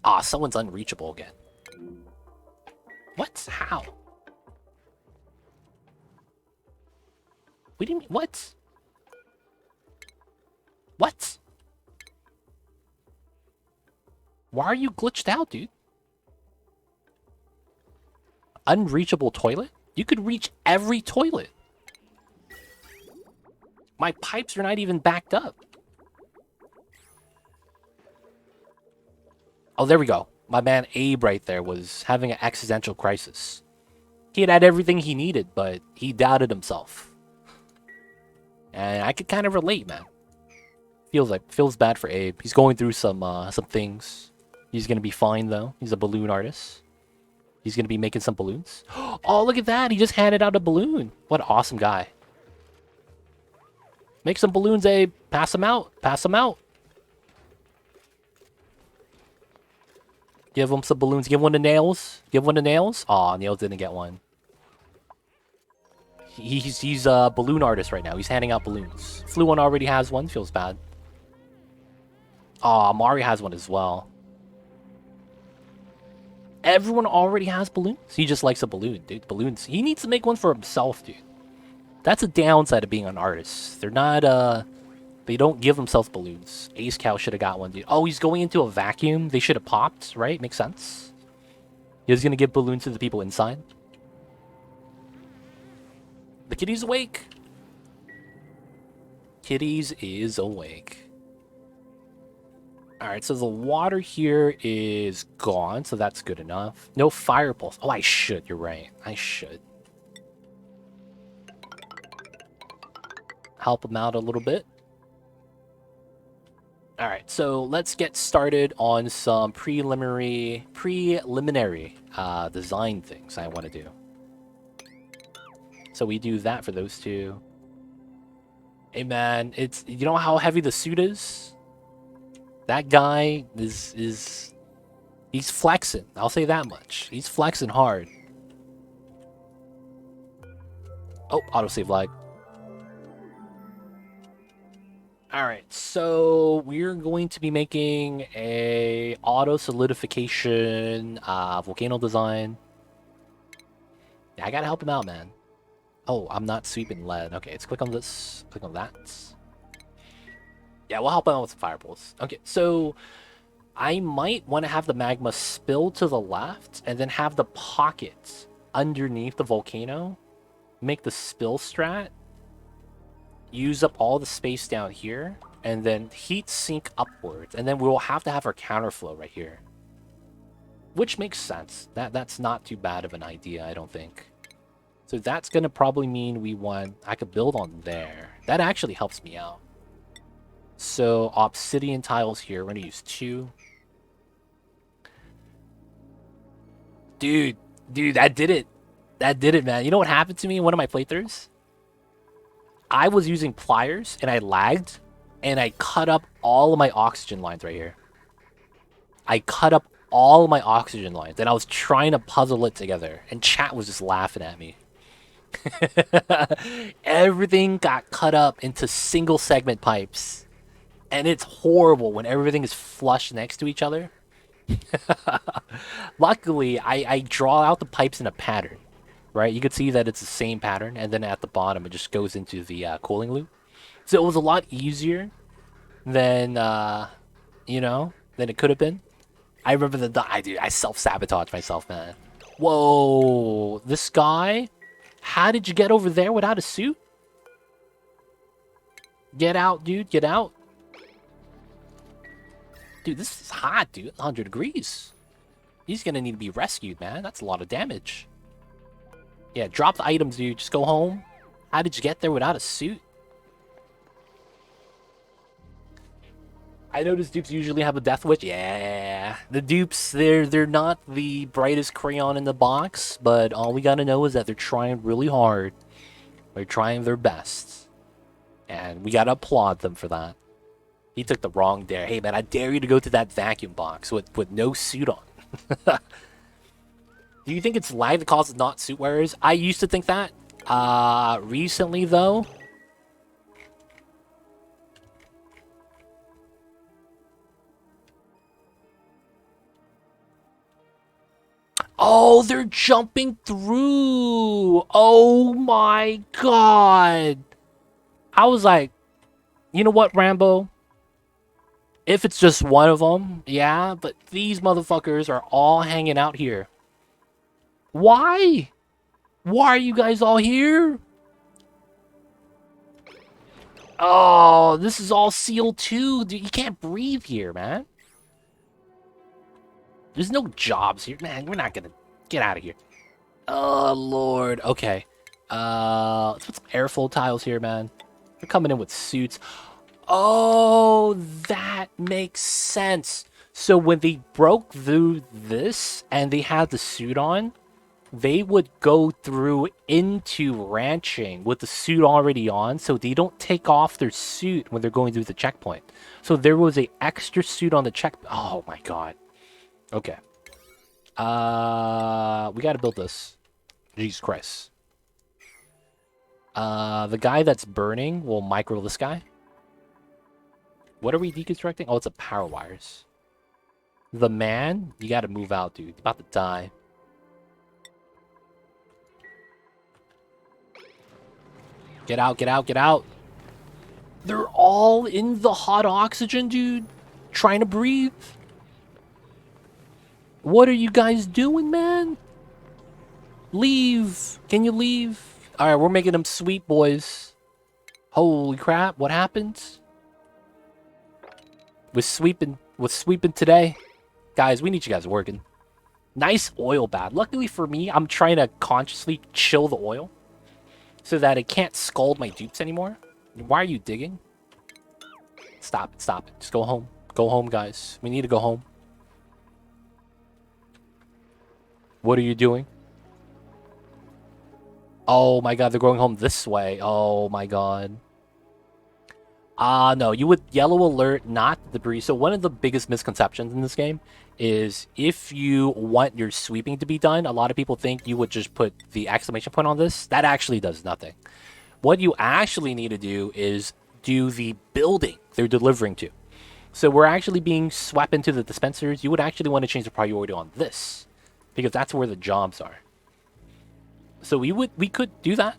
Ah, someone's unreachable again. What? How? What do you mean? What? What? Why are you glitched out, dude? Unreachable toilet? You could reach every toilet. My pipes are not even backed up. Oh, there we go. My man Abe right there was having an existential crisis. He had everything he needed, but he doubted himself. And I could kind of relate, man. Feels bad for Abe. He's going through some things. He's gonna be fine though. He's a balloon artist. He's gonna be making some balloons. Oh, look at that! He just handed out a balloon. What an awesome guy. Make some balloons, Abe. Pass them out. Pass them out. Give him some balloons. Give one to Nails. Give one to Nails. Aw, Nails didn't get one. He's a balloon artist right now. He's handing out balloons. Fluon already has one. Feels bad. Aw, Mari has one as well. Everyone already has balloons. He just likes a balloon, dude. Balloons. He needs to make one for himself, dude. That's a downside of being an artist. They're not, they don't give themselves balloons. Ace Cow should have got one, dude. Oh, he's going into a vacuum. They should have popped, right? Makes sense. He's gonna give balloons to the people inside. The kitty's awake. Kitties is awake. Alright, so the water here is gone, so that's good enough. No fire pulse. Oh, I should. You're right. I should. Help him out a little bit. Alright, so let's get started on some preliminary design things I want to do. So we do that for those two. Hey man, you know how heavy the suit is? That guy he's flexing. I'll say that much. He's flexing hard. Oh, autosave lag. Alright, so we're going to be making a auto solidification volcano design. Yeah, I gotta help him out, man. Oh, I'm not sweeping lead. Okay, let's click on this. Click on that. Yeah, we'll help out with some fireballs. Okay, so I might want to have the magma spill to the left and then have the pockets underneath the volcano, make the spill strat, use up all the space down here, and then heat sink upwards, and then we'll have to have our counterflow right here. Which makes sense. That's not too bad of an idea, I don't think. So that's gonna probably mean I could build on there. That actually helps me out. So obsidian tiles here, we're gonna use 2. Dude, that did it. That did it, man. You know what happened to me in one of my playthroughs? I was using pliers and I lagged and I cut up all of my oxygen lines right here. I cut up all of my oxygen lines and I was trying to puzzle it together and chat was just laughing at me. Everything got cut up into single segment pipes. And it's horrible when everything is flush next to each other. Luckily, I draw out the pipes in a pattern. Right? You can see that it's the same pattern. And then at the bottom, it just goes into the cooling loop. So it was a lot easier than, than it could have been. I remember I self-sabotaged myself, man. Whoa, this guy? How did you get over there without a suit? Get out, dude, get out. Dude, this is hot, dude. 100 degrees. He's gonna need to be rescued, man. That's a lot of damage. Yeah, drop the items, dude. Just go home. How did you get there without a suit? I noticed dupes usually have a death wish. Yeah, the dupes, they're not the brightest crayon in the box, but all we gotta know is that they're trying really hard. They're trying their best. And we gotta applaud them for that. He took the wrong dare. Hey, man, I dare you to go to that vacuum box with no suit on. Do you think it's lag that causes not suit wearers? I used to think that. Recently, though... Oh, they're jumping through. Oh my god. I was like, you know what, Rambo? If it's just one of them, yeah, but these motherfuckers are all hanging out here. Why? Why are you guys all here? Oh, this is all sealed too. Dude, you can't breathe here, man. There's no jobs here. Man, we're not gonna... Get out of here. Oh, Lord. Okay. Let's put some airflow tiles here, man. They're coming in with suits. Oh, that makes sense. So when they broke through this and they had the suit on, they would go through into ranching with the suit already on, so they don't take off their suit when they're going through the checkpoint. So there was an extra suit on the check... Oh, my God. Okay. We gotta build this. Jesus Christ. The guy that's burning will micro this guy. What are we deconstructing? Oh, it's a power wires. The man, you gotta move out, dude. He's about to die. Get out, get out, get out. They're all in the hot oxygen, dude. Trying to breathe. What are you guys doing, man? Leave. Can you leave? Alright, we're making them sweet, boys. Holy crap, what happened? We're sweeping today. Guys, we need you guys working. Nice oil bath. Luckily for me, I'm trying to consciously chill the oil so that it can't scald my dupes anymore. Why are you digging? Stop it, stop it. Just go home. Go home, guys. We need to go home. What are you doing? Oh my god, they're going home this way. Oh my god. No, you would yellow alert, not debris. So one of the biggest misconceptions in this game is if you want your sweeping to be done, a lot of people think you would just put the exclamation point on this. That actually does nothing. What you actually need to do is do the building they're delivering to. So we're actually being swept into the dispensers. You would actually want to change the priority on this, because that's where the jobs are. So we could do that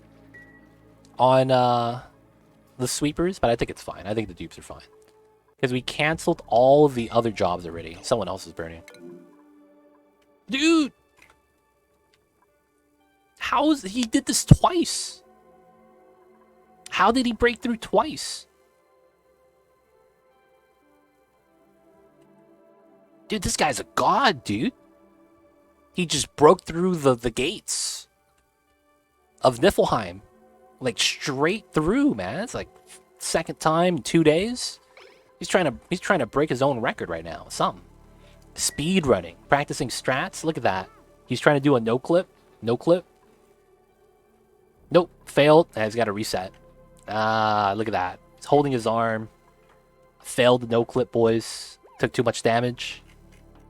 on the sweepers, but I think it's fine. I think the dupes are fine. Because we canceled all the other jobs already. Someone else is burning. Dude! He did this twice? How did he break through twice? Dude, this guy's a god, dude. He just broke through the gates of Niflheim. Like, straight through, man. It's like second time in 2 days. He's trying to break his own record right now. Something. Speed running. Practicing strats. Look at that. He's trying to do a no clip. No clip. Nope. Failed. He's got to reset. Look at that. He's holding his arm. Failed the no clip, boys. Took too much damage.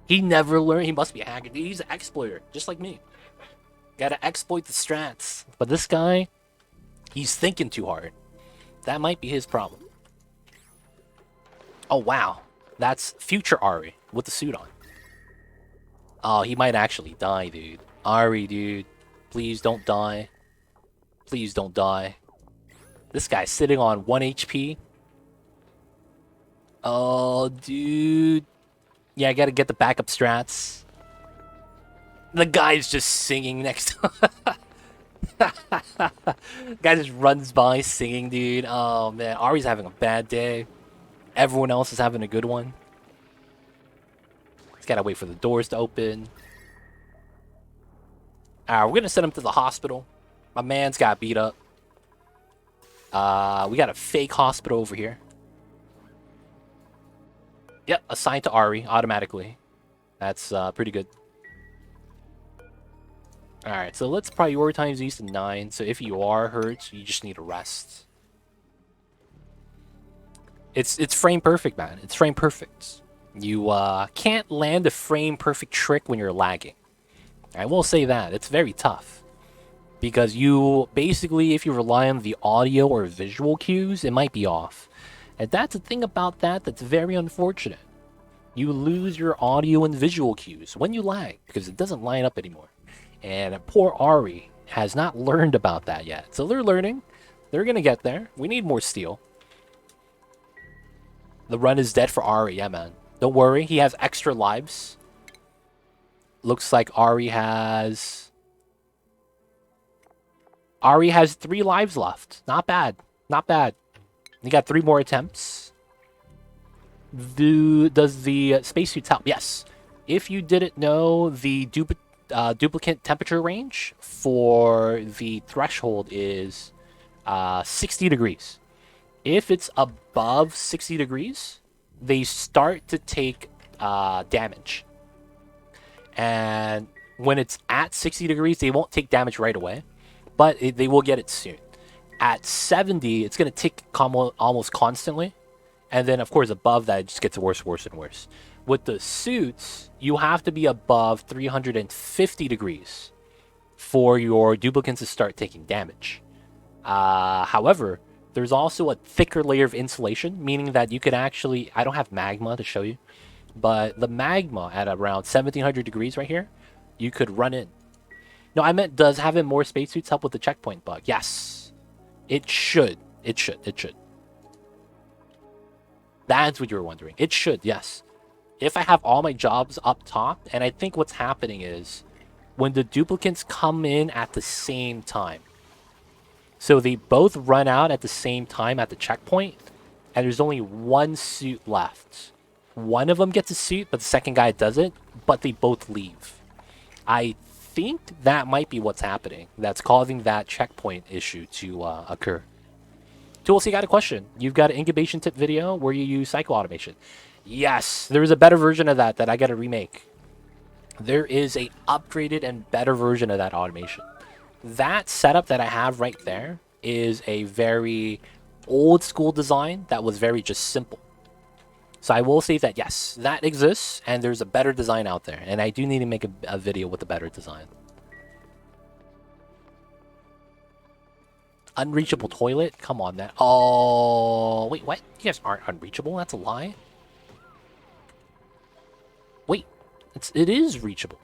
He never learned. He must be a hacker. Dude, he's an exploiter, just like me. Gotta exploit the strats. But this guy, he's thinking too hard. That might be his problem. Oh, wow. That's future Ari with the suit on. Oh, he might actually die, dude. Ari, dude. Please don't die. Please don't die. This guy's sitting on 1 HP. Oh, dude. Yeah, I gotta get the backup strats. The guy's just singing next to him. Guy just runs by singing, dude. Oh, man. Ari's having a bad day. Everyone else is having a good one. He's gotta wait for the doors to open. Alright, we're gonna send him to the hospital. My man's got beat up. We got a fake hospital over here. Yep, assigned to Ari automatically. That's pretty good. Alright, so let's prioritize these to 9. So if you are hurt, you just need a rest. It's frame perfect, man. It's frame perfect. You can't land a frame perfect trick when you're lagging. I will say that. It's very tough. Because you basically, if you rely on the audio or visual cues, it might be off. And that's the thing about that that's very unfortunate. You lose your audio and visual cues when you lag because it doesn't line up anymore. And poor Ari has not learned about that yet. So they're learning. They're going to get there. We need more steel. The run is dead for Ari. Yeah, man. Don't worry. He has extra lives. Looks like Ari has 3 lives left. Not bad. Not bad. He got 3 more attempts. Does the spacesuits help? Yes. If you didn't know, the duplicate temperature range for the threshold is 60 degrees. If it's above 60 degrees, they start to take damage. And when it's at 60 degrees, they won't take damage right away, but they will get it soon. At 70, it's going to tick almost constantly. And then, of course, above that, it just gets worse, worse, and worse. With the suits, you have to be above 350 degrees for your duplicates to start taking damage. However, there's also a thicker layer of insulation, meaning that you could actually... I don't have magma to show you, but the magma at around 1700 degrees right here, you could run in. No, I meant, does having more spacesuits help with the checkpoint bug? Yes. It should. It should. It should. That's what you were wondering. It should, yes. If I have all my jobs up top, and I think what's happening is when the duplicates come in at the same time. So they both run out at the same time at the checkpoint, and there's only 1 suit left. One of them gets a suit, but the second guy doesn't, but they both leave. I think that might be what's happening. That's causing that checkpoint issue to occur. Tools, you got a question. You've got an incubation tip video where you use cycle automation. Yes, there is a better version of that I got to remake. There is a upgraded and better version of that automation. That setup that I have right there is a very old school design that was very just simple. So I will say that yes, that exists, and there's a better design out there. And I do need to make a video with a better design. Unreachable toilet? Come on, that. Oh, wait, what? You guys aren't unreachable? That's a lie. Wait, it is reachable.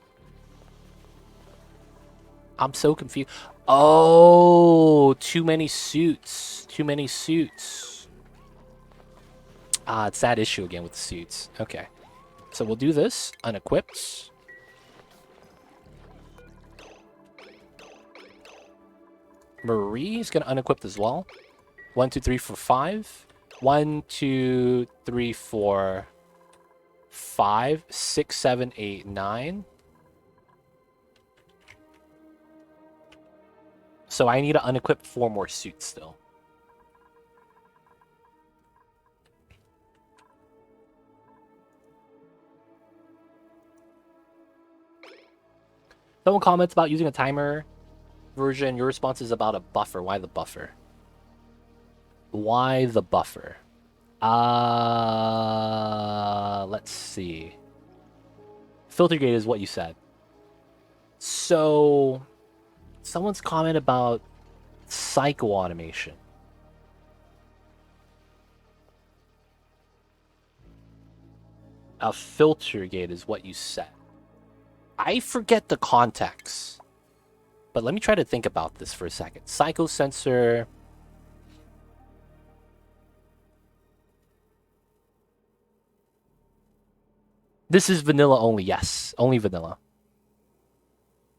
I'm so confused. Oh, too many suits. Too many suits. It's that issue again with the suits. Okay. So we'll do this. Unequipped. Marie is going to unequip as well. 1, 2, 3, 4, 5. 1, 2, 3, 4, 5, 6, 7, 8, 9. So I need to unequip 4 more suits still. Someone comments about using a timer version. Your response is about a buffer. Why the buffer? Why the buffer? Let's see. Filter gate is what you said. So, someone's comment about cycle automation. A filter gate is what you said. I forget the context. But let me try to think about this for a second. Cycle sensor. This is vanilla only, yes. Only vanilla.